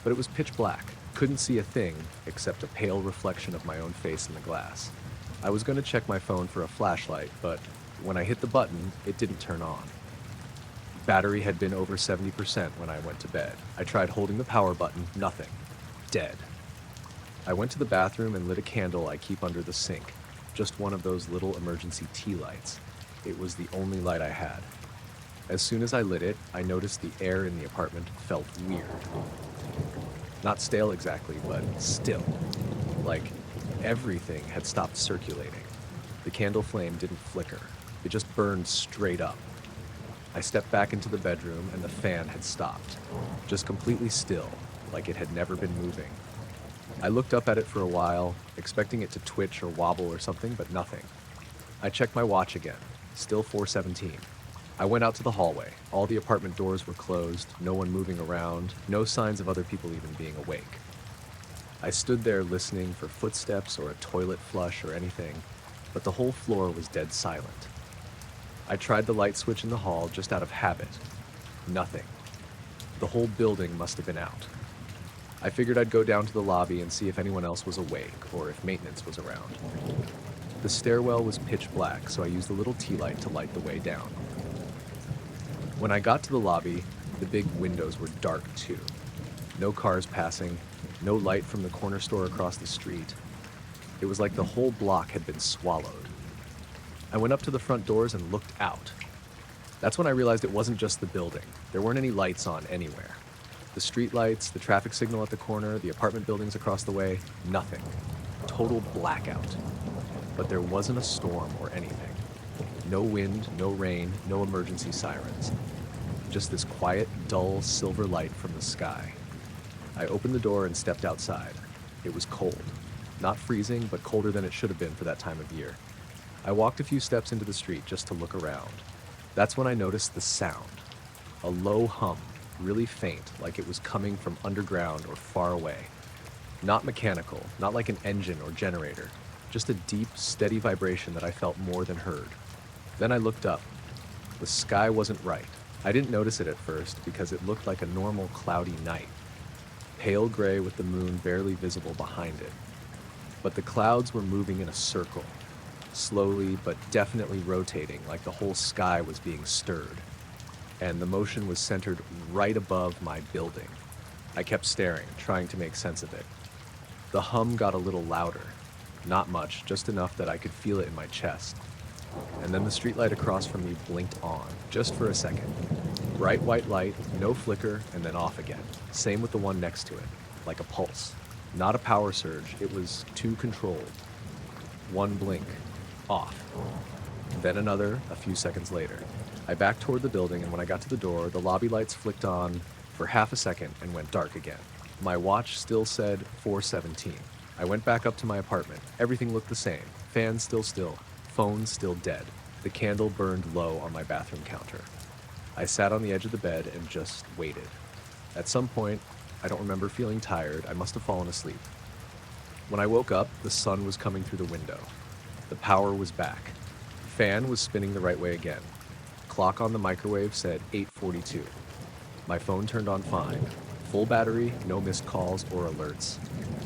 But it was pitch black. Couldn't see a thing except a pale reflection of my own face in the glass. I was going to check my phone for a flashlight, but when I hit the button, it didn't turn on. Battery had been over 70% when I went to bed. I tried holding the power button, nothing. Dead. I went to the bathroom and lit a candle I keep under the sink. Just one of those little emergency tea lights. It was the only light I had. As soon as I lit it, I noticed the air in the apartment felt weird. Not stale exactly, but still. Like everything had stopped circulating. The candle flame didn't flicker. It just burned straight up. I stepped back into the bedroom and the fan had stopped. Just completely still, like it had never been moving. I looked up at it for a while, expecting it to twitch or wobble or something, but nothing. I checked my watch again. Still 4:17. I went out to the hallway. All the apartment doors were closed, no one moving around, no signs of other people even being awake. I stood there listening for footsteps or a toilet flush or anything, but the whole floor was dead silent. I tried the light switch in the hall just out of habit. Nothing. The whole building must have been out. I figured I'd go down to the lobby and see if anyone else was awake or if maintenance was around. The stairwell was pitch black, so I used a little tea light to light the way down. When I got to the lobby, the big windows were dark too. No cars passing, no light from the corner store across the street. It was like the whole block had been swallowed. I went up to the front doors and looked out. That's when I realized it wasn't just the building. There weren't any lights on anywhere. The street lights, the traffic signal at the corner, the apartment buildings across the way, nothing. Total blackout. But there wasn't a storm or anything. No wind, no rain, no emergency sirens. Just this quiet, dull silver light from the sky. I opened the door and stepped outside. It was cold. Not freezing, but colder than it should have been for that time of year. I walked a few steps into the street just to look around. That's when I noticed the sound. A low hum, really faint, like it was coming from underground or far away. Not mechanical, not like an engine or generator. Just a deep, steady vibration that I felt more than heard. Then I looked up. The sky wasn't right. I didn't notice it at first because it looked like a normal cloudy night. Pale gray with the moon barely visible behind it. But the clouds were moving in a circle, slowly but definitely rotating like the whole sky was being stirred. And the motion was centered right above my building. I kept staring, trying to make sense of it. The hum got a little louder. Not much, just enough that I could feel it in my chest. And then the streetlight across from me blinked on, just for a second. Bright white light, no flicker, and then off again. Same with the one next to it, like a pulse. Not a power surge, it was too controlled. One blink, off. Then another, a few seconds later. I backed toward the building, and when I got to the door, the lobby lights flicked on for half a second and went dark again. My watch still said 4:17. I went back up to my apartment. Everything looked the same. Fans still, phone still dead. The candle burned low on my bathroom counter. I sat on the edge of the bed and just waited. At some point, I don't remember feeling tired. I must have fallen asleep. When I woke up, the sun was coming through the window. The power was back. Fan was spinning the right way again. Clock on the microwave said 8:42. My phone turned on fine. Full battery, no missed calls or alerts.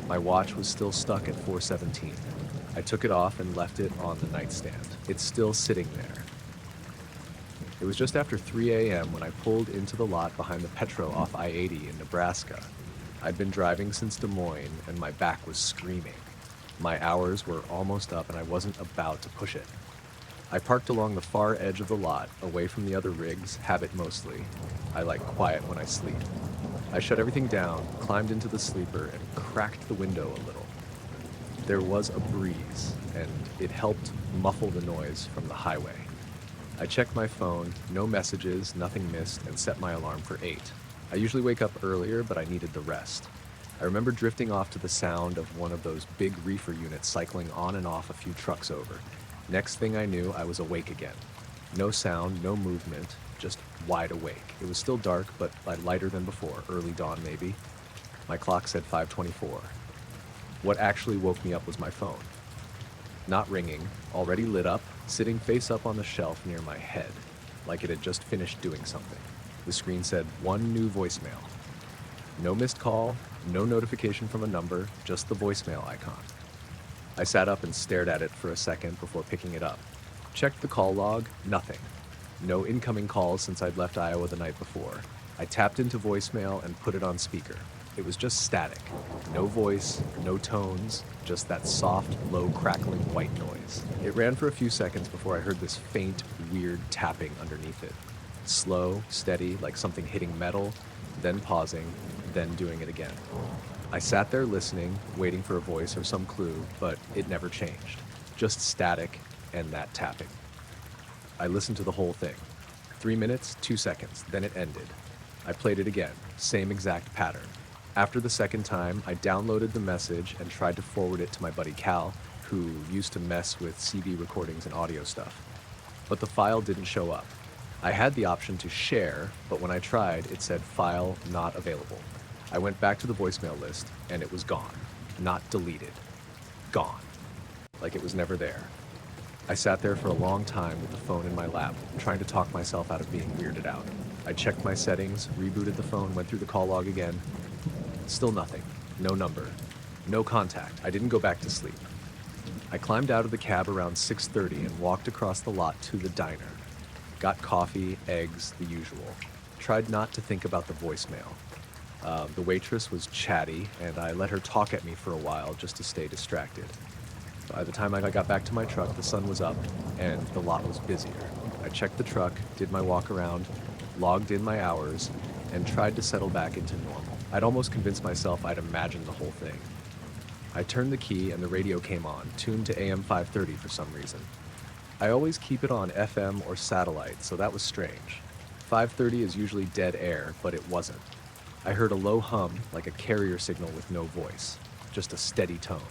My watch was still stuck at 4:17. I took it off and left it on the nightstand. It's still sitting there. It was just after 3 a.m. when I pulled into the lot behind the Petro off I-80 in Nebraska. I'd been driving since Des Moines and my back was screaming. My hours were almost up and I wasn't about to push it. I parked along the far edge of the lot, away from the other rigs, habit mostly. I like quiet when I sleep. I shut everything down, climbed into the sleeper, and cracked the window a little. There was a breeze, and it helped muffle the noise from the highway. I checked my phone, no messages, nothing missed, and set my alarm for 8. I usually wake up earlier, but I needed the rest. I remember drifting off to the sound of one of those big reefer units cycling on and off a few trucks over. Next thing I knew, I was awake again. No sound, no movement, just wide awake. It was still dark, but lighter than before, early dawn maybe. My clock said 5:24. What actually woke me up was my phone. Not ringing, already lit up, sitting face up on the shelf near my head, like it had just finished doing something. The screen said 1 new voicemail. No missed call, no notification from a number, just the voicemail icon. I sat up and stared at it for a second before picking it up. Checked the call log, nothing. No incoming calls since I'd left Iowa the night before. I tapped into voicemail and put it on speaker. It was just static. No voice, no tones, just that soft, low, crackling white noise. It ran for a few seconds before I heard this faint, weird tapping underneath it. Slow, steady, like something hitting metal, then pausing, then doing it again. I sat there listening, waiting for a voice or some clue, but it never changed. Just static and that tapping. I listened to the whole thing. 3 minutes, 2 seconds, then it ended. I played it again, same exact pattern. After the second time, I downloaded the message and tried to forward it to my buddy Cal, who used to mess with CD recordings and audio stuff. But the file didn't show up. I had the option to share, but when I tried, it said file not available. I went back to the voicemail list, and it was gone. Not deleted. Gone. Like it was never there. I sat there for a long time with the phone in my lap, trying to talk myself out of being weirded out. I checked my settings, rebooted the phone, went through the call log again. Still nothing. No number. No contact. I didn't go back to sleep. I climbed out of the cab around 6:30 and walked across the lot to the diner. Got coffee, eggs, the usual. Tried not to think about the voicemail. The waitress was chatty, and I let her talk at me for a while just to stay distracted. By the time I got back to my truck, the sun was up, and the lot was busier. I checked the truck, did my walk around, logged in my hours, and tried to settle back into normal. I'd almost convinced myself I'd imagined the whole thing. I turned the key, and the radio came on, tuned to AM 530 for some reason. I always keep it on FM or satellite, so that was strange. 530 is usually dead air, but it wasn't. I heard a low hum, like a carrier signal with no voice, just a steady tone.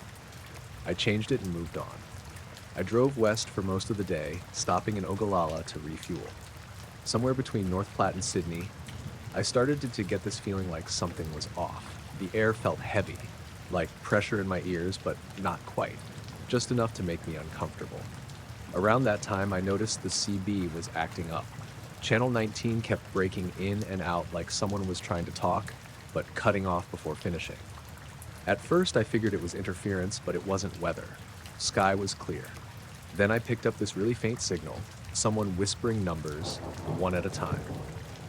I changed it and moved on. I drove west for most of the day, stopping in Ogallala to refuel. Somewhere between North Platte and Sydney, I started to get this feeling like something was off. The air felt heavy, like pressure in my ears, but not quite, just enough to make me uncomfortable. Around that time, I noticed the CB was acting up. Channel 19 kept breaking in and out like someone was trying to talk, but cutting off before finishing. At first, I figured it was interference, but it wasn't weather. Sky was clear. Then I picked up this really faint signal, someone whispering numbers, one at a time.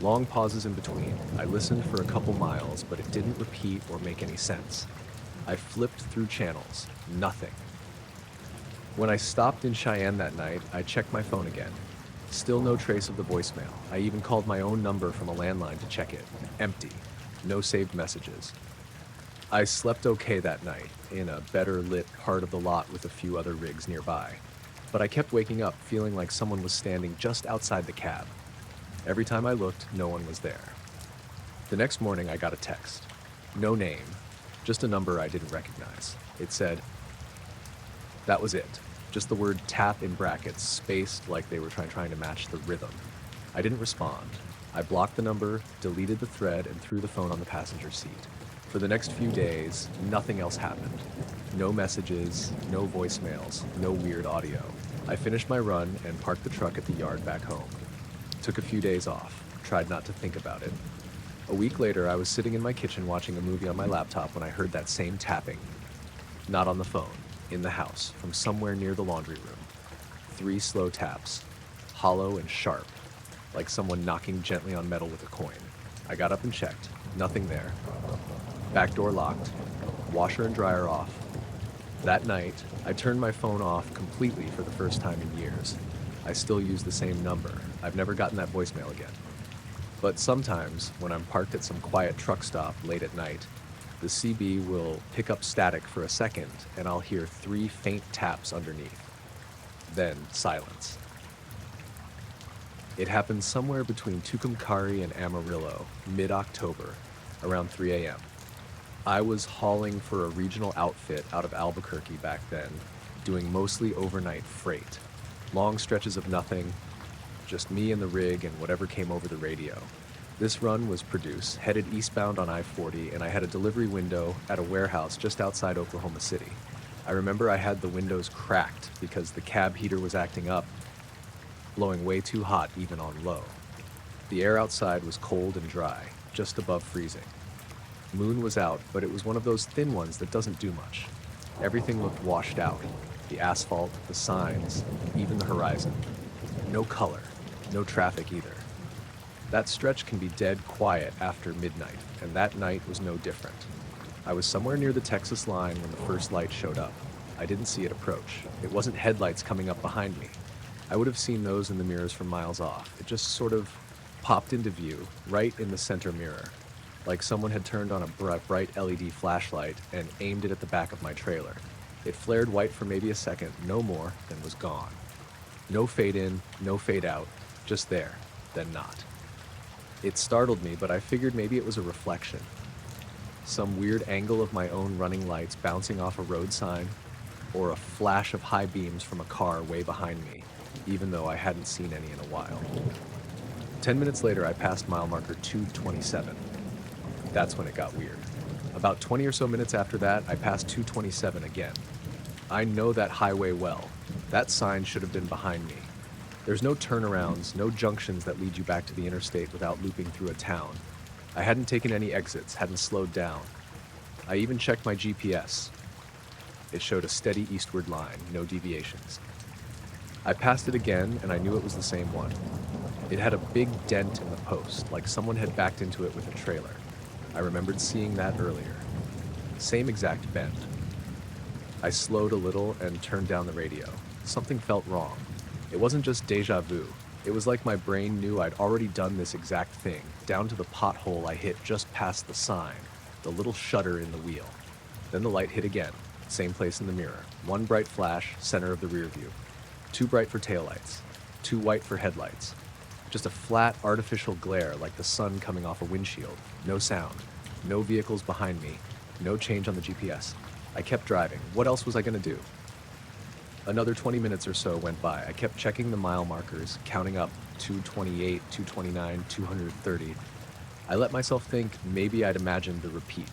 Long pauses in between. I listened for a couple miles, but it didn't repeat or make any sense. I flipped through channels. Nothing. When I stopped in Cheyenne that night, I checked my phone again. Still no trace of the voicemail. I even called my own number from a landline to check it. Empty. No saved messages. I slept okay that night, in a better lit part of the lot with a few other rigs nearby. But I kept waking up feeling like someone was standing just outside the cab. Every time I looked, no one was there. The next morning, I got a text. No name, just a number I didn't recognize. It said, that was it. Just the word tap in brackets, spaced like they were trying to match the rhythm. I didn't respond. I blocked the number, deleted the thread, and threw the phone on the passenger seat. For the next few days, nothing else happened. No messages, no voicemails, no weird audio. I finished my run and parked the truck at the yard back home. Took a few days off, tried not to think about it. A week later, I was sitting in my kitchen watching a movie on my laptop when I heard that same tapping. Not on the phone, in the house, from somewhere near the laundry room. 3 slow taps, hollow and sharp, like someone knocking gently on metal with a coin. I got up and checked. Nothing there. Back door locked. Washer and dryer off. That night, I turned my phone off completely for the first time in years. I still use the same number. I've never gotten that voicemail again. But sometimes, when I'm parked at some quiet truck stop late at night, the CB will pick up static for a second, and I'll hear 3 faint taps underneath. Then silence. It happened somewhere between Tucumcari and Amarillo, mid-October, around 3 a.m. I was hauling for a regional outfit out of Albuquerque back then, doing mostly overnight freight. Long stretches of nothing, just me and the rig and whatever came over the radio. This run was Produce, headed eastbound on I-40, and I had a delivery window at a warehouse just outside Oklahoma City. I remember I had the windows cracked because the cab heater was acting up, blowing way too hot even on low. The air outside was cold and dry, just above freezing. Moon was out, but it was one of those thin ones that doesn't do much. Everything looked washed out. The asphalt, the signs, even the horizon. No color, no traffic either. That stretch can be dead quiet after midnight, and that night was no different. I was somewhere near the Texas line when the first light showed up. I didn't see it approach. It wasn't headlights coming up behind me. I would have seen those in the mirrors from miles off. It just sort of popped into view, right in the center mirror, like someone had turned on a bright LED flashlight and aimed it at the back of my trailer. It flared white for maybe a second, no more, then was gone. No fade in, no fade out, just there, then not. It startled me, but I figured maybe it was a reflection. Some weird angle of my own running lights bouncing off a road sign, or a flash of high beams from a car way behind me, even though I hadn't seen any in a while. 10 minutes later, I passed mile marker 227. That's when it got weird. About 20 or so minutes after that, I passed 227 again. I know that highway well. That sign should have been behind me. There's no turnarounds, no junctions that lead you back to the interstate without looping through a town. I hadn't taken any exits, hadn't slowed down. I even checked my GPS. It showed a steady eastward line, no deviations. I passed it again, and I knew it was the same one. It had a big dent in the post, like someone had backed into it with a trailer. I remembered seeing that earlier. Same exact bend. I slowed a little and turned down the radio. Something felt wrong. It wasn't just deja vu. It was like my brain knew I'd already done this exact thing, down to the pothole I hit just past the sign, the little shutter in the wheel. Then the light hit again, same place in the mirror. 1 bright flash, center of the rear view. 2 bright for taillights. 2 white for headlights. Just a flat, artificial glare like the sun coming off a windshield. No sound. No vehicles behind me. No change on the GPS. I kept driving. What else was I going to do? Another 20 minutes or so went by. I kept checking the mile markers, counting up 228, 229, 230. I let myself think maybe I'd imagined the repeat.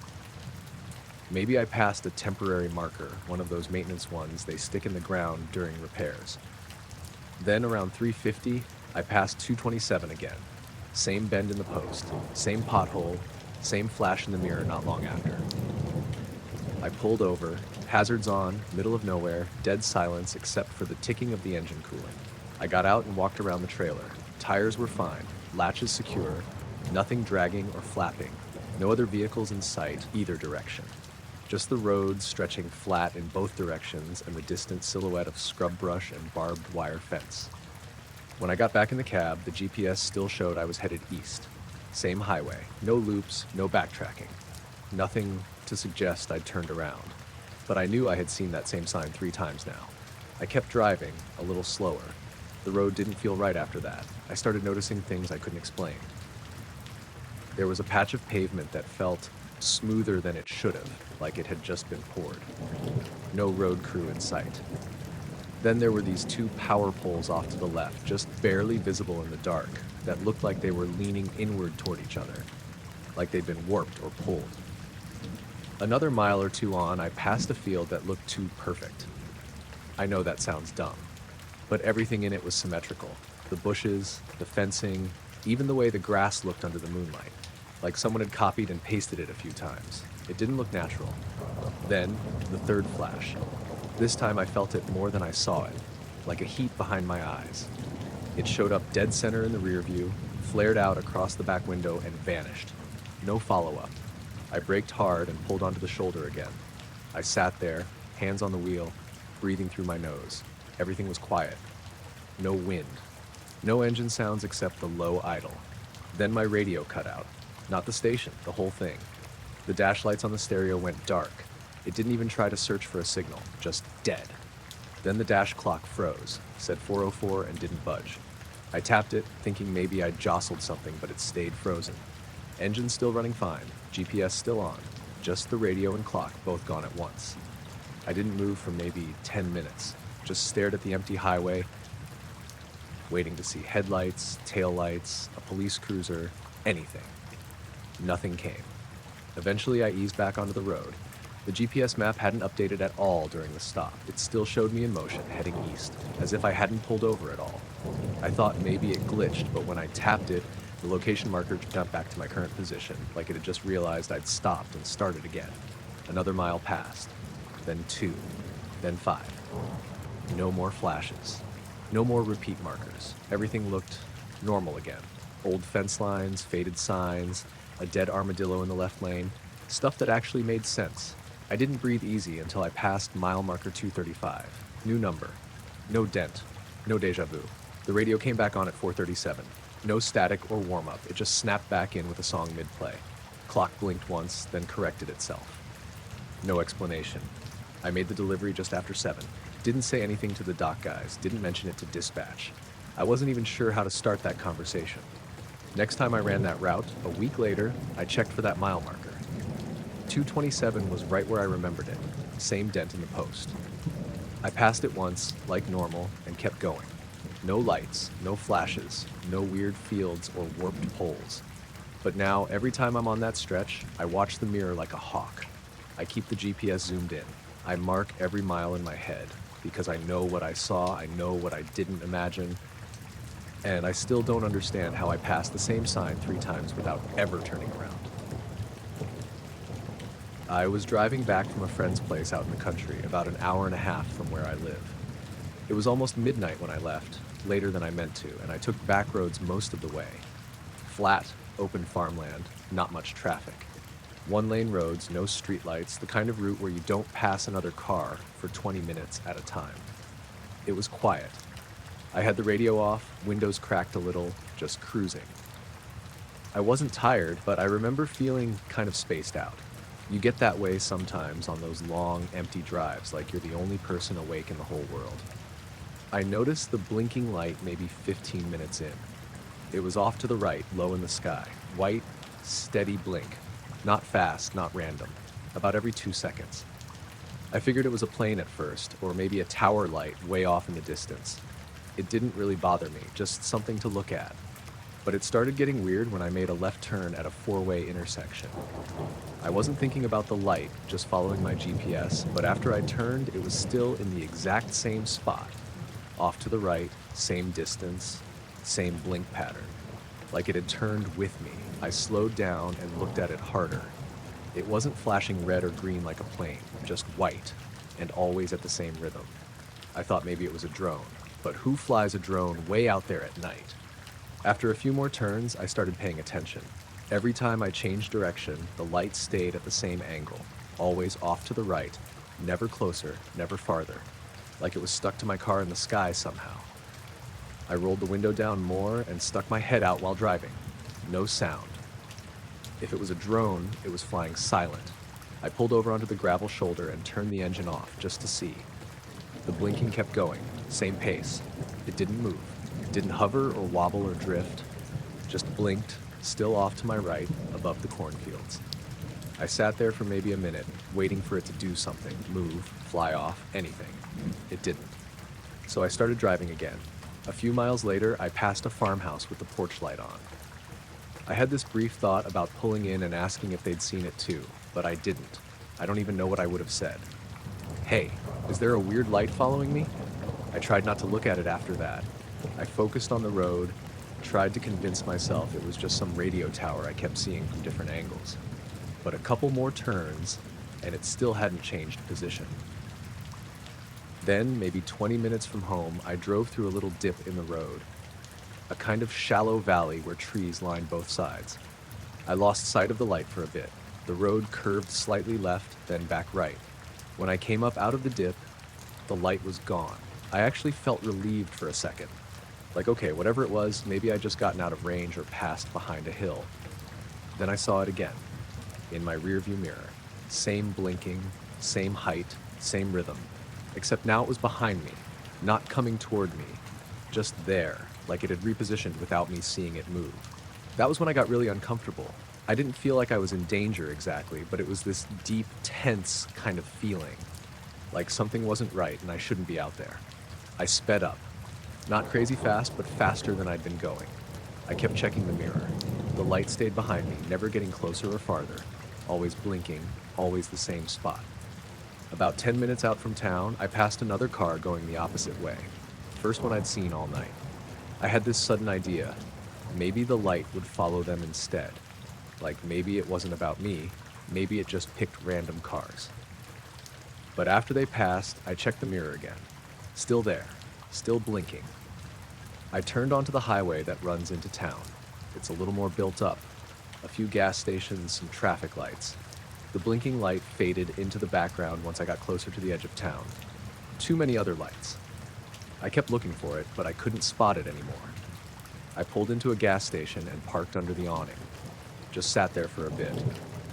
Maybe I passed a temporary marker, one of those maintenance ones they stick in the ground during repairs. Then around 350, I passed 227 again. Same bend in the post, same pothole, same flash in the mirror not long after. I pulled over, hazards on, middle of nowhere, dead silence except for the ticking of the engine cooling. I got out and walked around the trailer. Tires were fine, latches secure, nothing dragging or flapping, no other vehicles in sight either direction. Just the road stretching flat in both directions and the distant silhouette of scrub brush and barbed wire fence. When I got back in the cab, the GPS still showed I was headed east. Same highway, no loops, no backtracking. Nothing to suggest I'd turned around. But I knew I had seen that same sign 3 times now. I kept driving, a little slower. The road didn't feel right after that. I started noticing things I couldn't explain. There was a patch of pavement that felt smoother than it should have, like it had just been poured. No road crew in sight. Then there were these 2 power poles off to the left, just barely visible in the dark. that looked like they were leaning inward toward each other, like they'd been warped or pulled. Another mile or two on, I passed a field that looked too perfect. I know that sounds dumb, but everything in it was symmetrical. The bushes, the fencing, even the way the grass looked under the moonlight, like someone had copied and pasted it a few times. It didn't look natural. Then, the third flash. This time I felt it more than I saw it, like a heat behind my eyes. It showed up dead center in the rear view, flared out across the back window, and vanished. No follow-up. I braked hard and pulled onto the shoulder again. I sat there, hands on the wheel, breathing through my nose. Everything was quiet. No wind. No engine sounds except the low idle. Then my radio cut out. Not the station, the whole thing. The dash lights on the stereo went dark. It didn't even try to search for a signal, just dead. Then the dash clock froze, said 4:04 and didn't budge. I tapped it, thinking maybe I'd jostled something, but it stayed frozen. Engine still running fine, GPS still on, just the radio and clock both gone at once. I didn't move for maybe 10 minutes, just stared at the empty highway, waiting to see headlights, taillights, a police cruiser, anything. Nothing came. Eventually I eased back onto the road. The GPS map hadn't updated at all during the stop. It still showed me in motion, heading east, as if I hadn't pulled over at all. I thought maybe it glitched, but when I tapped it, the location marker jumped back to my current position, like it had just realized I'd stopped and started again. Another mile passed, then 2, then 5. No more flashes. No more repeat markers. Everything looked normal again. Old fence lines, faded signs, a dead armadillo in the left lane, stuff that actually made sense. I didn't breathe easy until I passed mile marker 235. New number. No dent. No deja vu. The radio came back on at 4:37. No static or warm-up. It just snapped back in with a song mid-play. Clock blinked once, then corrected itself. No explanation. I made the delivery just after 7. Didn't say anything to the dock guys. Didn't mention it to dispatch. I wasn't even sure how to start that conversation. Next time I ran that route, a week later, I checked for that mile marker. 227 was right where I remembered it. Same dent in the post. I passed it once, like normal, and kept going. No lights, no flashes, no weird fields or warped poles. But now, every time I'm on that stretch, I watch the mirror like a hawk. I keep the GPS zoomed in. I mark every mile in my head, because I know what I saw, I know what I didn't imagine, and I still don't understand how I passed the same sign 3 times without ever turning around. I was driving back from a friend's place out in the country, about an hour and a half from where I live. It was almost midnight when I left, later than I meant to, and I took back roads most of the way. Flat, open farmland, not much traffic. 1-lane roads, no streetlights, the kind of route where you don't pass another car for 20 minutes at a time. It was quiet. I had the radio off, windows cracked a little, just cruising. I wasn't tired, but I remember feeling kind of spaced out. You get that way sometimes on those long, empty drives, like you're the only person awake in the whole world. I noticed the blinking light maybe 15 minutes in. It was off to the right, low in the sky. White, steady blink. Not fast, not random. About every 2 seconds. I figured it was a plane at first, or maybe a tower light way off in the distance. It didn't really bother me, just something to look at. But it started getting weird when I made a left turn at a 4-way intersection. I wasn't thinking about the light, just following my GPS, but after I turned, it was still in the exact same spot. Off to the right, same distance, same blink pattern. Like it had turned with me. I slowed down and looked at it harder. It wasn't flashing red or green like a plane, just white, and always at the same rhythm. I thought maybe it was a drone, but who flies a drone way out there at night? After a few more turns, I started paying attention. Every time I changed direction, the light stayed at the same angle, always off to the right, never closer, never farther, like it was stuck to my car in the sky somehow. I rolled the window down more and stuck my head out while driving. No sound. If it was a drone, it was flying silent. I pulled over onto the gravel shoulder and turned the engine off just to see. The blinking kept going, same pace. It didn't move. It didn't hover or wobble or drift. Just blinked, still off to my right, above the cornfields. I sat there for maybe a minute, waiting for it to do something, move, fly off, anything. It didn't. So I started driving again. A few miles later, I passed a farmhouse with the porch light on. I had this brief thought about pulling in and asking if they'd seen it too, but I didn't. I don't even know what I would have said. Hey, is there a weird light following me? I tried not to look at it after that. I focused on the road, tried to convince myself it was just some radio tower I kept seeing from different angles. But a couple more turns, and it still hadn't changed position. Then, maybe 20 minutes from home, I drove through a little dip in the road, a kind of shallow valley where trees lined both sides. I lost sight of the light for a bit. The road curved slightly left, then back right. When I came up out of the dip, the light was gone. I actually felt relieved for a second. Like, okay, whatever it was, maybe I'd just gotten out of range or passed behind a hill. Then I saw it again, in my rearview mirror. Same blinking, same height, same rhythm. Except now it was behind me, not coming toward me, just there, like it had repositioned without me seeing it move. That was when I got really uncomfortable. I didn't feel like I was in danger exactly, but it was this deep, tense kind of feeling, like something wasn't right and I shouldn't be out there. I sped up. Not crazy fast, but faster than I'd been going. I kept checking the mirror. The light stayed behind me, never getting closer or farther, always blinking, always the same spot. About 10 minutes out from town, I passed another car going the opposite way. First one I'd seen all night. I had this sudden idea. Maybe the light would follow them instead. Like maybe it wasn't about me, maybe it just picked random cars. But after they passed, I checked the mirror again. Still there, still blinking. I turned onto the highway that runs into town. It's a little more built up. A few gas stations, some traffic lights. The blinking light faded into the background once I got closer to the edge of town. Too many other lights. I kept looking for it, but I couldn't spot it anymore. I pulled into a gas station and parked under the awning. Just sat there for a bit,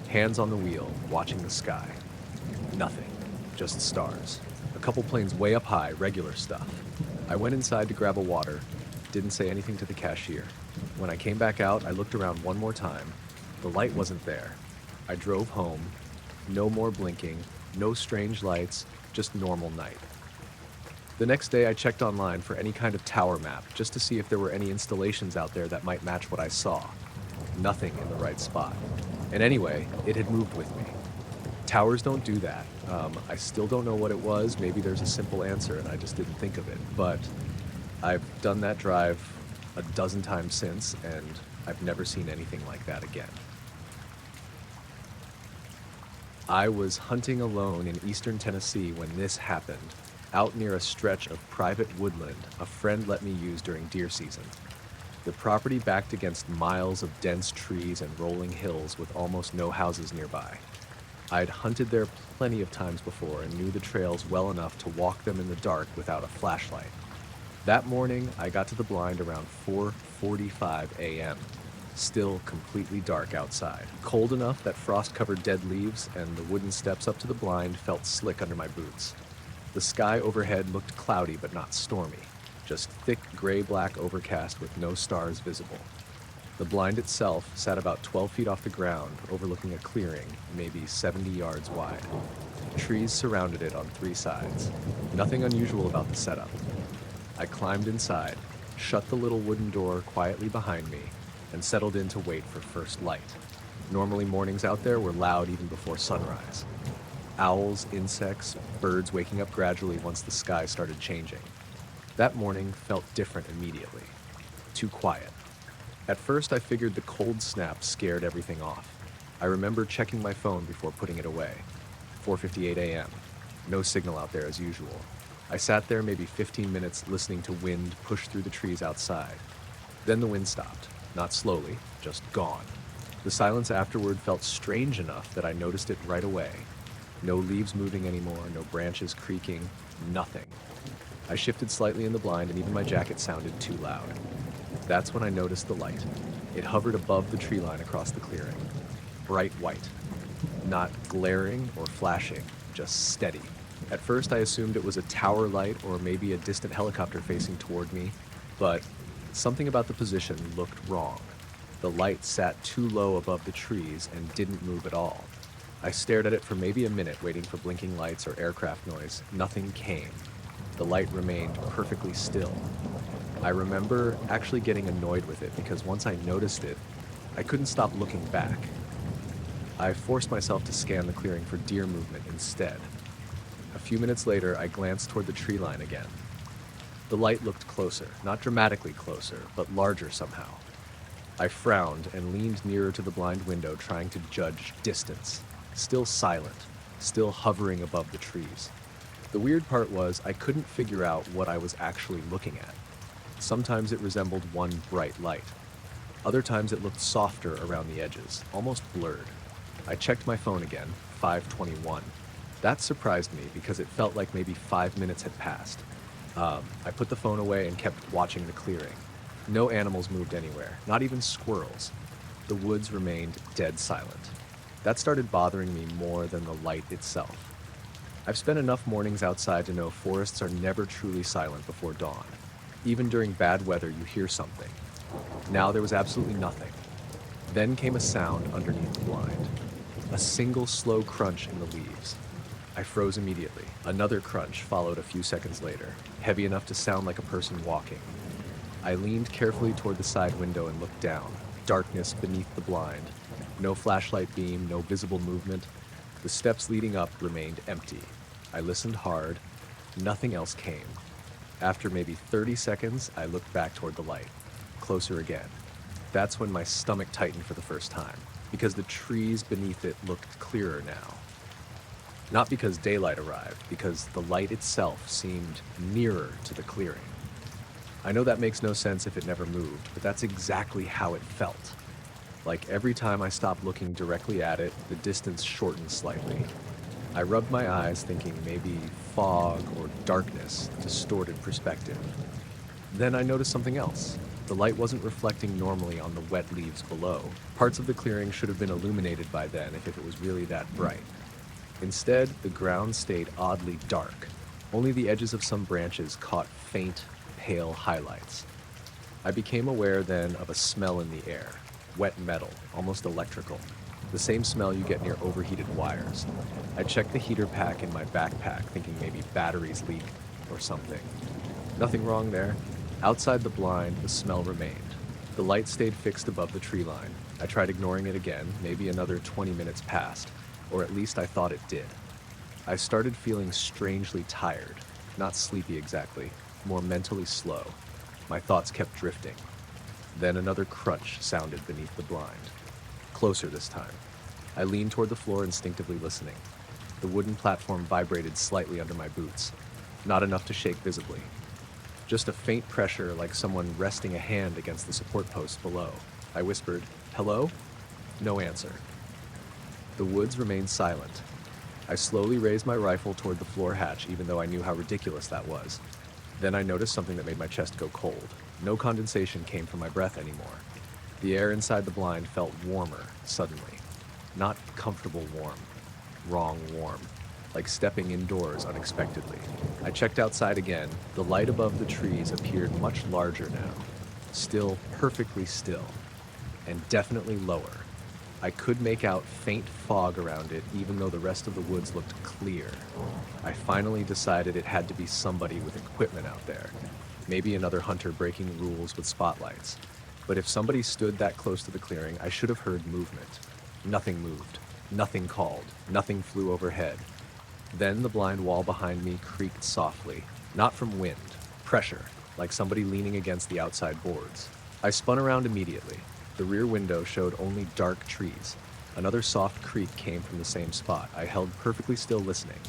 hands on the wheel, watching the sky. Nothing, just stars. A couple planes way up high, regular stuff. I went inside to grab a water, didn't say anything to the cashier. When I came back out, I looked around one more time. The light wasn't there. I drove home. No more blinking, no strange lights, just normal night. The next day I checked online for any kind of tower map, just to see if there were any installations out there that might match what I saw. Nothing in the right spot. And anyway, it had moved with me. Towers don't do that. I still don't know what it was. Maybe there's a simple answer and I just didn't think of it. But I've done that drive a dozen times since, and I've never seen anything like that again. I was hunting alone in eastern Tennessee when this happened, out near a stretch of private woodland a friend let me use during deer season. The property backed against miles of dense trees and rolling hills with almost no houses nearby. I'd hunted there plenty of times before and knew the trails well enough to walk them in the dark without a flashlight. That morning, I got to the blind around 4:45 a.m., still completely dark outside. Cold enough that frost covered dead leaves and the wooden steps up to the blind felt slick under my boots. The sky overhead looked cloudy but not stormy, just thick gray-black overcast with no stars visible. The blind itself sat about 12 feet off the ground, overlooking a clearing, maybe 70 yards wide. Trees surrounded it on three sides. Nothing unusual about the setup. I climbed inside, shut the little wooden door quietly behind me, and settled in to wait for first light. Normally mornings out there were loud even before sunrise. Owls, insects, birds waking up gradually once the sky started changing. That morning felt different immediately. Too quiet. At first I figured the cold snap scared everything off. I remember checking my phone before putting it away. 4:58 a.m. No signal out there as usual. I sat there maybe 15 minutes listening to wind push through the trees outside. Then the wind stopped. Not slowly, just gone. The silence afterward felt strange enough that I noticed it right away. No leaves moving anymore, no branches creaking, nothing. I shifted slightly in the blind and even my jacket sounded too loud. That's when I noticed the light. It hovered above the tree line across the clearing. Bright white. Not glaring or flashing, just steady. At first I assumed it was a tower light or maybe a distant helicopter facing toward me, but something about the position looked wrong. The light sat too low above the trees and didn't move at all. I stared at it for maybe a minute waiting for blinking lights or aircraft noise. Nothing came. The light remained perfectly still. I remember actually getting annoyed with it because once I noticed it, I couldn't stop looking back. I forced myself to scan the clearing for deer movement instead. A few minutes later, I glanced toward the tree line again. The light looked closer, not dramatically closer, but larger somehow. I frowned and leaned nearer to the blind window, trying to judge distance. Still silent, still hovering above the trees. The weird part was I couldn't figure out what I was actually looking at. Sometimes it resembled one bright light. Other times it looked softer around the edges, almost blurred. I checked my phone again, 5:21. That surprised me because it felt like maybe 5 minutes had passed. I put the phone away and kept watching the clearing. No animals moved anywhere, not even squirrels. The woods remained dead silent. That started bothering me more than the light itself. I've spent enough mornings outside to know forests are never truly silent before dawn. Even during bad weather, you hear something. Now there was absolutely nothing. Then came a sound underneath the blind. A single slow crunch in the leaves. I froze immediately. Another crunch followed a few seconds later, heavy enough to sound like a person walking. I leaned carefully toward the side window and looked down. Darkness beneath the blind. No flashlight beam, no visible movement. The steps leading up remained empty. I listened hard. Nothing else came. After maybe 30 seconds, I looked back toward the light. Closer again. That's when my stomach tightened for the first time, because the trees beneath it looked clearer now. Not because daylight arrived, because the light itself seemed nearer to the clearing. I know that makes no sense if it never moved, but that's exactly how it felt. Like every time I stopped looking directly at it, the distance shortened slightly. I rubbed my eyes, thinking maybe fog or darkness distorted perspective. Then I noticed something else. The light wasn't reflecting normally on the wet leaves below. Parts of the clearing should have been illuminated by then if it was really that bright. Instead, the ground stayed oddly dark. Only the edges of some branches caught faint, pale highlights. I became aware then of a smell in the air. Wet metal, almost electrical. The same smell you get near overheated wires. I checked the heater pack in my backpack, thinking maybe batteries leaked or something. Nothing wrong there. Outside the blind, the smell remained. The light stayed fixed above the tree line. I tried ignoring it again. Maybe another 20 minutes passed, or at least I thought it did. I started feeling strangely tired. Not sleepy exactly, more mentally slow. My thoughts kept drifting. Then another crunch sounded beneath the blind. Closer this time. I leaned toward the floor, instinctively listening. The wooden platform vibrated slightly under my boots. Not enough to shake visibly. Just a faint pressure like someone resting a hand against the support post below. I whispered, "Hello?" No answer. The woods remained silent. I slowly raised my rifle toward the floor hatch, even though I knew how ridiculous that was. Then I noticed something that made my chest go cold. No condensation came from my breath anymore. The air inside the blind felt warmer, suddenly. Not comfortable warm. Wrong warm. Like stepping indoors unexpectedly. I checked outside again. The light above the trees appeared much larger now. Still perfectly still. And definitely lower. I could make out faint fog around it, even though the rest of the woods looked clear. I finally decided it had to be somebody with equipment out there. Maybe another hunter breaking rules with spotlights. But if somebody stood that close to the clearing, I should have heard movement. Nothing moved. Nothing called. Nothing flew overhead. Then the blind wall behind me creaked softly. Not from wind. Pressure, like somebody leaning against the outside boards. I spun around immediately. The rear window showed only dark trees. Another soft creak came from the same spot. I held perfectly still, listening.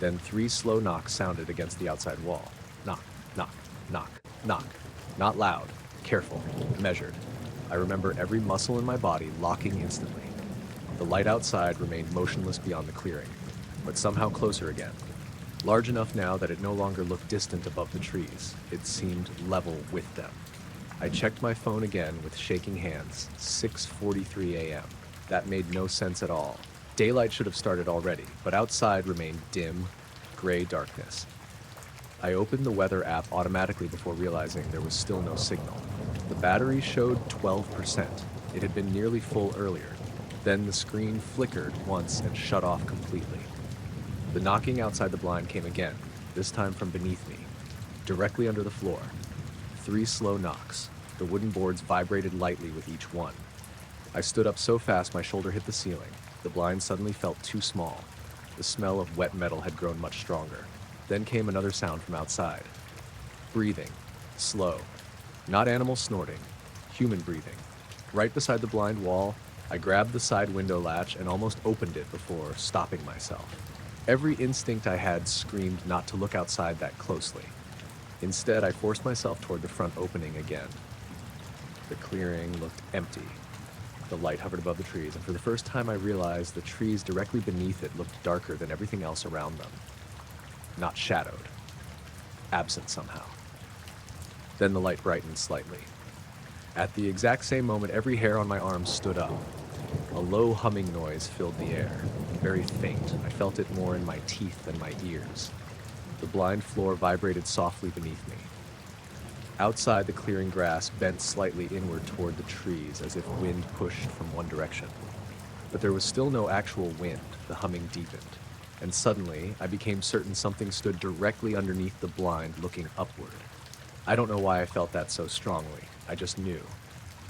Then 3 slow knocks sounded against the outside wall. Knock, knock, knock, knock. Not loud. Careful. Measured. I remember every muscle in my body locking instantly. The light outside remained motionless beyond the clearing, but somehow closer again. Large enough now that it no longer looked distant above the trees. It seemed level with them. I checked my phone again with shaking hands. 6:43 a.m. That made no sense at all. Daylight should have started already, but outside remained dim, gray darkness. I opened the weather app automatically before realizing there was still no signal. The battery showed 12%. It had been nearly full earlier. Then the screen flickered once and shut off completely. The knocking outside the blind came again, this time from beneath me. directly under the floor. 3 slow knocks. The wooden boards vibrated lightly with each one. I stood up so fast my shoulder hit the ceiling. The blind suddenly felt too small. The smell of wet metal had grown much stronger. Then came another sound from outside. Breathing. Slow. Not animal snorting. Human breathing. Right beside the blind wall, I grabbed the side window latch and almost opened it before stopping myself. Every instinct I had screamed not to look outside that closely. Instead, I forced myself toward the front opening again. The clearing looked empty. The light hovered above the trees, and for the first time I realized the trees directly beneath it looked darker than everything else around them. Not shadowed. Absent somehow. Then the light brightened slightly. At the exact same moment, every hair on my arm stood up. A low humming noise filled the air, very faint. I felt it more in my teeth than my ears. The blind floor vibrated softly beneath me. Outside, the clearing grass bent slightly inward toward the trees, as if wind pushed from one direction. But there was still no actual wind. The humming deepened. And suddenly, I became certain something stood directly underneath the blind, looking upward. I don't know why I felt that so strongly. I just knew.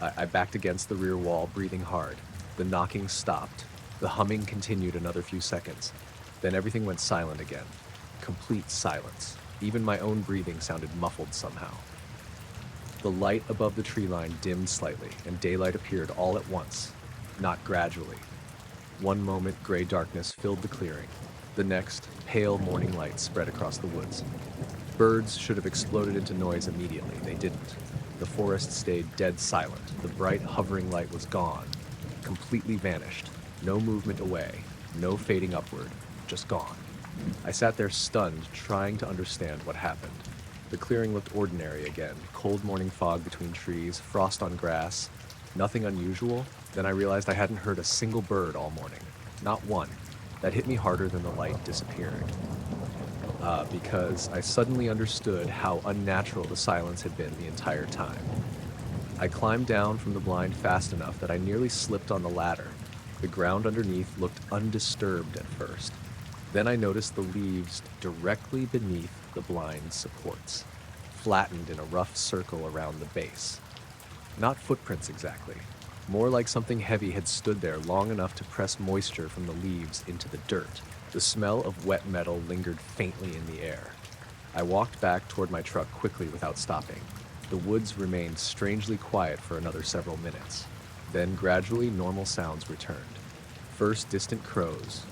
I backed against the rear wall, breathing hard. The knocking stopped. The humming continued another few seconds. Then everything went silent again. Complete silence. Even my own breathing sounded muffled somehow. The light above the tree line dimmed slightly, and daylight appeared all at once, not gradually. One moment, gray darkness filled the clearing. The next, pale morning light spread across the woods. Birds should have exploded into noise immediately. They didn't. The forest stayed dead silent. The bright, hovering light was gone, completely vanished. No movement away, no fading upward, just gone. I sat there stunned, trying to understand what happened. The clearing looked ordinary again. Cold morning fog between trees, frost on grass. Nothing unusual. Then I realized I hadn't heard a single bird all morning. Not one. That hit me harder than the light disappearing. Because I suddenly understood how unnatural the silence had been the entire time. I climbed down from the blind fast enough that I nearly slipped on the ladder. The ground underneath looked undisturbed at first. Then I noticed the leaves directly beneath the blind supports, flattened in a rough circle around the base. Not footprints exactly, more like something heavy had stood there long enough to press moisture from the leaves into the dirt. The smell of wet metal lingered faintly in the air. I walked back toward my truck quickly without stopping. The woods remained strangely quiet for another several minutes. Then gradually normal sounds returned. First distant crows,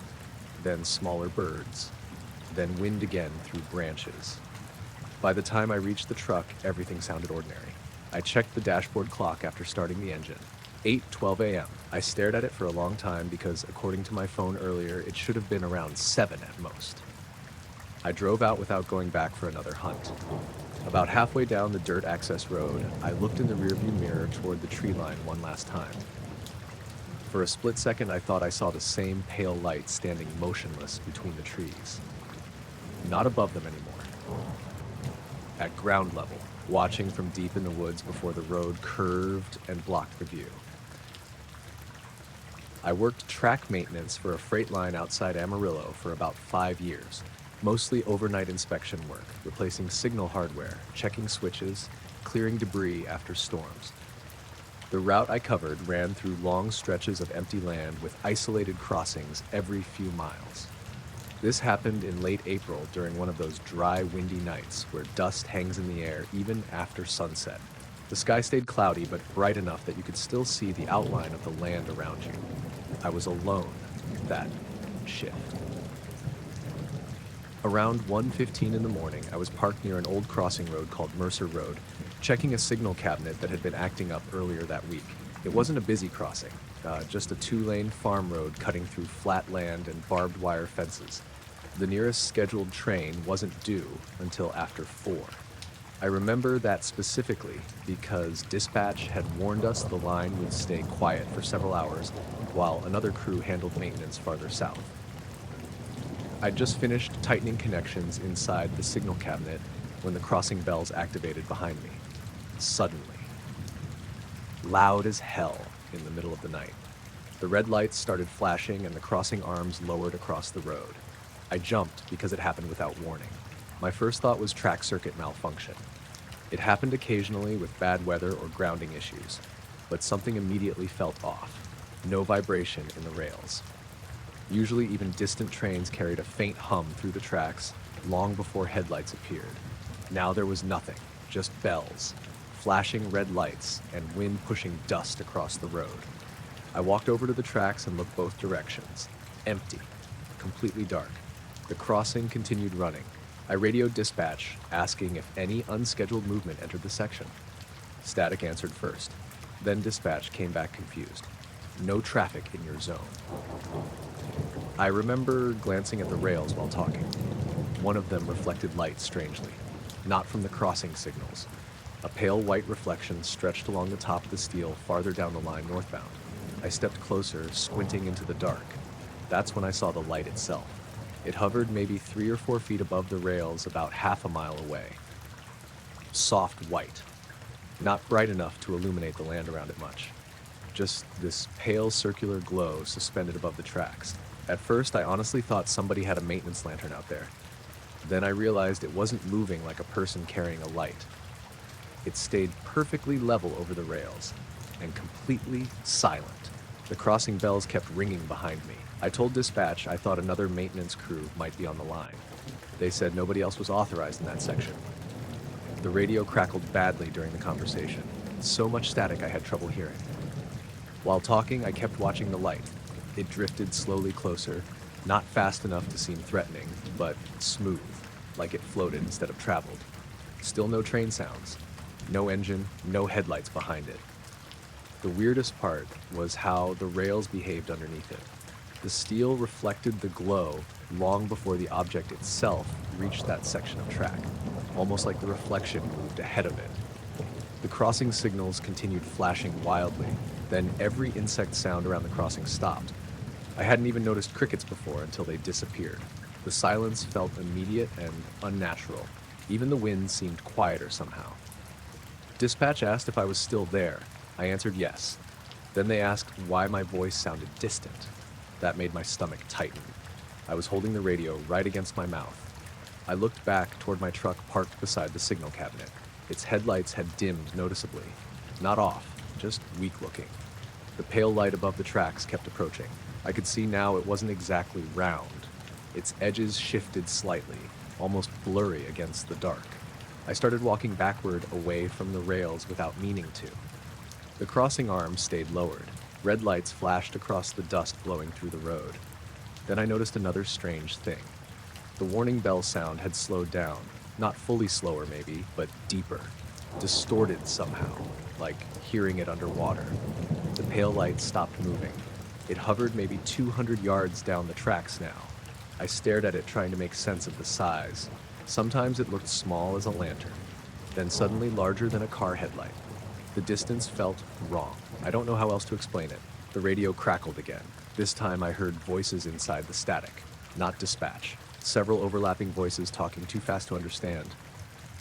then smaller birds, then wind again through branches. By the time I reached the truck, everything sounded ordinary. I checked the dashboard clock after starting the engine. 8:12 a.m. I stared at it for a long time because, according to my phone earlier, it should have been around 7 at most. I drove out without going back for another hunt. About halfway down the dirt access road, I looked in the rearview mirror toward the tree line one last time. For a split second, I thought I saw the same pale light standing motionless between the trees. Not above them anymore. At ground level, watching from deep in the woods before the road curved and blocked the view. I worked track maintenance for a freight line outside Amarillo for about 5 years, mostly overnight inspection work, replacing signal hardware, checking switches, clearing debris after storms. The route I covered ran through long stretches of empty land with isolated crossings every few miles. This happened in late April during one of those dry, windy nights where dust hangs in the air even after sunset. The sky stayed cloudy but bright enough that you could still see the outline of the land around you. I was alone that shift. Around 1:15 in the morning, I was parked near an old crossing road called Mercer Road, checking a signal cabinet that had been acting up earlier that week. It wasn't a busy crossing, just a 2-lane farm road cutting through flat land and barbed wire fences. The nearest scheduled train wasn't due until after 4. I remember that specifically because dispatch had warned us the line would stay quiet for several hours while another crew handled maintenance farther south. I'd just finished tightening connections inside the signal cabinet when the crossing bells activated behind me. Suddenly. Loud as hell in the middle of the night. The red lights started flashing and the crossing arms lowered across the road. I jumped because it happened without warning. My first thought was track circuit malfunction. It happened occasionally with bad weather or grounding issues, but something immediately felt off. No vibration in the rails. Usually even distant trains carried a faint hum through the tracks long before headlights appeared. Now there was nothing, just bells, flashing red lights, and wind pushing dust across the road. I walked over to the tracks and looked both directions. Empty. Completely dark. The crossing continued running. I radioed dispatch, asking if any unscheduled movement entered the section. Static answered first. Then dispatch came back confused. No traffic in your zone. I remember glancing at the rails while talking. One of them reflected light strangely, not from the crossing signals. A pale white reflection stretched along the top of the steel farther down the line northbound. I stepped closer, squinting into the dark. That's when I saw the light itself. It hovered maybe 3 or 4 feet above the rails about half a mile away. Soft white. Not bright enough to illuminate the land around it much. Just this pale circular glow suspended above the tracks. At first, I honestly thought somebody had a maintenance lantern out there. Then I realized it wasn't moving like a person carrying a light. It stayed perfectly level over the rails, and completely silent. The crossing bells kept ringing behind me. I told dispatch I thought another maintenance crew might be on the line. They said nobody else was authorized in that section. The radio crackled badly during the conversation. So much static I had trouble hearing. While talking, I kept watching the light. It drifted slowly closer, not fast enough to seem threatening, but smooth, like it floated instead of traveled. Still no train sounds. No engine, no headlights behind it. The weirdest part was how the rails behaved underneath it. The steel reflected the glow long before the object itself reached that section of track, almost like the reflection moved ahead of it. The crossing signals continued flashing wildly, then every insect sound around the crossing stopped. I hadn't even noticed crickets before until they disappeared. The silence felt immediate and unnatural. Even the wind seemed quieter somehow. Dispatch asked if I was still there. I answered yes. Then they asked why my voice sounded distant. That made my stomach tighten. I was holding the radio right against my mouth. I looked back toward my truck parked beside the signal cabinet. Its headlights had dimmed noticeably. Not off, just weak looking. The pale light above the tracks kept approaching. I could see now it wasn't exactly round. Its edges shifted slightly, almost blurry against the dark. I started walking backward away from the rails without meaning to. The crossing arms stayed lowered. Red lights flashed across the dust blowing through the road. Then I noticed another strange thing. The warning bell sound had slowed down, not fully slower maybe, but deeper, distorted somehow, like hearing it underwater. The pale light stopped moving. It hovered maybe 200 yards down the tracks now. I stared at it trying to make sense of the size. Sometimes it looked small as a lantern, then suddenly larger than a car headlight. The distance felt wrong. I don't know how else to explain it. The radio crackled again. This time I heard voices inside the static, not dispatch. Several overlapping voices talking too fast to understand.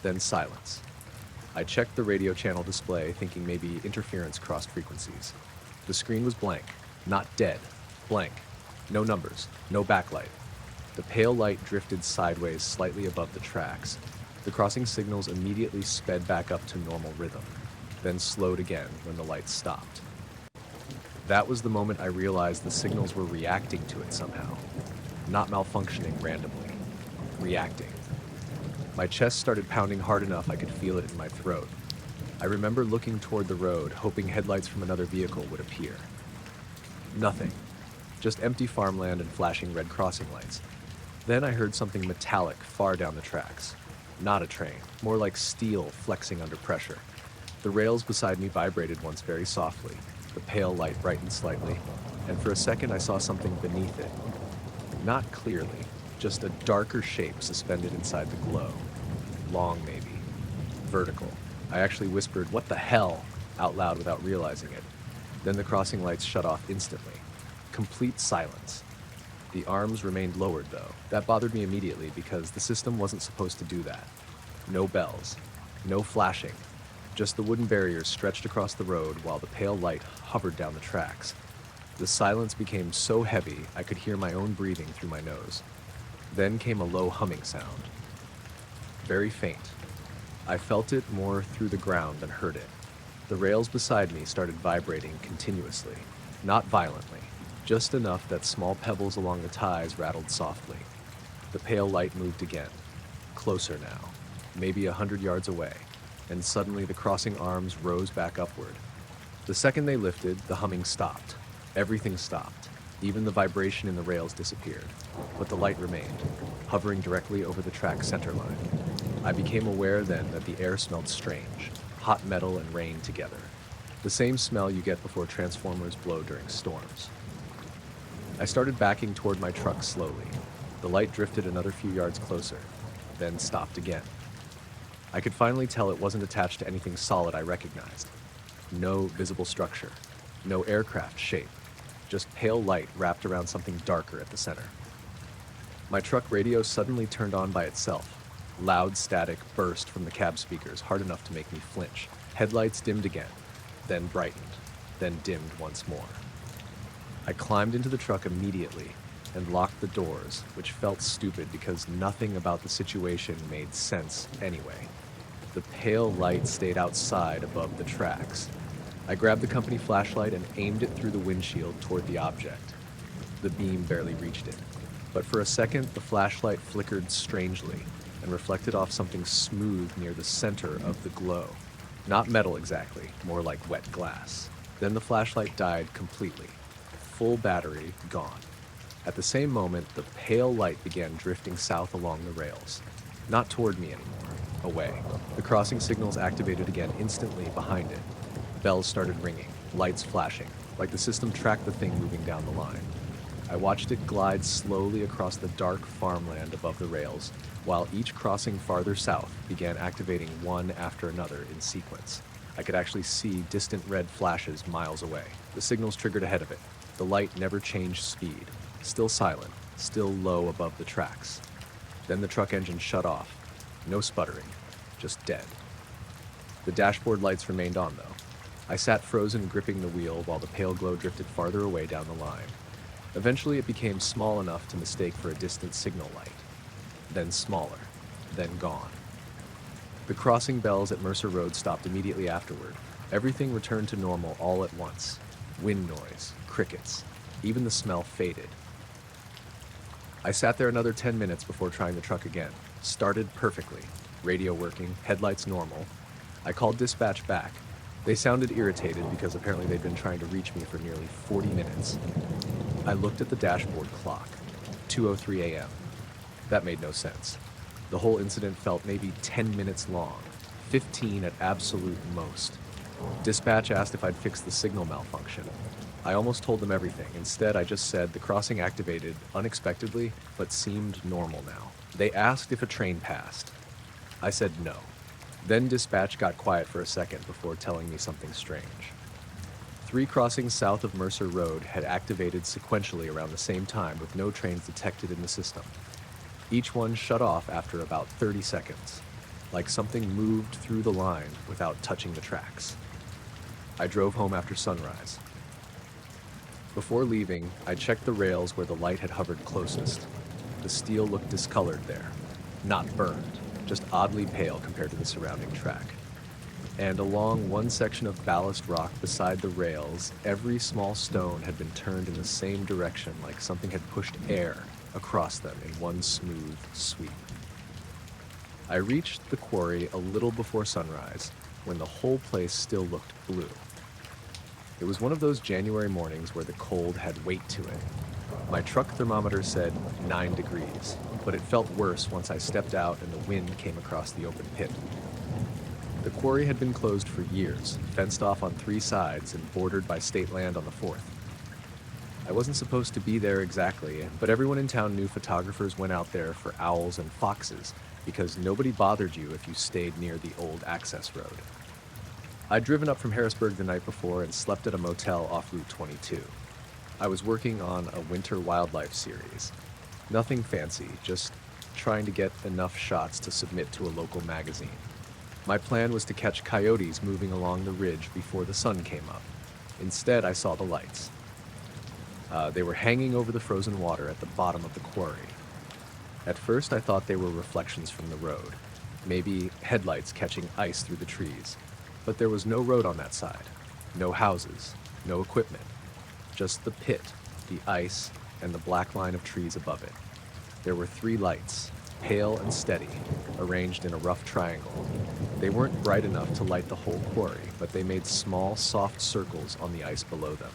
Then silence. I checked the radio channel display, thinking maybe interference crossed frequencies. The screen was blank, not dead, blank. No numbers, no backlight. The pale light drifted sideways slightly above the tracks. The crossing signals immediately sped back up to normal rhythm, then slowed again when the lights stopped. That was the moment I realized the signals were reacting to it somehow, not malfunctioning randomly, reacting. My chest started pounding hard enough I could feel it in my throat. I remember looking toward the road, hoping headlights from another vehicle would appear. Nothing, just empty farmland and flashing red crossing lights. Then I heard something metallic far down the tracks. Not a train, more like steel flexing under pressure. The rails beside me vibrated once very softly. The pale light brightened slightly, and for a second I saw something beneath it. Not clearly, just a darker shape suspended inside the glow. Long maybe. Vertical. I actually whispered, "What the hell?" out loud without realizing it. Then the crossing lights shut off instantly. Complete silence. The arms remained lowered though. That bothered me immediately because the system wasn't supposed to do that. No bells. No flashing. Just the wooden barriers stretched across the road while the pale light hovered down the tracks. The silence became so heavy I could hear my own breathing through my nose. Then came a low humming sound. very faint. I felt it more through the ground than heard it. The rails beside me started vibrating continuously, not violently, just enough that small pebbles along the ties rattled softly. The pale light moved again, closer now, maybe 100 yards away, and suddenly the crossing arms rose back upward. The second they lifted, the humming stopped. Everything stopped. Even the vibration in the rails disappeared, but the light remained, hovering directly over the track center line. I became aware then that the air smelled strange, hot metal and rain together. The same smell you get before transformers blow during storms. I started backing toward my truck slowly. The light drifted another few yards closer, then stopped again. I could finally tell it wasn't attached to anything solid I recognized. No visible structure, no aircraft shape, just pale light wrapped around something darker at the center. My truck radio suddenly turned on by itself. Loud static burst from the cab speakers, hard enough to make me flinch. Headlights dimmed again, then brightened, then dimmed once more. I climbed into the truck immediately and locked the doors, which felt stupid because nothing about the situation made sense anyway. The pale light stayed outside above the tracks. I grabbed the company flashlight and aimed it through the windshield toward the object. The beam barely reached it, but for a second the flashlight flickered strangely and reflected off something smooth near the center of the glow. Not metal exactly, more like wet glass. Then the flashlight died completely. Full battery gone. At the same moment, the pale light began drifting south along the rails. Not toward me anymore, away. The crossing signals activated again instantly behind it. Bells started ringing, lights flashing, like the system tracked the thing moving down the line. I watched it glide slowly across the dark farmland above the rails, while each crossing farther south began activating one after another in sequence. I could actually see distant red flashes miles away. The signals triggered ahead of it. The light never changed speed. Still silent, still low above the tracks. Then the truck engine shut off. No sputtering, just dead. The dashboard lights remained on, though. I sat frozen, gripping the wheel while the pale glow drifted farther away down the line. Eventually it became small enough to mistake for a distant signal light. Then smaller, then gone. The crossing bells at Mercer Road stopped immediately afterward. Everything returned to normal all at once. Wind noise, crickets, even the smell faded. I sat there another 10 minutes before trying the truck again. Started perfectly. Radio working, headlights normal. I called dispatch back. They sounded irritated because apparently they'd been trying to reach me for nearly 40 minutes. I looked at the dashboard clock. 2:03 a.m. That made no sense. The whole incident felt maybe 10 minutes long, 15 at absolute most. Dispatch asked if I'd fixed the signal malfunction. I almost told them everything. Instead, I just said the crossing activated unexpectedly, but seemed normal now. They asked if a train passed. I said no. Then dispatch got quiet for a second before telling me something strange. 3 crossings south of Mercer Road had activated sequentially around the same time with no trains detected in the system. Each one shut off after about 30 seconds, like something moved through the line without touching the tracks. I drove home after sunrise. Before leaving, I checked the rails where the light had hovered closest. The steel looked discolored there, not burned, just oddly pale compared to the surrounding track. And along one section of ballast rock beside the rails, every small stone had been turned in the same direction, like something had pushed air across them in one smooth sweep. I reached the quarry a little before sunrise, when the whole place still looked blue. It was one of those January mornings where the cold had weight to it. My truck thermometer said 9 degrees, but it felt worse once I stepped out and the wind came across the open pit. The quarry had been closed for years, fenced off on 3 sides and bordered by state land on the 4th. I wasn't supposed to be there exactly, but everyone in town knew photographers went out there for owls and foxes because nobody bothered you if you stayed near the old access road. I'd driven up from Harrisburg the night before and slept at a motel off Route 22. I was working on a winter wildlife series. Nothing fancy, just trying to get enough shots to submit to a local magazine. My plan was to catch coyotes moving along the ridge before the sun came up. Instead, I saw the lights. They were hanging over the frozen water at the bottom of the quarry. At first, I thought they were reflections from the road. maybe headlights catching ice through the trees. But there was no road on that side, no houses, no equipment, just the pit, the ice, and the black line of trees above it. There were 3 lights, pale and steady, arranged in a rough triangle. They weren't bright enough to light the whole quarry, but they made small, soft circles on the ice below them.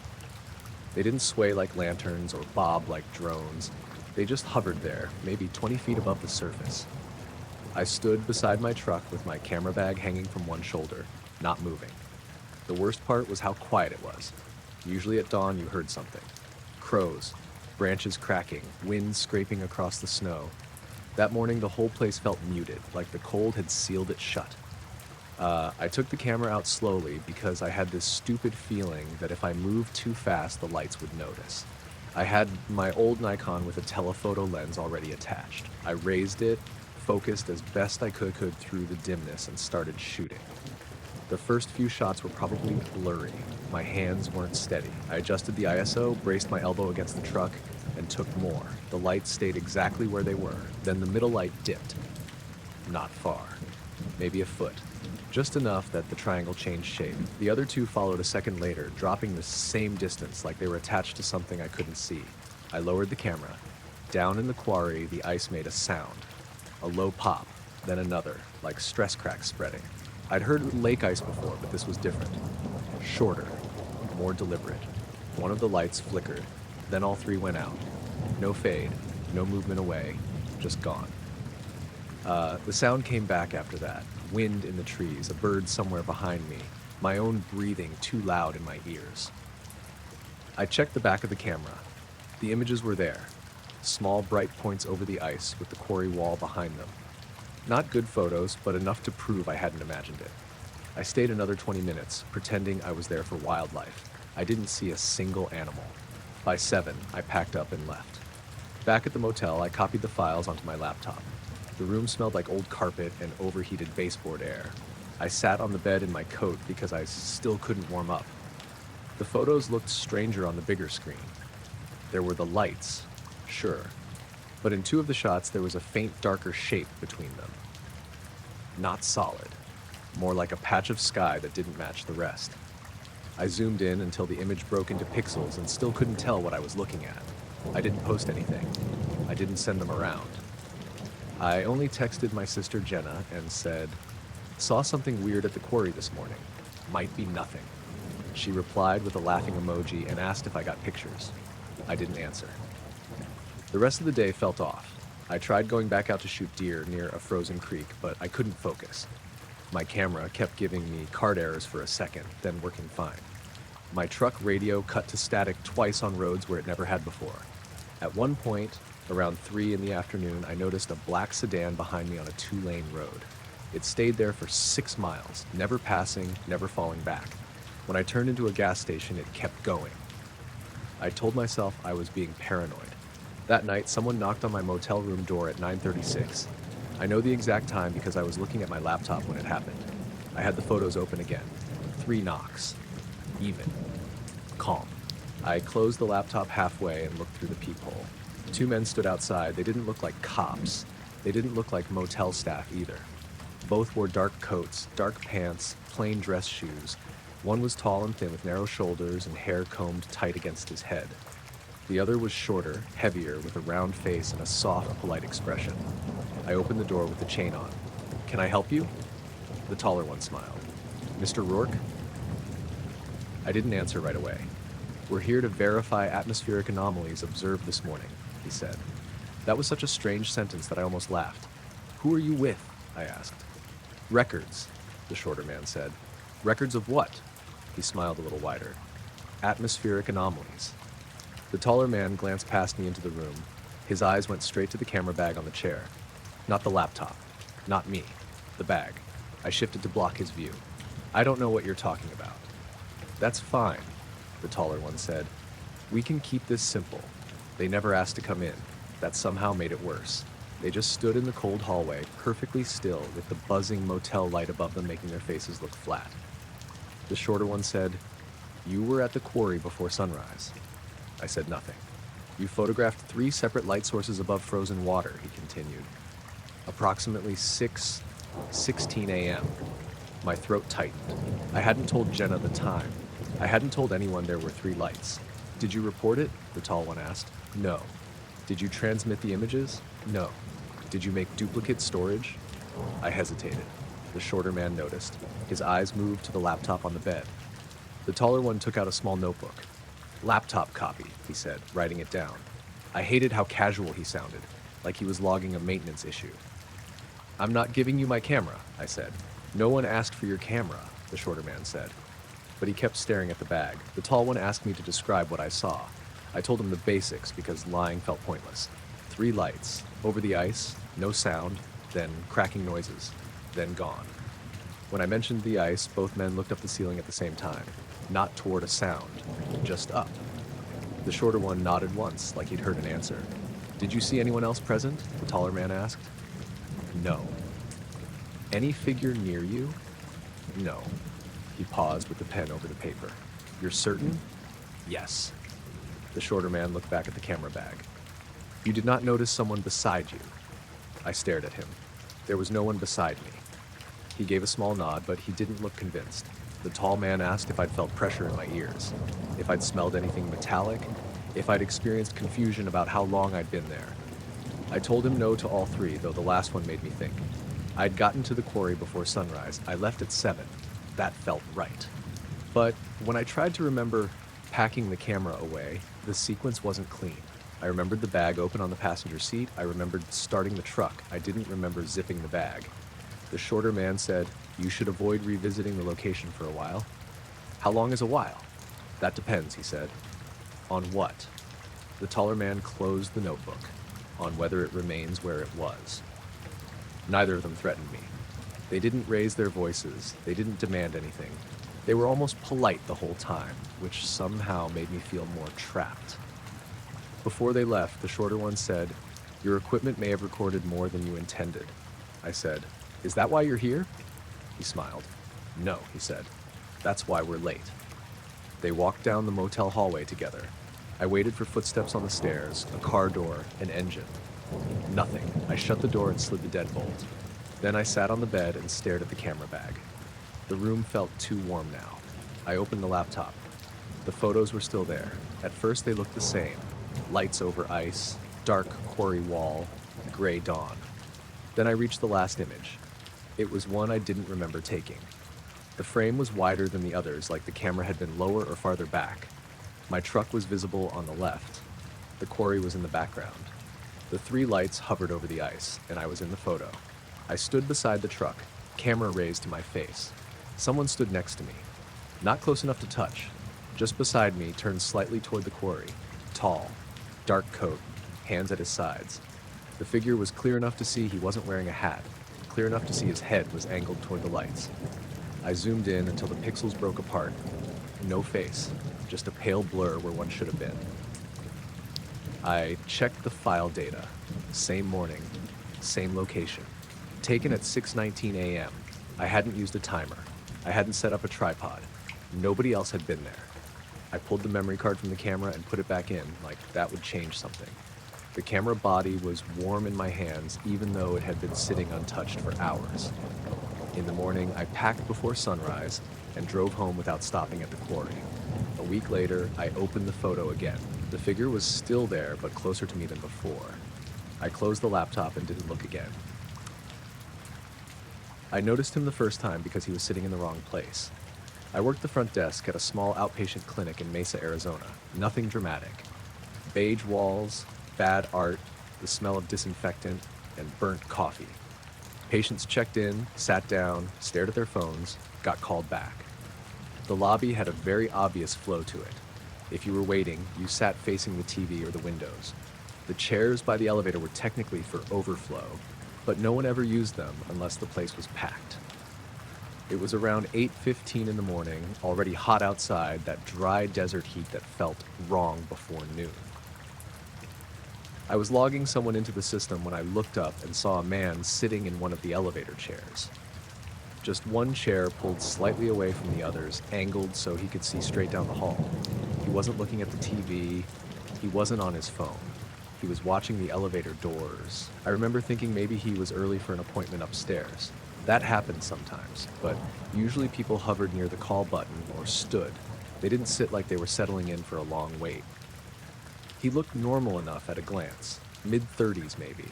They didn't sway like lanterns or bob like drones. They just hovered there, maybe 20 feet above the surface. I stood beside my truck with my camera bag hanging from one shoulder, not moving. The worst part was how quiet it was. Usually at dawn you heard something. Crows, branches cracking, wind scraping across the snow. That morning the whole place felt muted, like the cold had sealed it shut. I took the camera out slowly because I had this stupid feeling that if I moved too fast the lights would notice. I had my old Nikon with a telephoto lens already attached. I raised it, focused as best I could through the dimness, and started shooting. The first few shots were probably blurry. My hands weren't steady. I adjusted the ISO, braced my elbow against the truck, and took more. The lights stayed exactly where they were. Then the middle light dipped. Not far. Maybe a foot. Just enough that the triangle changed shape. The other 2 followed a second later, dropping the same distance like they were attached to something I couldn't see. I lowered the camera. Down in the quarry, the ice made a sound. A low pop, then another, like stress cracks spreading. I'd heard lake ice before, but this was different. Shorter, more deliberate. One of the lights flickered, then all 3 went out. No fade, no movement away, just gone. The sound came back after that. Wind in the trees, a bird somewhere behind me, my own breathing too loud in my ears. I checked the back of the camera. The images were there. Small bright points over the ice with the quarry wall behind them. Not good photos, but enough to prove I hadn't imagined it. I stayed another 20 minutes, pretending I was there for wildlife. I didn't see a single animal. By 7, I packed up and left. Back at the motel, I copied the files onto my laptop. The room smelled like old carpet and overheated baseboard air. I sat on the bed in my coat because I still couldn't warm up. The photos looked stranger on the bigger screen. There were the lights, sure, but in 2 of the shots there was a faint darker shape between them. Not solid, more like a patch of sky that didn't match the rest. I zoomed in until the image broke into pixels and still couldn't tell what I was looking at. I didn't post anything. I didn't send them around. I only texted my sister Jenna and said, "Saw something weird at the quarry this morning. Might be nothing." She replied with a laughing emoji and asked if I got pictures. I didn't answer. The rest of the day felt off. I tried going back out to shoot deer near a frozen creek, but I couldn't focus. My camera kept giving me card errors for a second, then working fine. My truck radio cut to static twice on roads where it never had before. At one point, around 3 in the afternoon, I noticed a black sedan behind me on a 2-lane road. It stayed there for 6 miles, never passing, never falling back. When I turned into a gas station, it kept going. I told myself I was being paranoid. That night, someone knocked on my motel room door at 9:36. I know the exact time because I was looking at my laptop when it happened. I had the photos open again. 3 knocks. Even. Calm. I closed the laptop halfway and looked through the peephole. 2 men stood outside. They didn't look like cops. They didn't look like motel staff either. Both wore dark coats, dark pants, plain dress shoes. One was tall and thin with narrow shoulders and hair combed tight against his head. The other was shorter, heavier, with a round face and a soft, polite expression. I opened the door with the chain on. "Can I help you?" The taller one smiled. "Mr. Rourke?" I didn't answer right away. "We're here to verify atmospheric anomalies observed this morning," he said. That was such a strange sentence that I almost laughed. "Who are you with?" I asked. "Records," the shorter man said. "Records of what?" He smiled a little wider. "Atmospheric anomalies." The taller man glanced past me into the room. His eyes went straight to the camera bag on the chair. Not the laptop. Not me. The bag. I shifted to block his view. "I don't know what you're talking about." "That's fine," the taller one said. "We can keep this simple. They never asked to come in. That somehow made it worse. They just stood in the cold hallway, perfectly still, with the buzzing motel light above them making their faces look flat." The shorter one said, "You were at the quarry before sunrise." I said nothing. "You photographed 3 separate light sources above frozen water," he continued. "Approximately 6 16 a.m. My throat tightened. I hadn't told Jenna the time. I hadn't told anyone there were 3 lights. Did you report it? The tall one asked. No. Did you transmit the images? No. Did you make duplicate storage? I hesitated. The shorter man noticed. His eyes moved to the laptop on the bed. The taller one took out a small notebook. Laptop copy, he said, writing it down. I hated how casual he sounded, like he was logging a maintenance issue. I'm not giving you my camera, I said. No one asked for your camera, the shorter man said. But he kept staring at the bag. The tall one asked me to describe what I saw. I told him the basics because lying felt pointless. 3 lights, over the ice, no sound, then cracking noises, then gone. When I mentioned the ice, both men looked up the ceiling at the same time. Not toward a sound, just up. The shorter one nodded once, like he'd heard an answer. Did you see anyone else present? The taller man asked. No. Any figure near you? No. He paused with the pen over the paper. You're certain? Yes. The shorter man looked back at the camera bag. You did not notice someone beside you? I stared at him. There was no one beside me. He gave a small nod, but he didn't look convinced. The tall man asked if I'd felt pressure in my ears, if I'd smelled anything metallic, if I'd experienced confusion about how long I'd been there. I told him no to all 3, though the last one made me think. I'd gotten to the quarry before sunrise. I left at 7. That felt right. But when I tried to remember packing the camera away, the sequence wasn't clean. I remembered the bag open on the passenger seat. I remembered starting the truck. I didn't remember zipping the bag. The shorter man said, you should avoid revisiting the location for a while. How long is a while? That depends, he said. On what? The taller man closed the notebook. On whether it remains where it was. Neither of them threatened me. They didn't raise their voices. They didn't demand anything. They were almost polite the whole time, which somehow made me feel more trapped. Before they left, the shorter one said, your equipment may have recorded more than you intended. I said, is that why you're here? He smiled. No, he said. That's why we're late. They walked down the motel hallway together. I waited for footsteps on the stairs, a car door, an engine. Nothing. I shut the door and slid the deadbolt. Then I sat on the bed and stared at the camera bag. The room felt too warm now. I opened the laptop. The photos were still there. At first they looked the same. Lights over ice, dark quarry wall, gray dawn. Then I reached the last image. It was one I didn't remember taking. The frame was wider than the others, like the camera had been lower or farther back. My truck was visible on the left. The quarry was in the background. The 3 lights hovered over the ice, and I was in the photo. I stood beside the truck, camera raised to my face. Someone stood next to me. Not close enough to touch. Just beside me, turned slightly toward the quarry. Tall, dark coat, hands at his sides. The figure was clear enough to see he wasn't wearing a hat. Clear enough to see his head was angled toward the lights. I zoomed in until the pixels broke apart. No face, just a pale blur where one should have been. I checked the file data. Same morning, same location. Taken at 6:19 a.m. I hadn't used a timer. I hadn't set up a tripod. Nobody else had been there. I pulled the memory card from the camera and put it back in, like that would change something. The camera body was warm in my hands, even though it had been sitting untouched for hours. In the morning, I packed before sunrise and drove home without stopping at the quarry. A week later, I opened the photo again. The figure was still there, but closer to me than before. I closed the laptop and didn't look again. I noticed him the first time because he was sitting in the wrong place. I worked the front desk at a small outpatient clinic in Mesa, Arizona. Nothing dramatic. Beige walls, bad art, the smell of disinfectant, and burnt coffee. Patients checked in, sat down, stared at their phones, got called back. The lobby had a very obvious flow to it. If you were waiting, you sat facing the TV or the windows. The chairs by the elevator were technically for overflow, but no one ever used them unless the place was packed. It was around 8:15 in the morning, already hot outside, that dry desert heat that felt wrong before noon. I was logging someone into the system when I looked up and saw a man sitting in one of the elevator chairs. Just one chair pulled slightly away from the others, angled so he could see straight down the hall. He wasn't looking at the TV. He wasn't on his phone. He was watching the elevator doors. I remember thinking maybe he was early for an appointment upstairs. That happened sometimes, but usually people hovered near the call button or stood. They didn't sit like they were settling in for a long wait. He looked normal enough at a glance, mid-30s maybe.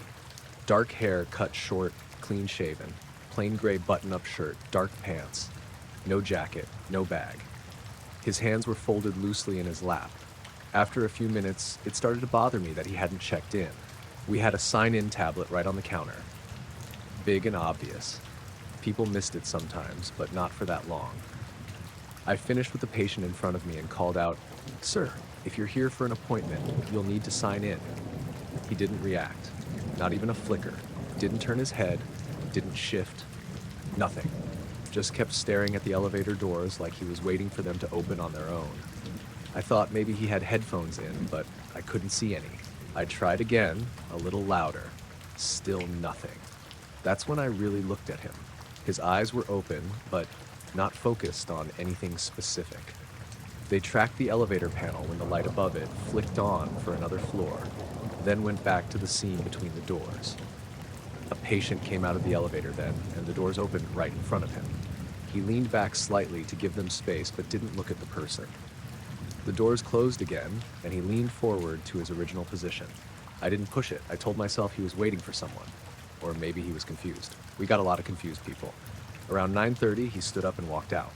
Dark hair cut short, clean shaven, plain gray button-up shirt, dark pants, no jacket, no bag. His hands were folded loosely in his lap. After a few minutes, it started to bother me that he hadn't checked in. We had a sign-in tablet right on the counter. Big and obvious. People missed it sometimes, but not for that long. I finished with the patient in front of me and called out, "Sir, if you're here for an appointment, you'll need to sign in." He didn't react. Not even a flicker. Didn't turn his head. Didn't shift. Nothing. Just kept staring at the elevator doors like he was waiting for them to open on their own. I thought maybe he had headphones in, but I couldn't see any. I tried again, a little louder. Still nothing. That's when I really looked at him. His eyes were open, but not focused on anything specific. They tracked the elevator panel when the light above it flicked on for another floor, then went back to the seam between the doors. A patient came out of the elevator then, and the doors opened right in front of him. He leaned back slightly to give them space, but didn't look at the person. The doors closed again, and he leaned forward to his original position. I didn't push it. I told myself he was waiting for someone. Or maybe he was confused. We got a lot of confused people. Around 9:30, he stood up and walked out.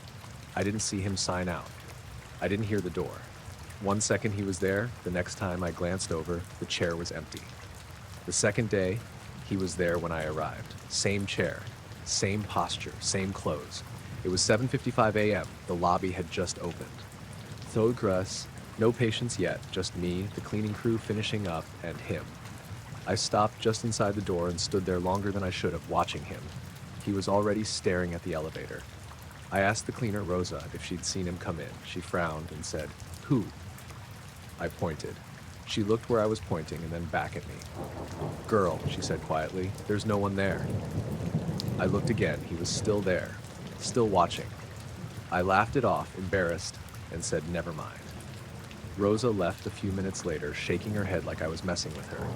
I didn't see him sign out. I didn't hear the door. 1 second he was there, the next time I glanced over, the chair was empty. The second day, he was there when I arrived. Same chair, same posture, same clothes. It was 7:55 a.m. The lobby had just opened. Third grass, no patients yet, just me, the cleaning crew finishing up, and him. I stopped just inside the door and stood there longer than I should have, watching him. He was already staring at the elevator. I asked the cleaner, Rosa, if she'd seen him come in. She frowned and said, "Who?" I pointed. She looked where I was pointing and then back at me. "Girl," she said quietly, "there's no one there." I looked again. He was still there, still watching. I laughed it off, embarrassed, and said, "Never mind." Rosa left a few minutes later, shaking her head like I was messing with her.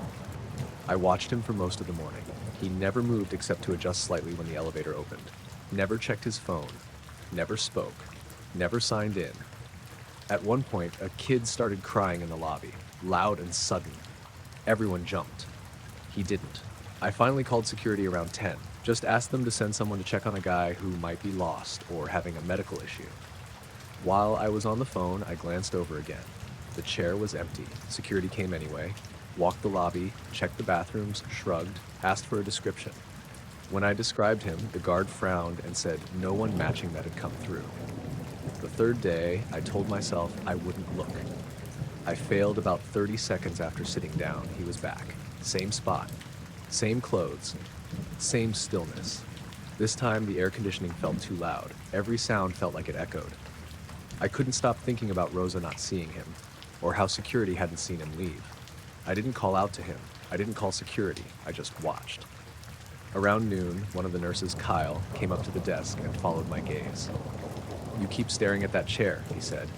I watched him for most of the morning. He never moved except to adjust slightly when the elevator opened. Never checked his phone. Never spoke. Never signed in. At one point, a kid started crying in the lobby, loud and sudden. Everyone jumped. He didn't. I finally called security around 10. Just asked them to send someone to check on a guy who might be lost or having a medical issue. While I was on the phone, I glanced over again. The chair was empty. Security came anyway. Walked the lobby, checked the bathrooms, shrugged, asked for a description. When I described him, the guard frowned and said no one matching that had come through. The third day, I told myself I wouldn't look. I failed about 30 seconds after sitting down. He was back. Same spot. Same clothes. Same stillness. This time, the air conditioning felt too loud. Every sound felt like it echoed. I couldn't stop thinking about Rosa not seeing him, or how security hadn't seen him leave. I didn't call out to him. I didn't call security. I just watched. Around noon, one of the nurses, Kyle, came up to the desk and followed my gaze. "You keep staring at that chair," he said.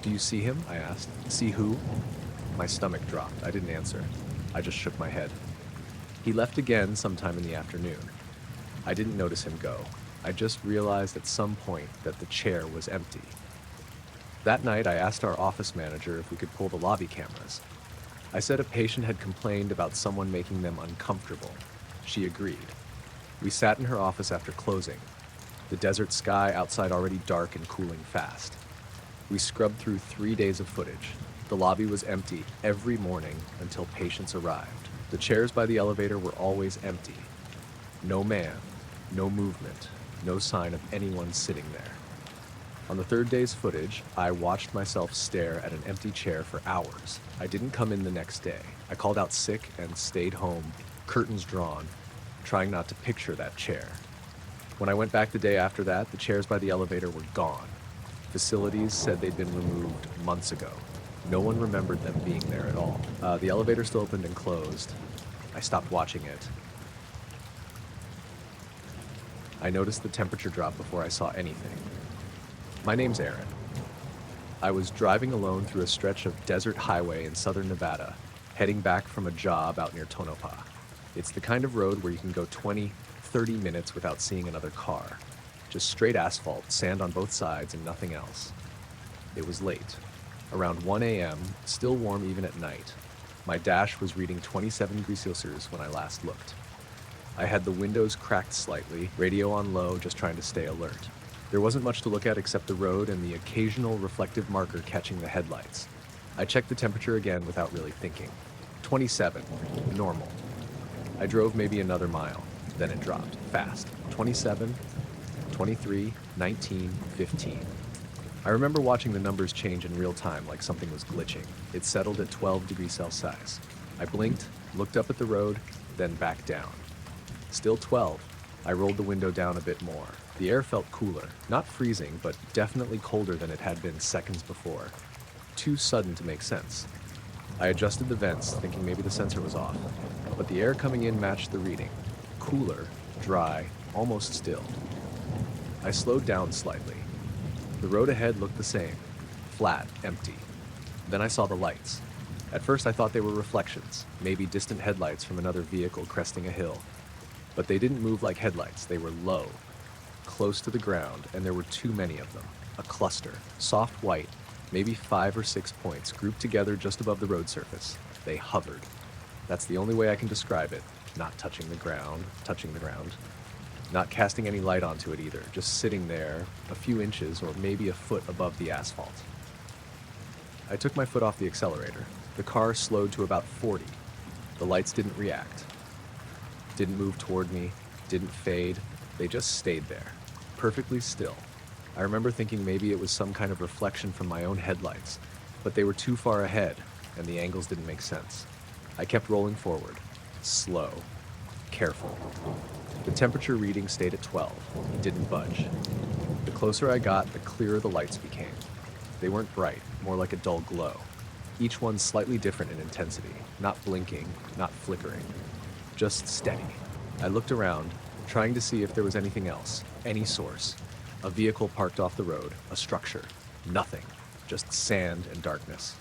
"Do you see him?" I asked. "See who?" My stomach dropped. I didn't answer. I just shook my head. He left again sometime in the afternoon. I didn't notice him go. I just realized at some point that the chair was empty. That night, I asked our office manager if we could pull the lobby cameras. I said a patient had complained about someone making them uncomfortable. She agreed. We sat in her office after closing, the desert sky outside already dark and cooling fast. We scrubbed through 3 days of footage. The lobby was empty every morning until patients arrived. The chairs by the elevator were always empty. No man, no movement, no sign of anyone sitting there. On the third day's footage, I watched myself stare at an empty chair for hours. I didn't come in the next day. I called out sick and stayed home, curtains drawn, trying not to picture that chair. When I went back the day after that, the chairs by the elevator were gone. Facilities said they'd been removed months ago. No one remembered them being there at all. The elevator still opened and closed. I stopped watching it. I noticed the temperature drop before I saw anything. My name's Aaron. I was driving alone through a stretch of desert highway in southern Nevada, heading back from a job out near Tonopah. It's the kind of road where you can go 20, 30 minutes without seeing another car. Just straight asphalt, sand on both sides, and nothing else. It was late. Around 1 a.m., still warm even at night. My dash was reading 27 degrees Celsius when I last looked. I had the windows cracked slightly, radio on low, just trying to stay alert. There wasn't much to look at except the road and the occasional reflective marker catching the headlights. I checked the temperature again without really thinking. 27, normal. I drove maybe another mile, then it dropped, fast. 27, 23, 19, 15. I remember watching the numbers change in real time like something was glitching. It settled at 12 degrees Celsius. I blinked, looked up at the road, then back down. Still 12. I rolled the window down a bit more. The air felt cooler, not freezing, but definitely colder than it had been seconds before. Too sudden to make sense. I adjusted the vents, thinking maybe the sensor was off, but the air coming in matched the reading. Cooler, dry, almost still. I slowed down slightly. The road ahead looked the same, flat, empty. Then I saw the lights. At first I thought they were reflections, maybe distant headlights from another vehicle cresting a hill. But they didn't move like headlights, they were low, close to the ground, and there were too many of them. A cluster, soft white, maybe 5 or 6 points grouped together just above the road surface. They hovered. That's the only way I can describe it. Not touching the ground. Not casting any light onto it either, just sitting there a few inches or maybe a foot above the asphalt. I took my foot off the accelerator. The car slowed to about 40. The lights didn't react. Didn't move toward me, didn't fade. They just stayed there, perfectly still. I remember thinking maybe it was some kind of reflection from my own headlights, but they were too far ahead, and the angles didn't make sense. I kept rolling forward, slow, careful. The temperature reading stayed at 12, didn't budge. The closer I got, the clearer the lights became. They weren't bright, more like a dull glow. Each one slightly different in intensity, not blinking, not flickering, just steady. I looked around, trying to see if there was anything else, any source. A vehicle parked off the road, a structure, nothing, just sand and darkness.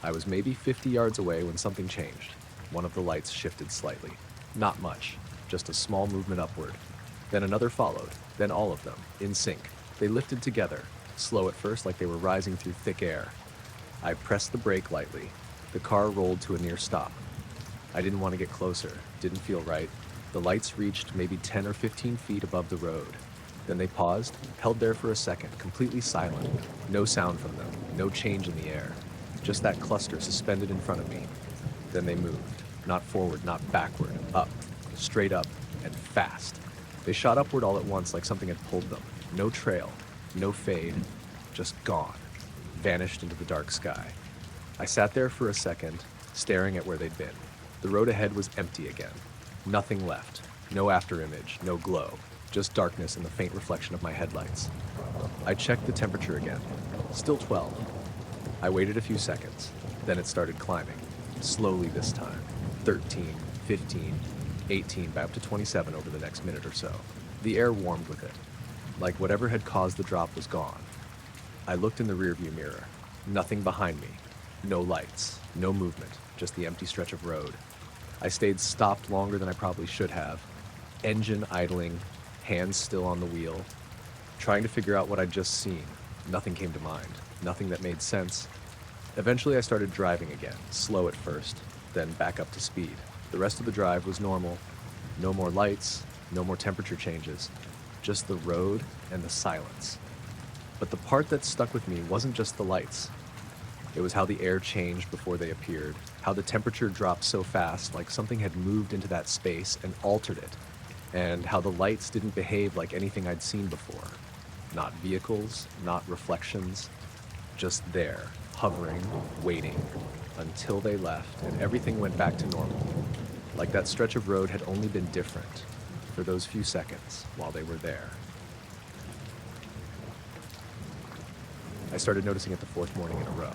I was maybe 50 yards away when something changed. One of the lights shifted slightly. Not much, just a small movement upward. Then another followed, then all of them, in sync. They lifted together, slow at first like they were rising through thick air. I pressed the brake lightly. The car rolled to a near stop. I didn't want to get closer, didn't feel right. The lights reached maybe 10 or 15 feet above the road. Then they paused, held there for a second, completely silent. No sound from them, no change in the air. Just that cluster suspended in front of me. Then they moved, not forward, not backward, up, straight up, and fast. They shot upward all at once like something had pulled them. No trail, no fade, just gone. Vanished into the dark sky. I sat there for a second, staring at where they'd been. The road ahead was empty again. Nothing left. No afterimage, no glow. Just darkness and the faint reflection of my headlights. I checked the temperature again. Still 12. I waited a few seconds. Then it started climbing. Slowly this time. 13, 15, 18, back up to 27 over the next minute or so. The air warmed with it. Like whatever had caused the drop was gone. I looked in the rearview mirror. Nothing behind me. No lights. No movement. Just the empty stretch of road. I stayed stopped longer than I probably should have. Engine idling, hands still on the wheel. Trying to figure out what I'd just seen. Nothing came to mind. Nothing that made sense. Eventually I started driving again, slow at first, then back up to speed. The rest of the drive was normal. No more lights, no more temperature changes. Just the road and the silence. But the part that stuck with me wasn't just the lights. It was how the air changed before they appeared, how the temperature dropped so fast, like something had moved into that space and altered it, and how the lights didn't behave like anything I'd seen before. Not vehicles, not reflections, just there, hovering, waiting, until they left and everything went back to normal. Like that stretch of road had only been different for those few seconds while they were there. I started noticing it the fourth morning in a row.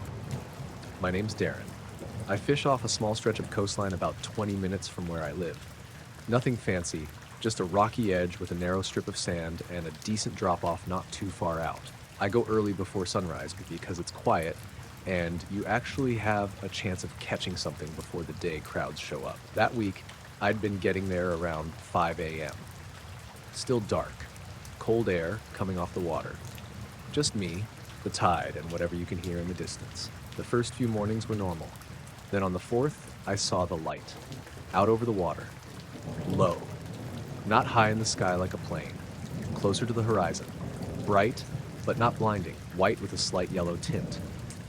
My name's Darren. I fish off a small stretch of coastline about 20 minutes from where I live. Nothing fancy, just a rocky edge with a narrow strip of sand and a decent drop-off not too far out. I go early before sunrise because it's quiet, and you actually have a chance of catching something before the day crowds show up. That week, I'd been getting there around 5 a.m. Still dark. Cold air coming off the water. Just me, the tide, and whatever you can hear in the distance. The first few mornings were normal. Then on the fourth, I saw the light. Out over the water. Low. Not high in the sky like a plane. Closer to the horizon. Bright, but not blinding. White with a slight yellow tint.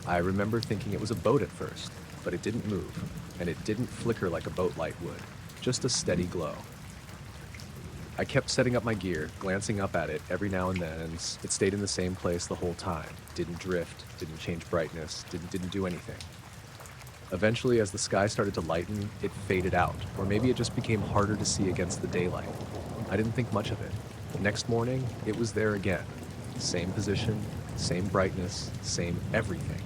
I remember thinking it was a boat at first, but it didn't move, and it didn't flicker like a boat light would. Just a steady glow. I kept setting up my gear, glancing up at it every now and then, and it stayed in the same place the whole time. Didn't drift, didn't change brightness, didn't do anything. Eventually, as the sky started to lighten, it faded out, or maybe it just became harder to see against the daylight. I didn't think much of it. Next morning, it was there again. Same position, same brightness, same everything.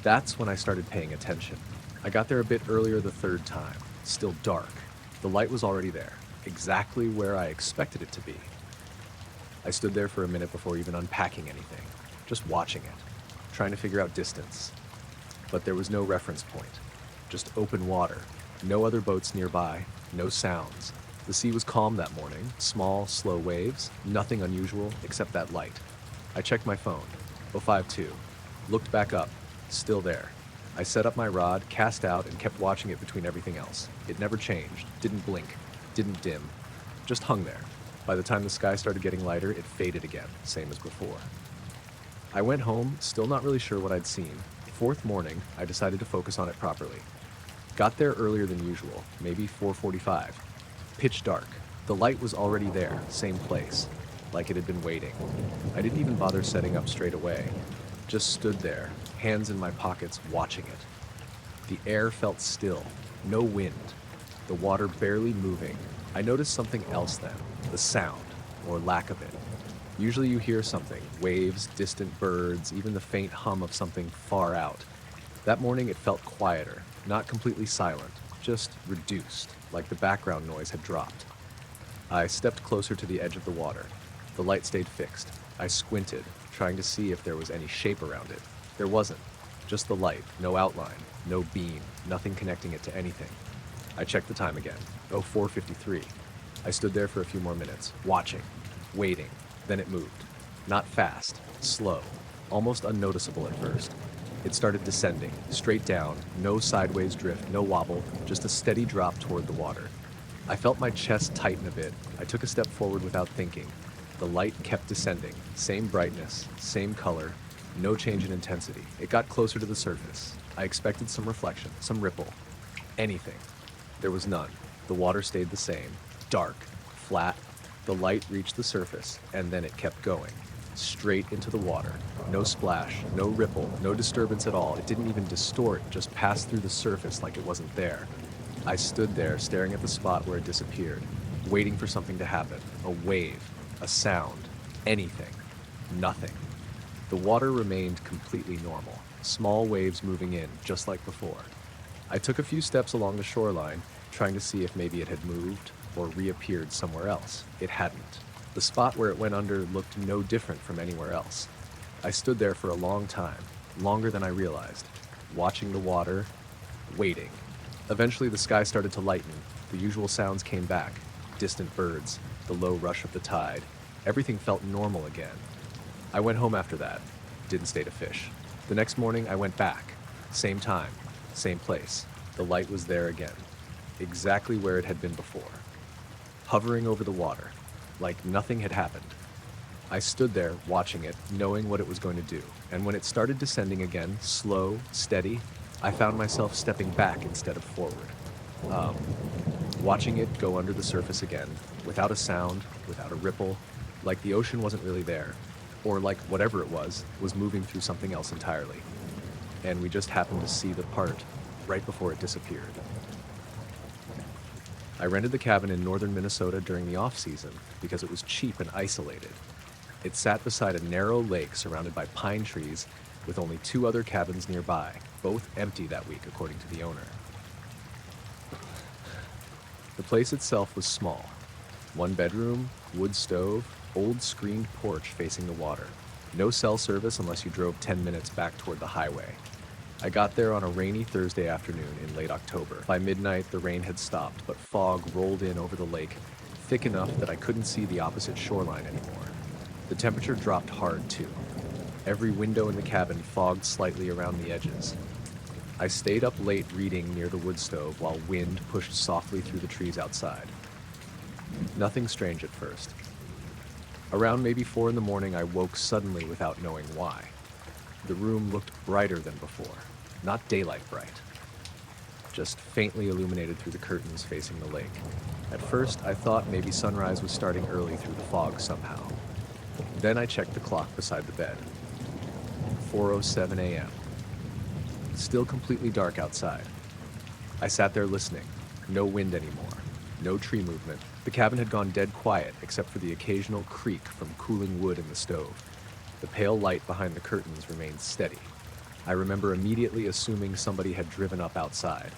That's when I started paying attention. I got there a bit earlier the third time. Still dark. The light was already there. Exactly where I expected it to be. I stood there for a minute before even unpacking anything, just watching it, trying to figure out distance. But there was no reference point, just open water, no other boats nearby, no sounds. The sea was calm that morning, small, slow waves, nothing unusual except that light. I checked my phone, 052, looked back up, still there. I set up my rod, cast out, and kept watching it between everything else. It never changed, didn't blink, didn't dim, just hung there. By the time the sky started getting lighter, it faded again, same as before. I went home, still not really sure what I'd seen. Fourth morning, I decided to focus on it properly. Got there earlier than usual, maybe 4:45. Pitch dark. The light was already there, same place, like it had been waiting. I didn't even bother setting up straight away. Just stood there, hands in my pockets, watching it. The air felt still, no wind. The water barely moving. I noticed something else then, the sound, or lack of it. Usually you hear something, waves, distant birds, even the faint hum of something far out. That morning it felt quieter, not completely silent, just reduced, like the background noise had dropped. I stepped closer to the edge of the water. The light stayed fixed. I squinted, trying to see if there was any shape around it. There wasn't, just the light, no outline, no beam, nothing connecting it to anything. I checked the time again, 04:53. I stood there for a few more minutes, watching, waiting. Then it moved. Not fast, slow, almost unnoticeable at first. It started descending, straight down, no sideways drift, no wobble, just a steady drop toward the water. I felt my chest tighten a bit. I took a step forward without thinking. The light kept descending, same brightness, same color, no change in intensity. It got closer to the surface. I expected some reflection, some ripple, anything. There was none. The water stayed the same, dark, flat. The light reached the surface, and then it kept going, straight into the water. No splash, no ripple, no disturbance at all. It didn't even distort, just passed through the surface like it wasn't there. I stood there, staring at the spot where it disappeared, waiting for something to happen. A wave, a sound, anything. Nothing. The water remained completely normal, small waves moving in, just like before. I took a few steps along the shoreline, trying to see if maybe it had moved or reappeared somewhere else. It hadn't. The spot where it went under looked no different from anywhere else. I stood there for a long time, longer than I realized, watching the water, waiting. Eventually the sky started to lighten. The usual sounds came back, distant birds, the low rush of the tide. Everything felt normal again. I went home after that, didn't stay to fish. The next morning I went back, same time, same place. The light was there again, exactly where it had been before. Hovering over the water, like nothing had happened. I stood there, watching it, knowing what it was going to do, and when it started descending again, slow, steady, I found myself stepping back instead of forward. Watching it go under the surface again, without a sound, without a ripple, like the ocean wasn't really there, or like whatever it was moving through something else entirely. And we just happened to see the part right before it disappeared. I rented the cabin in northern Minnesota during the off-season because it was cheap and isolated. It sat beside a narrow lake surrounded by pine trees with only 2 other cabins nearby, both empty that week according to the owner. The place itself was small. 1 bedroom, wood stove, old screened porch facing the water. No cell service unless you drove 10 minutes back toward the highway. I got there on a rainy Thursday afternoon in late October. By midnight, the rain had stopped, but fog rolled in over the lake, thick enough that I couldn't see the opposite shoreline anymore. The temperature dropped hard, too. Every window in the cabin fogged slightly around the edges. I stayed up late reading near the wood stove while wind pushed softly through the trees outside. Nothing strange at first. Around maybe 4 in the morning, I woke suddenly without knowing why. The room looked brighter than before, not daylight bright, just faintly illuminated through the curtains facing the lake. At first, I thought maybe sunrise was starting early through the fog somehow. Then I checked the clock beside the bed. 4:07 a.m. Still completely dark outside. I sat there listening. No wind anymore. No tree movement. The cabin had gone dead quiet except for the occasional creak from cooling wood in the stove. The pale light behind the curtains remained steady. I remember immediately assuming somebody had driven up outside.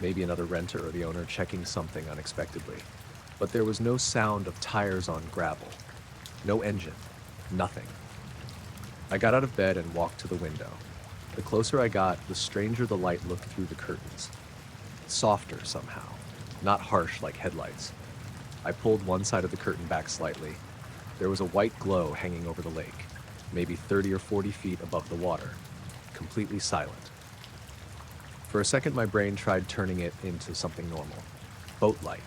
Maybe another renter or the owner checking something unexpectedly. But there was no sound of tires on gravel. No engine. Nothing. I got out of bed and walked to the window. The closer I got, the stranger the light looked through the curtains. Softer somehow, not harsh like headlights. I pulled one side of the curtain back slightly. There was a white glow hanging over the lake, maybe 30 or 40 feet above the water, completely silent. For a second, my brain tried turning it into something normal. Boat light,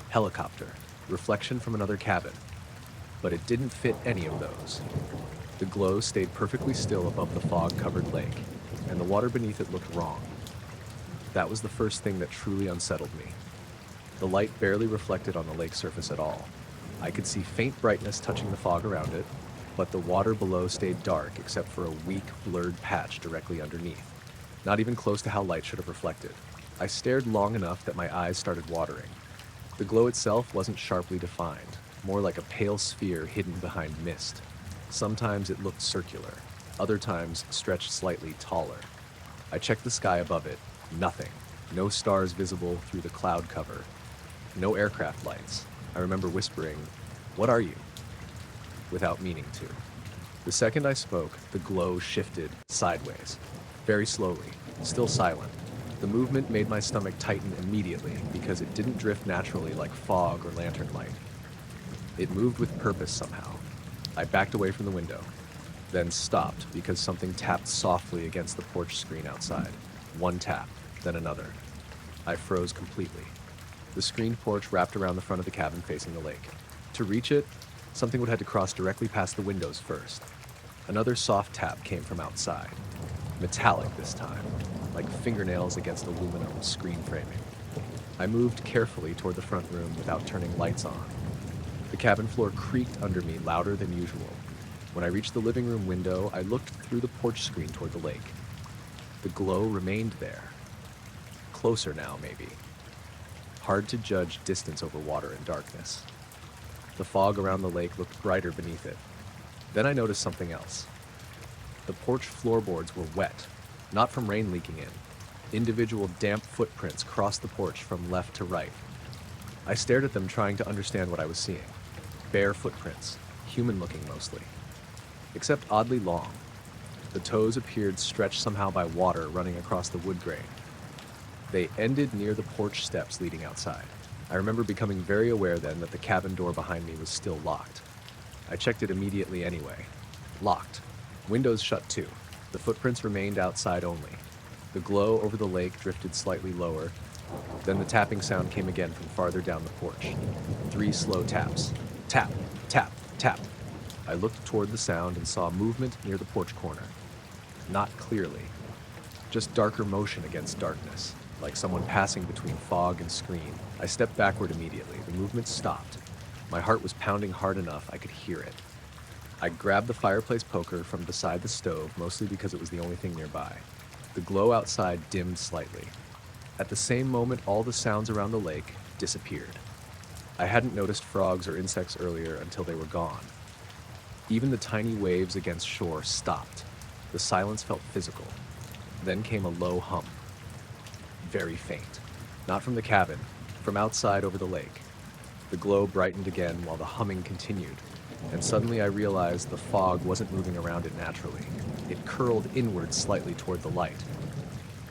helicopter, reflection from another cabin. But it didn't fit any of those. The glow stayed perfectly still above the fog-covered lake, and the water beneath it looked wrong. That was the first thing that truly unsettled me. The light barely reflected on the lake surface at all. I could see faint brightness touching the fog around it, but the water below stayed dark except for a weak, blurred patch directly underneath, not even close to how light should have reflected. I stared long enough that my eyes started watering. The glow itself wasn't sharply defined, more like a pale sphere hidden behind mist. Sometimes it looked circular, other times stretched slightly taller. I checked the sky above it. Nothing. No stars visible through the cloud cover. No aircraft lights. I remember whispering, "What are you?" without meaning to. The second I spoke, the glow shifted sideways, very slowly, still silent. The movement made my stomach tighten immediately because it didn't drift naturally like fog or lantern light. It moved with purpose somehow. I backed away from the window, then stopped because something tapped softly against the porch screen outside. One tap, then another. I froze completely. The screened porch wrapped around the front of the cabin facing the lake. To reach it, something would have to cross directly past the windows first. Another soft tap came from outside. Metallic this time, like fingernails against aluminum screen framing. I moved carefully toward the front room without turning lights on. The cabin floor creaked under me louder than usual. When I reached the living room window, I looked through the porch screen toward the lake. The glow remained there. Closer now, maybe. Hard to judge distance over water and darkness. The fog around the lake looked brighter beneath it. Then I noticed something else. The porch floorboards were wet, not from rain leaking in. Individual damp footprints crossed the porch from left to right. I stared at them, trying to understand what I was seeing. Bare footprints, human-looking mostly, except oddly long. The toes appeared stretched somehow by water running across the wood grain. They ended near the porch steps leading outside. I remember becoming very aware then that the cabin door behind me was still locked. I checked it immediately anyway. Locked. Windows shut too. The footprints remained outside only. The glow over the lake drifted slightly lower. Then the tapping sound came again from farther down the porch. 3 slow taps. Tap, tap, tap. I looked toward the sound and saw movement near the porch corner. Not clearly. Just darker motion against darkness, like someone passing between fog and screen. I stepped backward immediately. The movement stopped. My heart was pounding hard enough I could hear it. I grabbed the fireplace poker from beside the stove, mostly because it was the only thing nearby. The glow outside dimmed slightly. At the same moment, all the sounds around the lake disappeared. I hadn't noticed frogs or insects earlier until they were gone. Even the tiny waves against shore stopped. The silence felt physical. Then came a low hum. Very faint. Not from the cabin, from outside over the lake. The glow brightened again while the humming continued, and suddenly I realized the fog wasn't moving around it naturally. It curled inward slightly toward the light.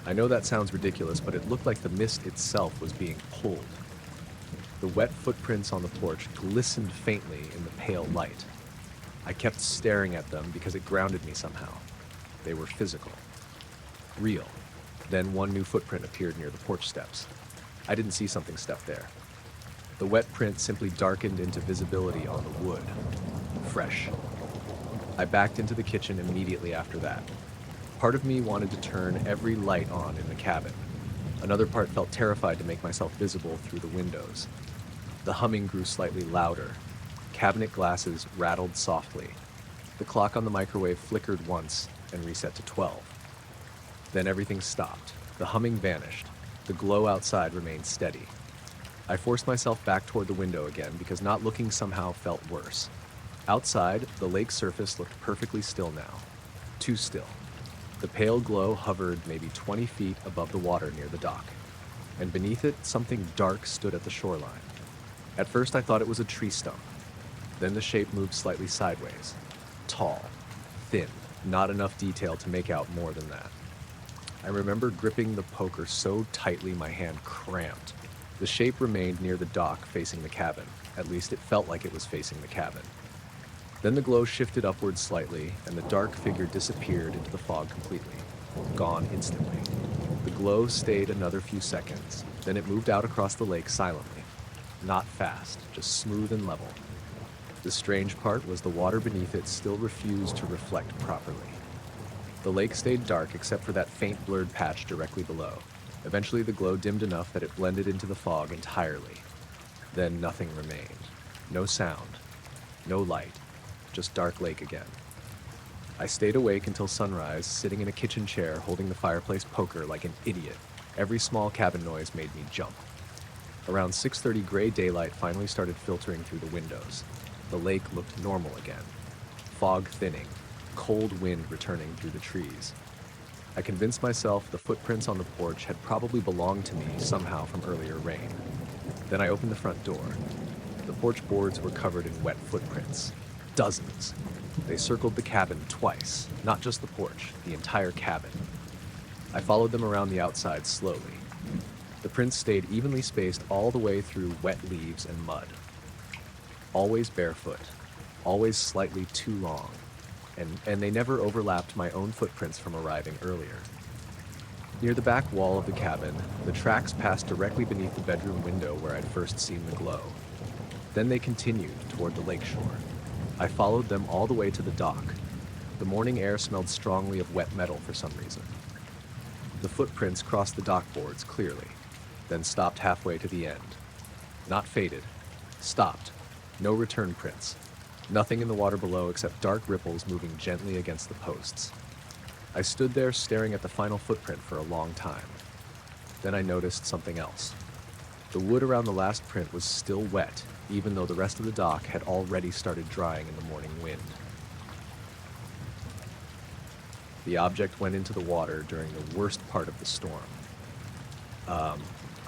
I know that sounds ridiculous, but it looked like the mist itself was being pulled. The The wet footprints on the porch glistened faintly in the pale light. I kept staring at them because it grounded me somehow. They were physical. Real. Then one new footprint appeared near the porch steps. I didn't see something step there. The wet print simply darkened into visibility on the wood. Fresh. I backed into the kitchen immediately after that. Part of me wanted to turn every light on in the cabin. Another part felt terrified to make myself visible through the windows. The humming grew slightly louder. Cabinet glasses rattled softly. The clock on the microwave flickered once and reset to 12. Then everything stopped. The humming vanished. The glow outside remained steady. I forced myself back toward the window again because not looking somehow felt worse. Outside, the lake surface looked perfectly still now. Too still. The pale glow hovered maybe 20 feet above the water near the dock, and beneath it, something dark stood at the shoreline. At first, I thought it was a tree stump. Then the shape moved slightly sideways. Tall, thin, not enough detail to make out more than that. I remember gripping the poker so tightly my hand cramped. The shape remained near the dock facing the cabin. At least it felt like it was facing the cabin. Then the glow shifted upwards slightly, and the dark figure disappeared into the fog completely. Gone instantly. The glow stayed another few seconds. Then it moved out across the lake silently. Not fast, just smooth and level. The strange part was the water beneath it still refused to reflect properly. The lake stayed dark except for that faint blurred patch directly below. Eventually the glow dimmed enough that it blended into the fog entirely. Then nothing remained. No sound. No light. Just dark lake again. I stayed awake until sunrise, sitting in a kitchen chair holding the fireplace poker like an idiot. Every small cabin noise made me jump. Around 6:30, gray daylight finally started filtering through the windows. The lake looked normal again. Fog thinning, cold wind returning through the trees. I convinced myself the footprints on the porch had probably belonged to me somehow from earlier rain. Then I opened the front door. The porch boards were covered in wet footprints. Dozens. They circled the cabin twice, not just the porch, the entire cabin. I followed them around the outside slowly. The prints stayed evenly spaced all the way through wet leaves and mud. Always barefoot, always slightly too long, and they never overlapped my own footprints from arriving earlier. Near the back wall of the cabin, the tracks passed directly beneath the bedroom window where I'd first seen the glow. Then they continued toward the lakeshore. I followed them all the way to the dock. The morning air smelled strongly of wet metal for some reason. The footprints crossed the dock boards clearly, then stopped halfway to the end. Not faded. Stopped. No return prints. Nothing in the water below except dark ripples moving gently against the posts. I stood there staring at the final footprint for a long time. Then I noticed something else. The wood around the last print was still wet, even though the rest of the dock had already started drying in the morning wind. The object went into the water during the worst part of the storm.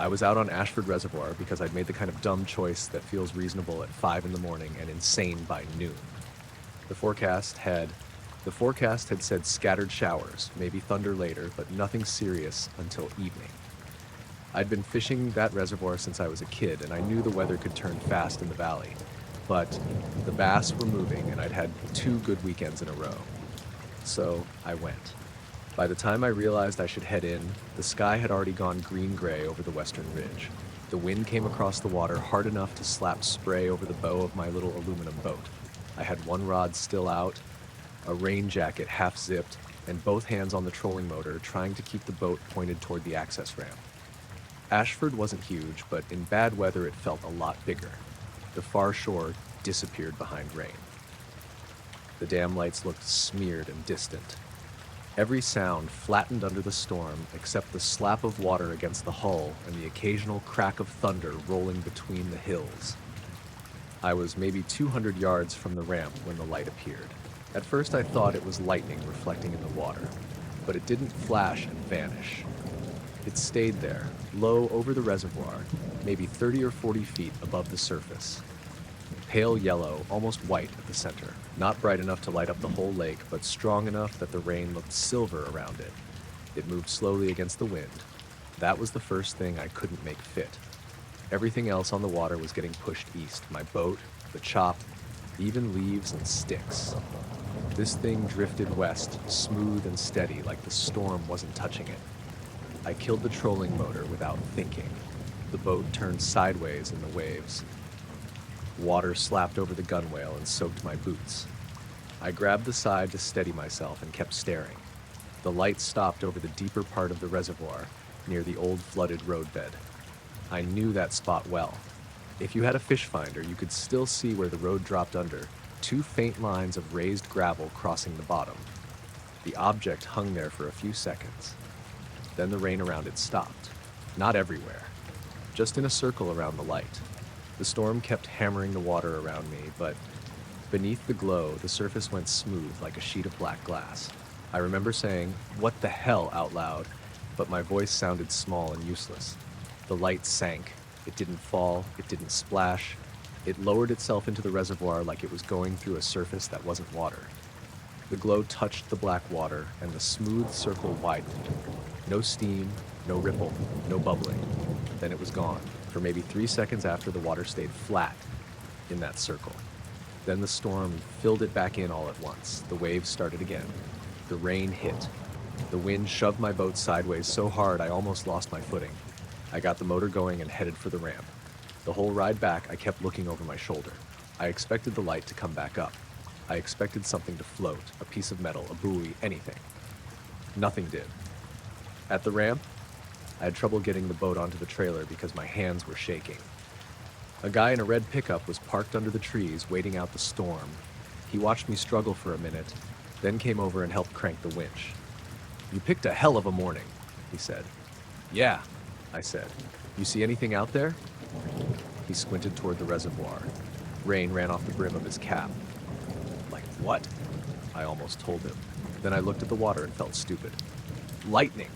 I was out on Ashford Reservoir because I'd made the kind of dumb choice that feels reasonable at 5 in the morning and insane by noon. The forecast had said scattered showers, maybe thunder later, but nothing serious until evening. I'd been fishing that reservoir since I was a kid, and I knew the weather could turn fast in the valley. But the bass were moving, and I'd had 2 good weekends in a row. So I went. By the time I realized I should head in, the sky had already gone green-gray over the western ridge. The wind came across the water hard enough to slap spray over the bow of my little aluminum boat. I had one rod still out, a rain jacket half-zipped, and both hands on the trolling motor, trying to keep the boat pointed toward the access ramp. Ashford wasn't huge, but in bad weather it felt a lot bigger. The far shore disappeared behind rain. The dam lights looked smeared and distant. Every sound flattened under the storm except the slap of water against the hull and the occasional crack of thunder rolling between the hills. I was maybe 200 yards from the ramp when the light appeared. At first I thought it was lightning reflecting in the water, but it didn't flash and vanish. It stayed there, low over the reservoir, maybe 30 or 40 feet above the surface. Pale yellow, almost white at the center. Not bright enough to light up the whole lake, but strong enough that the rain looked silver around it. It moved slowly against the wind. That was the first thing I couldn't make fit. Everything else on the water was getting pushed east. My boat, the chop, even leaves and sticks. This thing drifted west, smooth and steady, like the storm wasn't touching it. I killed the trolling motor without thinking. The boat turned sideways in the waves. Water slapped over the gunwale and soaked my boots. I grabbed the side to steady myself and kept staring. The light stopped over the deeper part of the reservoir, near the old flooded roadbed. I knew that spot well. If you had a fish finder, you could still see where the road dropped under, two faint lines of raised gravel crossing the bottom. The object hung there for a few seconds. Then the rain around it stopped. Not everywhere, just in a circle around the light. The storm kept hammering the water around me, but beneath the glow, the surface went smooth like a sheet of black glass. I remember saying, "What the hell?" out loud, but my voice sounded small and useless. The light sank. It didn't fall. It didn't splash. It lowered itself into the reservoir like it was going through a surface that wasn't water. The glow touched the black water, and the smooth circle widened. No steam, no ripple, no bubbling. Then it was gone. For maybe 3 seconds after, the water stayed flat in that circle. Then the storm filled it back in all at once. The waves started again. The rain hit. The wind shoved my boat sideways so hard I almost lost my footing. I got the motor going and headed for the ramp. The whole ride back, I kept looking over my shoulder. I expected the light to come back up. I expected something to float, a piece of metal, a buoy, anything. Nothing did. At the ramp, I had trouble getting the boat onto the trailer because my hands were shaking. A guy in a red pickup was parked under the trees, waiting out the storm. He watched me struggle for a minute, then came over and helped crank the winch. "You picked a hell of a morning," he said. "Yeah," I said. "You see anything out there?" He squinted toward the reservoir. Rain ran off the brim of his cap. "Like what?" I almost told him. Then I looked at the water and felt stupid. "Lightning,"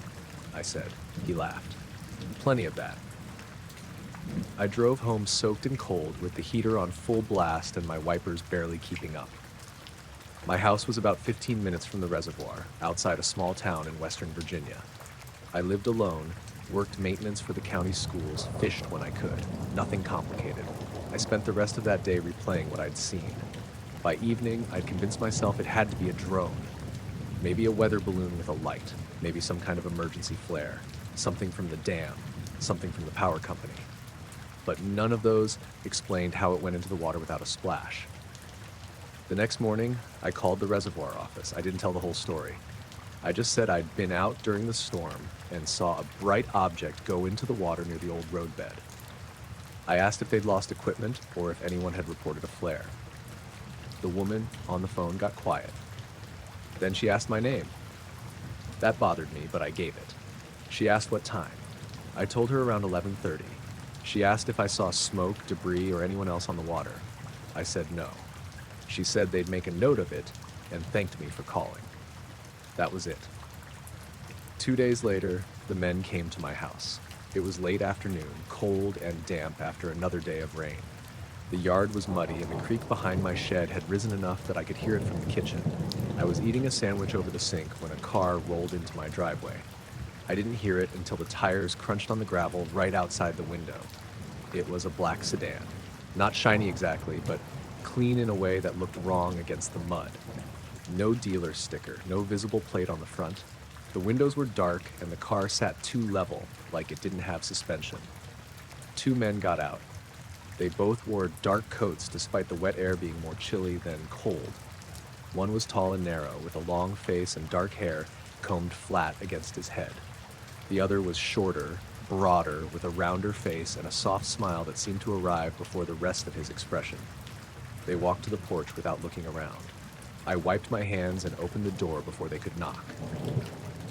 I said. He laughed. "Plenty of that." I drove home soaked and cold, with the heater on full blast and my wipers barely keeping up. My house was about 15 minutes from the reservoir, outside a small town in Western Virginia. I lived alone, worked maintenance for the county schools, fished when I could. Nothing complicated. I spent the rest of that day replaying what I'd seen. By evening, I'd convinced myself it had to be a drone. Maybe a weather balloon with a light, maybe some kind of emergency flare, something from the dam, something from the power company. But none of those explained how it went into the water without a splash. The next morning, I called the reservoir office. I didn't tell the whole story. I just said I'd been out during the storm and saw a bright object go into the water near the old roadbed. I asked if they'd lost equipment or if anyone had reported a flare. The woman on the phone got quiet. Then she asked my name. That bothered me, but I gave it. She asked what time. I told her around 11:30. She asked if I saw smoke, debris, or anyone else on the water. I said no. She said they'd make a note of it and thanked me for calling. That was it. 2 days later, the men came to my house. It was late afternoon, cold and damp after another day of rain. The yard was muddy and the creek behind my shed had risen enough that I could hear it from the kitchen. I was eating a sandwich over the sink when a car rolled into my driveway. I didn't hear it until the tires crunched on the gravel right outside the window. It was a black sedan. Not shiny exactly, but clean in a way that looked wrong against the mud. No dealer sticker, no visible plate on the front. The windows were dark and the car sat too level, like it didn't have suspension. 2 men got out. They both wore dark coats despite the wet air being more chilly than cold. One was tall and narrow, with a long face and dark hair combed flat against his head. The other was shorter, broader, with a rounder face and a soft smile that seemed to arrive before the rest of his expression. They walked to the porch without looking around. I wiped my hands and opened the door before they could knock.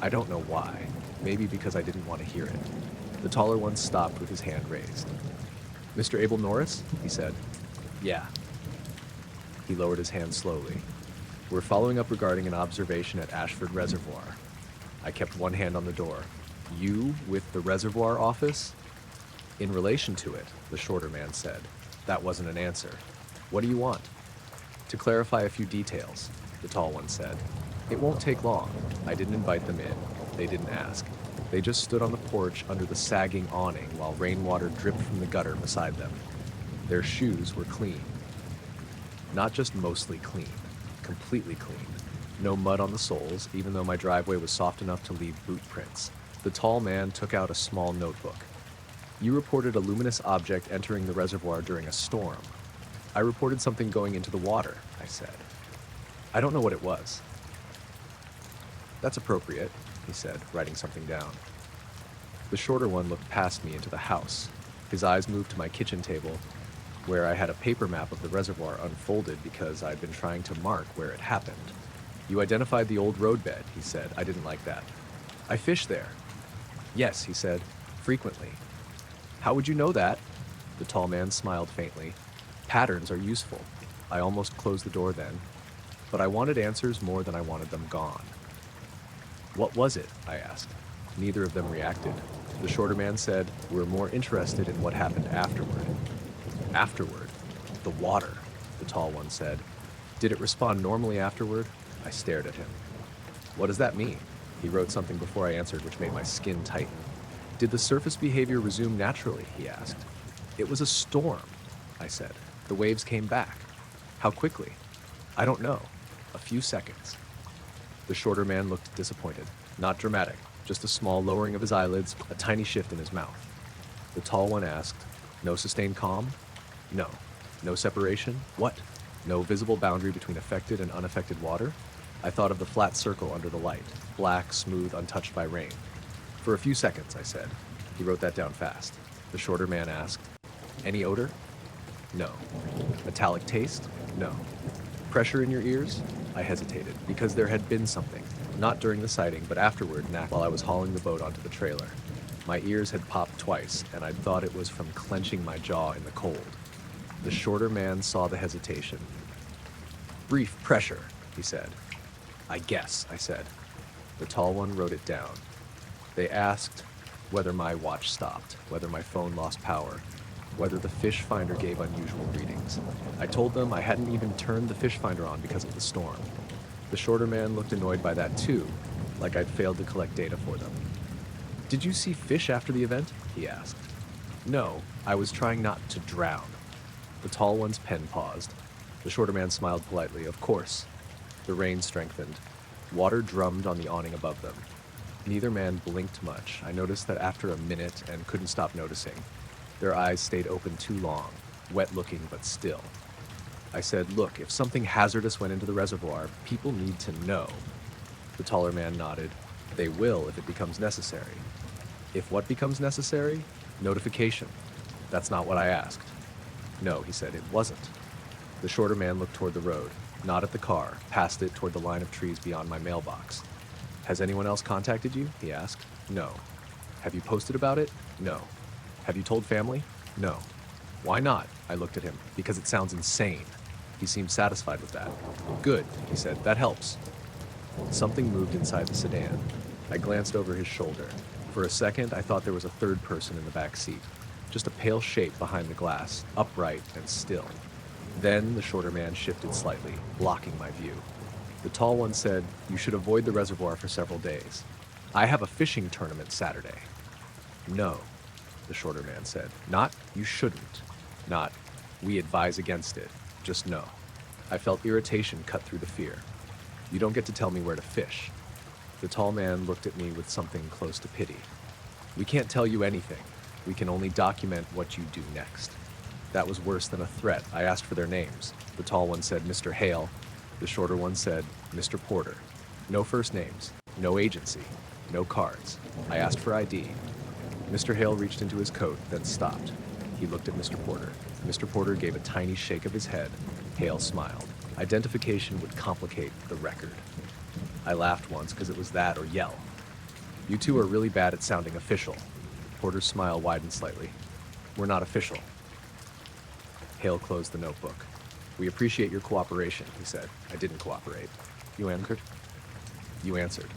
I don't know why. Maybe because I didn't want to hear it. The taller one stopped with his hand raised. "Mr. Abel Norris?" he said. "Yeah." He lowered his hand slowly. "We're following up regarding an observation at Ashford Reservoir." I kept one hand on the door. "You with the reservoir office?" "In relation to it," the shorter man said. That wasn't an answer. "What do you want?" "To clarify a few details," the tall one said. "It won't take long. I didn't invite them in. They didn't ask." They just stood on the porch under the sagging awning while rainwater dripped from the gutter beside them. Their shoes were clean. Not just mostly clean, completely clean. No mud on the soles, even though my driveway was soft enough to leave boot prints. The tall man took out a small notebook. You reported a luminous object entering the reservoir during a storm. I reported something going into the water, I said. I don't know what it was. That's appropriate, he said, writing something down. The shorter one looked past me into the house. His eyes moved to my kitchen table, where I had a paper map of the reservoir unfolded because I'd been trying to mark where it happened. You identified the old roadbed, he said. I didn't like that. I fish there. Yes, he said, frequently. How would you know that? The tall man smiled faintly. Patterns are useful. I almost closed the door then, but I wanted answers more than I wanted them gone. What was it? I asked. Neither of them reacted. The shorter man said, we're more interested in what happened afterward. Afterward? The water, the tall one said. Did it respond normally afterward? I stared at him. What does that mean? He wrote something before I answered, which made my skin tighten. Did the surface behavior resume naturally? He asked. It was a storm, I said. The waves came back. How quickly? I don't know. A few seconds. The shorter man looked disappointed. Not dramatic, just a small lowering of his eyelids, a tiny shift in his mouth. The tall one asked, no sustained calm? No. No separation? What? No visible boundary between affected and unaffected water? I thought of the flat circle under the light, black, smooth, untouched by rain. For a few seconds, I said. He wrote that down fast. The shorter man asked, any odor? No. Metallic taste? No. Pressure in your ears? I hesitated, because there had been something. Not during the sighting, but afterward, while I was hauling the boat onto the trailer. My ears had popped twice, and I thought it was from clenching my jaw in the cold. The shorter man saw the hesitation. Brief pressure, he said. I guess, I said. The tall one wrote it down. They asked whether my watch stopped, whether my phone lost power, whether the fish finder gave unusual readings. I told them I hadn't even turned the fish finder on because of the storm. The shorter man looked annoyed by that too, like I'd failed to collect data for them. Did you see fish after the event? He asked. No, I was trying not to drown. The tall one's pen paused. The shorter man smiled politely. Of course. The rain strengthened. Water drummed on the awning above them. Neither man blinked much. I noticed that after a minute and couldn't stop noticing. Their eyes stayed open too long, wet-looking but still. I said, look, if something hazardous went into the reservoir, people need to know. The taller man nodded. They will if it becomes necessary. If what becomes necessary? Notification. That's not what I asked. No, he said, it wasn't. The shorter man looked toward the road, not at the car, past it toward the line of trees beyond my mailbox. Has anyone else contacted you? He asked. No. Have you posted about it? No. Have you told family? No. Why not? I looked at him. Because it sounds insane. He seemed satisfied with that. Good, he said. That helps. Something moved inside the sedan. I glanced over his shoulder. For a second, I thought there was a third person in the back seat. Just a pale shape behind the glass, upright and still. Then the shorter man shifted slightly, blocking my view. The tall one said, you should avoid the reservoir for several days. I have a fishing tournament Saturday. No, the shorter man said. Not, you shouldn't. Not, we advise against it. Just no. I felt irritation cut through the fear. You don't get to tell me where to fish. The tall man looked at me with something close to pity. We can't tell you anything. We can only document what you do next. That was worse than a threat. I asked for their names. The tall one said, Mr. Hale. The shorter one said, Mr. Porter. No first names, no agency, no cards. I asked for ID. Mr. Hale reached into his coat, then stopped. He looked at Mr. Porter. Mr. Porter gave a tiny shake of his head. Hale smiled. Identification would complicate the record. I laughed once because it was that or yell. You two are really bad at sounding official. Porter's smile widened slightly. We're not official. Hale closed the notebook. We appreciate your cooperation, he said. I didn't cooperate. You answered? You answered.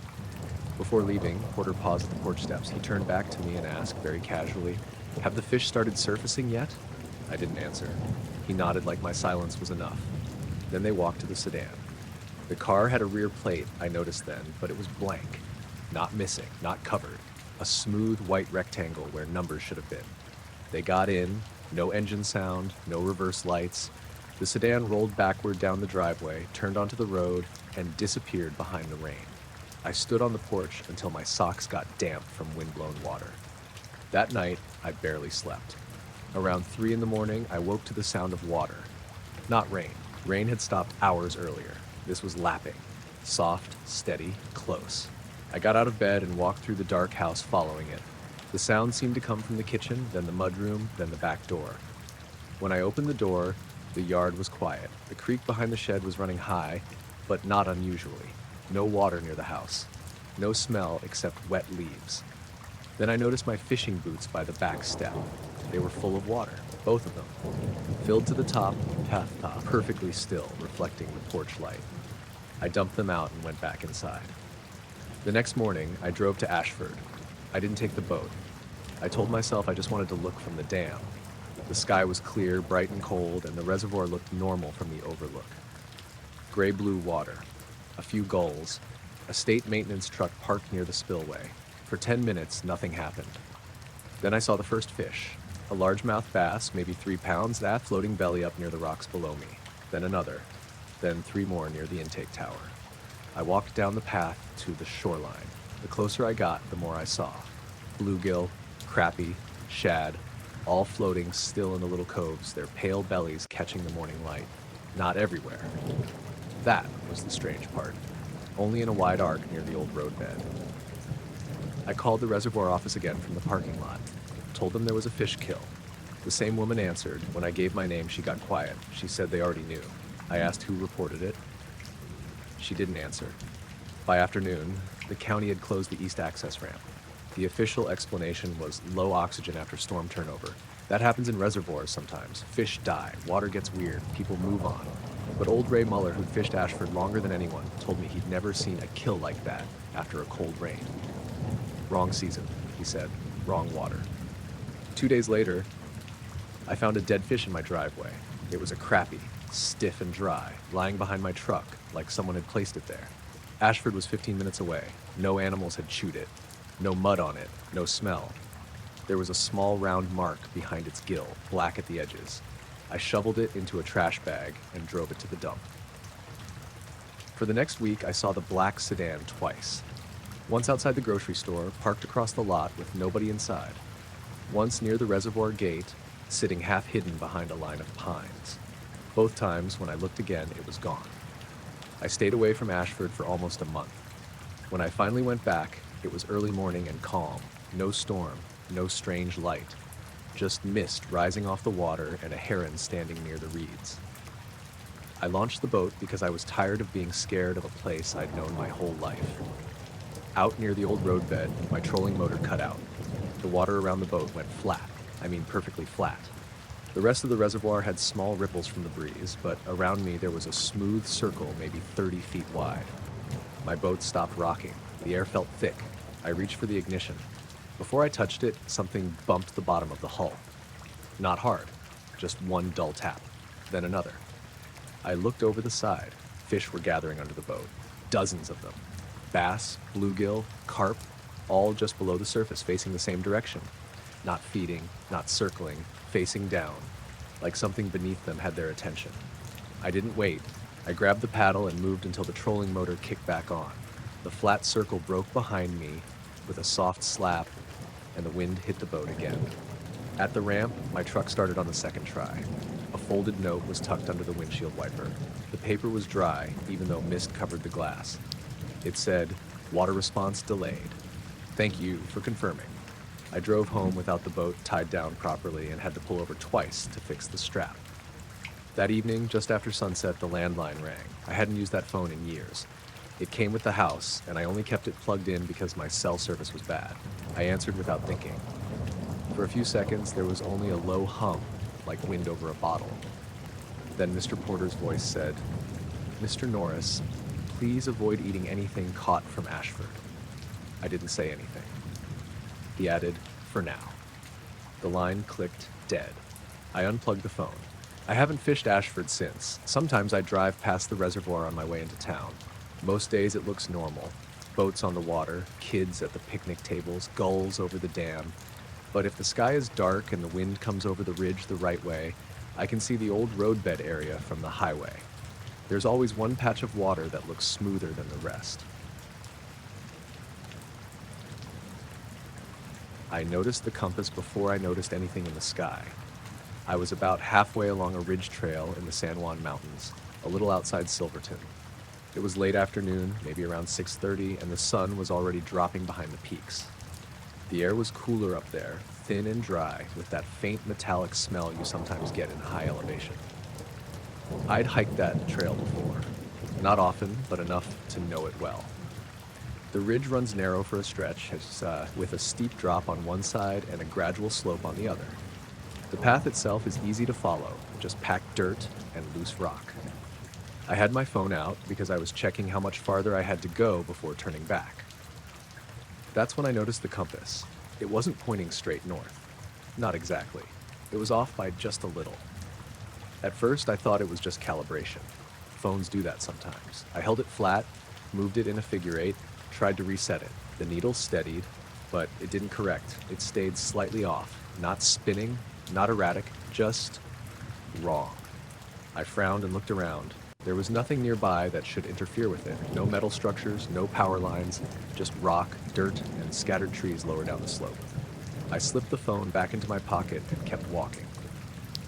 Before leaving, Porter paused at the porch steps. He turned back to me and asked, very casually, have the fish started surfacing yet? I didn't answer. He nodded like my silence was enough. Then they walked to the sedan. The car had a rear plate, I noticed then, but it was blank. Not missing, not covered. A a smooth white rectangle where numbers should have been. They got in, no engine sound, no reverse lights. The sedan rolled backward down the driveway, turned onto the road, and disappeared behind the rain. I stood on the porch until my socks got damp from windblown water. That night, I barely slept. Around 3 in the morning, I woke to the sound of water. Not rain. Rain had stopped hours earlier. This was lapping. Soft, steady, close. I got out of bed and walked through the dark house following it. The sound seemed to come from the kitchen, then the mudroom, then the back door. When I opened the door, the yard was quiet. The creek behind the shed was running high, but not unusually. No water near the house. No smell except wet leaves. Then I noticed my fishing boots by the back step. They were full of water, both of them. Filled to the top, path top, perfectly still, reflecting the porch light. I dumped them out and went back inside. The next morning, I drove to Ashford. I didn't take the boat. I told myself I just wanted to look from the dam. The sky was clear, bright and cold, and the reservoir looked normal from the overlook. Gray-blue water, a few gulls, a state maintenance truck parked near the spillway. For 10 minutes, nothing happened. Then I saw the first fish, a largemouth bass, maybe 3 pounds, that floating belly up near the rocks below me. Then another. Then 3 more near the intake tower. I walked down the path to the shoreline. The closer I got, the more I saw. Bluegill, crappie, shad, all floating still in the little coves, their pale bellies catching the morning light. Not everywhere. That was the strange part. Only in a wide arc near the old roadbed. I called the reservoir office again from the parking lot. Told them there was a fish kill. The same woman answered. When I gave my name, she got quiet. She said they already knew. I asked who reported it. She didn't answer. By afternoon, the county had closed the east access ramp. The official explanation was low oxygen after storm turnover. That happens in reservoirs sometimes. Fish die, water gets weird, people move on. But old Ray Muller, who'd fished Ashford longer than anyone, told me he'd never seen a kill like that after a cold rain. Wrong season, he said. Wrong water. 2 days later, I found a dead fish in my driveway. It was a crappie, stiff and dry, lying behind my truck, like someone had placed it there. Ashford was 15 minutes away. No animals had chewed it. No mud on it. No smell. There was a small round mark behind its gill, black at the edges. I shoveled it into a trash bag and drove it to the dump. For the next week, I saw the black sedan twice. Once outside the grocery store, parked across the lot with nobody inside. Once near the reservoir gate, sitting half hidden behind a line of pines. Both times, when I looked again, it was gone. I stayed away from Ashford for almost a month. When I finally went back, it was early morning and calm. No storm, no strange light. Just mist rising off the water and a heron standing near the reeds. I launched the boat because I was tired of being scared of a place I'd known my whole life. Out near the old roadbed, my trolling motor cut out. The water around the boat went flat. I mean perfectly flat. The rest of the reservoir had small ripples from the breeze, but around me there was a smooth circle maybe 30 feet wide. My boat stopped rocking. The air felt thick. I reached for the ignition. Before I touched it, something bumped the bottom of the hull. Not hard, just one dull tap, then another. I looked over the side. Fish were gathering under the boat. Dozens of them. Bass, bluegill, carp, all just below the surface, facing the same direction. Not feeding, not circling, facing down, like something beneath them had their attention. I didn't wait. I grabbed the paddle and moved until the trolling motor kicked back on. The flat circle broke behind me with a soft slap, and the wind hit the boat again. At the ramp, my truck started on the second try. A folded note was tucked under the windshield wiper. The paper was dry, even though mist covered the glass. It said, "Water response delayed. Thank you for confirming." I drove home without the boat tied down properly and had to pull over twice to fix the strap. That evening, just after sunset, the landline rang. I hadn't used that phone in years. It came with the house, and I only kept it plugged in because my cell service was bad. I answered without thinking. For a few seconds, there was only a low hum, like wind over a bottle. Then Mr. Porter's voice said, "Mr. Norris, please avoid eating anything caught from Ashford." I didn't say anything. He added, "For now." The line clicked dead. I unplugged the phone. I haven't fished Ashford since. Sometimes I drive past the reservoir on my way into town. Most days it looks normal. boats on the water, kids at the picnic tables, gulls over the dam. But if the sky is dark and the wind comes over the ridge the right way, I can see the old roadbed area from the highway. There's always one patch of water that looks smoother than the rest. I noticed the compass before I noticed anything in the sky. I was about halfway along a ridge trail in the San Juan Mountains, a little outside Silverton. It was late afternoon, maybe around 6:30, and the sun was already dropping behind the peaks. The air was cooler up there, thin and dry, with that faint metallic smell you sometimes get in high elevation. I'd hiked that trail before. Not often, but enough to know it well. The ridge runs narrow for a stretch, with a steep drop on one side and a gradual slope on the other. The path itself is easy to follow, just packed dirt and loose rock. I had my phone out because I was checking how much farther I had to go before turning back. That's when I noticed the compass. It wasn't pointing straight north. Not exactly. It was off by just a little. At first, I thought it was just calibration. Phones do that sometimes. I held it flat, moved it in a figure eight, tried to reset it. The needle steadied, but it didn't correct. It stayed slightly off, not spinning, not erratic, just wrong. I frowned and looked around. There was nothing nearby that should interfere with it. No metal structures, no power lines, just rock, dirt, and scattered trees lower down the slope. I slipped the phone back into my pocket and kept walking.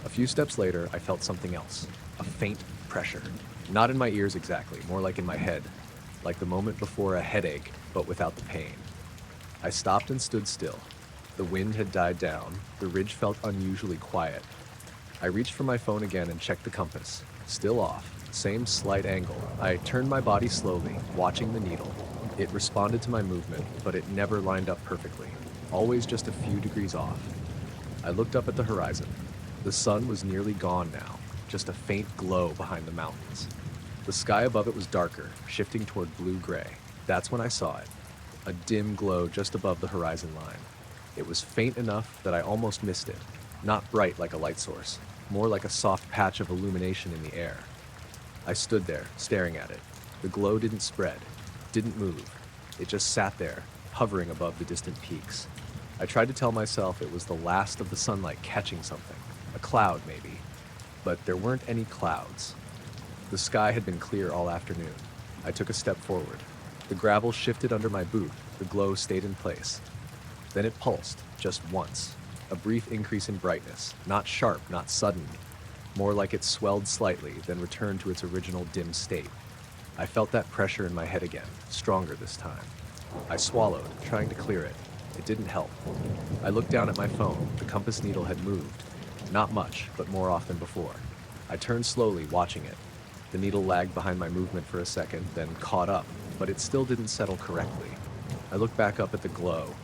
A few steps later, I felt something else. A faint pressure. Not in my ears exactly, more like in my head. Like the moment before a headache, but without the pain. I stopped and stood still. The wind had died down. The ridge felt unusually quiet. I reached for my phone again and checked the compass. Still off. Same slight angle. I turned my body slowly, watching the needle. It responded to my movement, but it never lined up perfectly. Always just a few degrees off. I looked up at the horizon. The sun was nearly gone now, just a faint glow behind the mountains. The sky above it was darker, shifting toward blue-gray. That's when I saw it. A dim glow just above the horizon line. It was faint enough that I almost missed it. Not bright like a light source, more like a soft patch of illumination in the air. I stood there, staring at it. The glow didn't spread, didn't move. It just sat there, hovering above the distant peaks. I tried to tell myself it was the last of the sunlight catching something. A cloud, maybe. But there weren't any clouds. The sky had been clear all afternoon. I took a step forward. The gravel shifted under my boot. The glow stayed in place. Then it pulsed, just once. A brief increase in brightness. Not sharp, not sudden. More like it swelled slightly, then returned to its original dim state. I felt that pressure in my head again, stronger this time. I swallowed, trying to clear it. It didn't help. I looked down at my phone. The compass needle had moved. Not much, but more off than before. I turned slowly, watching it. The needle lagged behind my movement for a second, then caught up, but it still didn't settle correctly. I looked back up at the glow.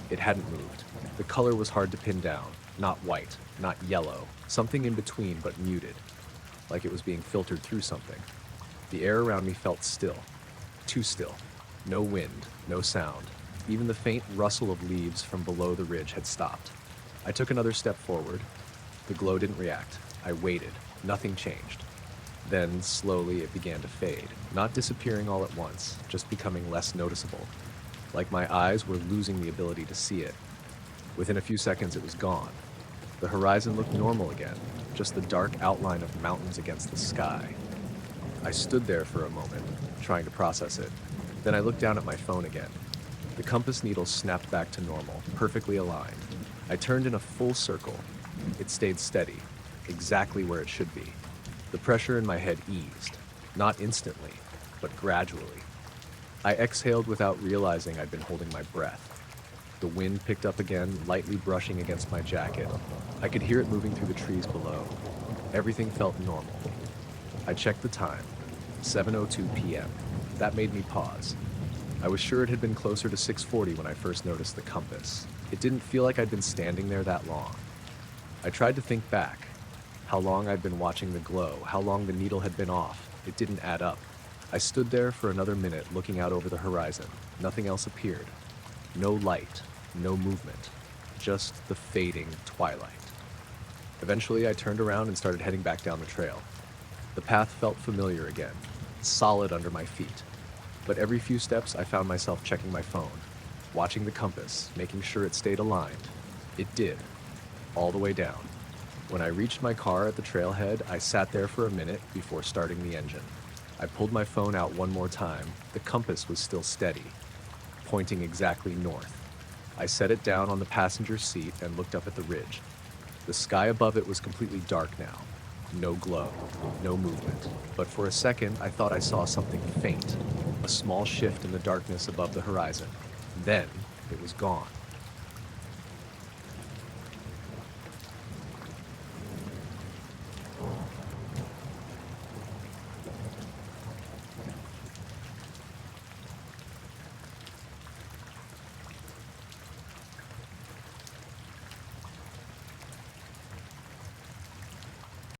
It hadn't moved. The color was hard to pin down. Not white, not yellow. Something in between, but muted. Like it was being filtered through something. The air around me felt still. Too still. No wind, no sound. Even the faint rustle of leaves from below the ridge had stopped. I took another step forward. The glow didn't react. I waited. Nothing changed. Then, slowly, it began to fade. Not disappearing all at once, just becoming less noticeable. Like my eyes were losing the ability to see it. Within a few seconds, it was gone. The horizon looked normal again, just the dark outline of mountains against the sky. I stood there for a moment, trying to process it. Then I looked down at my phone again. The compass needle snapped back to normal, perfectly aligned. I turned in a full circle. It stayed steady, exactly where it should be. The pressure in my head eased, not instantly, but gradually. I exhaled without realizing I'd been holding my breath. The wind picked up again, lightly brushing against my jacket. I could hear it moving through the trees below. Everything felt normal. I checked the time, 7:02 p.m. That made me pause. I was sure it had been closer to 6:40 when I first noticed the compass. It didn't feel like I'd been standing there that long. I tried to think back. How long I'd been watching the glow, how long the needle had been off. It didn't add up. I stood there for another minute looking out over the horizon. Nothing else appeared. No light, no movement, just the fading twilight. Eventually, I turned around and started heading back down the trail. The path felt familiar again, solid under my feet. But every few steps, I found myself checking my phone, watching the compass, making sure it stayed aligned. It did, all the way down. When I reached my car at the trailhead, I sat there for a minute before starting the engine. I pulled my phone out one more time. The compass was still steady, pointing exactly north. I set it down on the passenger seat and looked up at the ridge. The sky above it was completely dark now. No glow, no movement. But for a second, I thought I saw something faint, a small shift in the darkness above the horizon. Then, it was gone.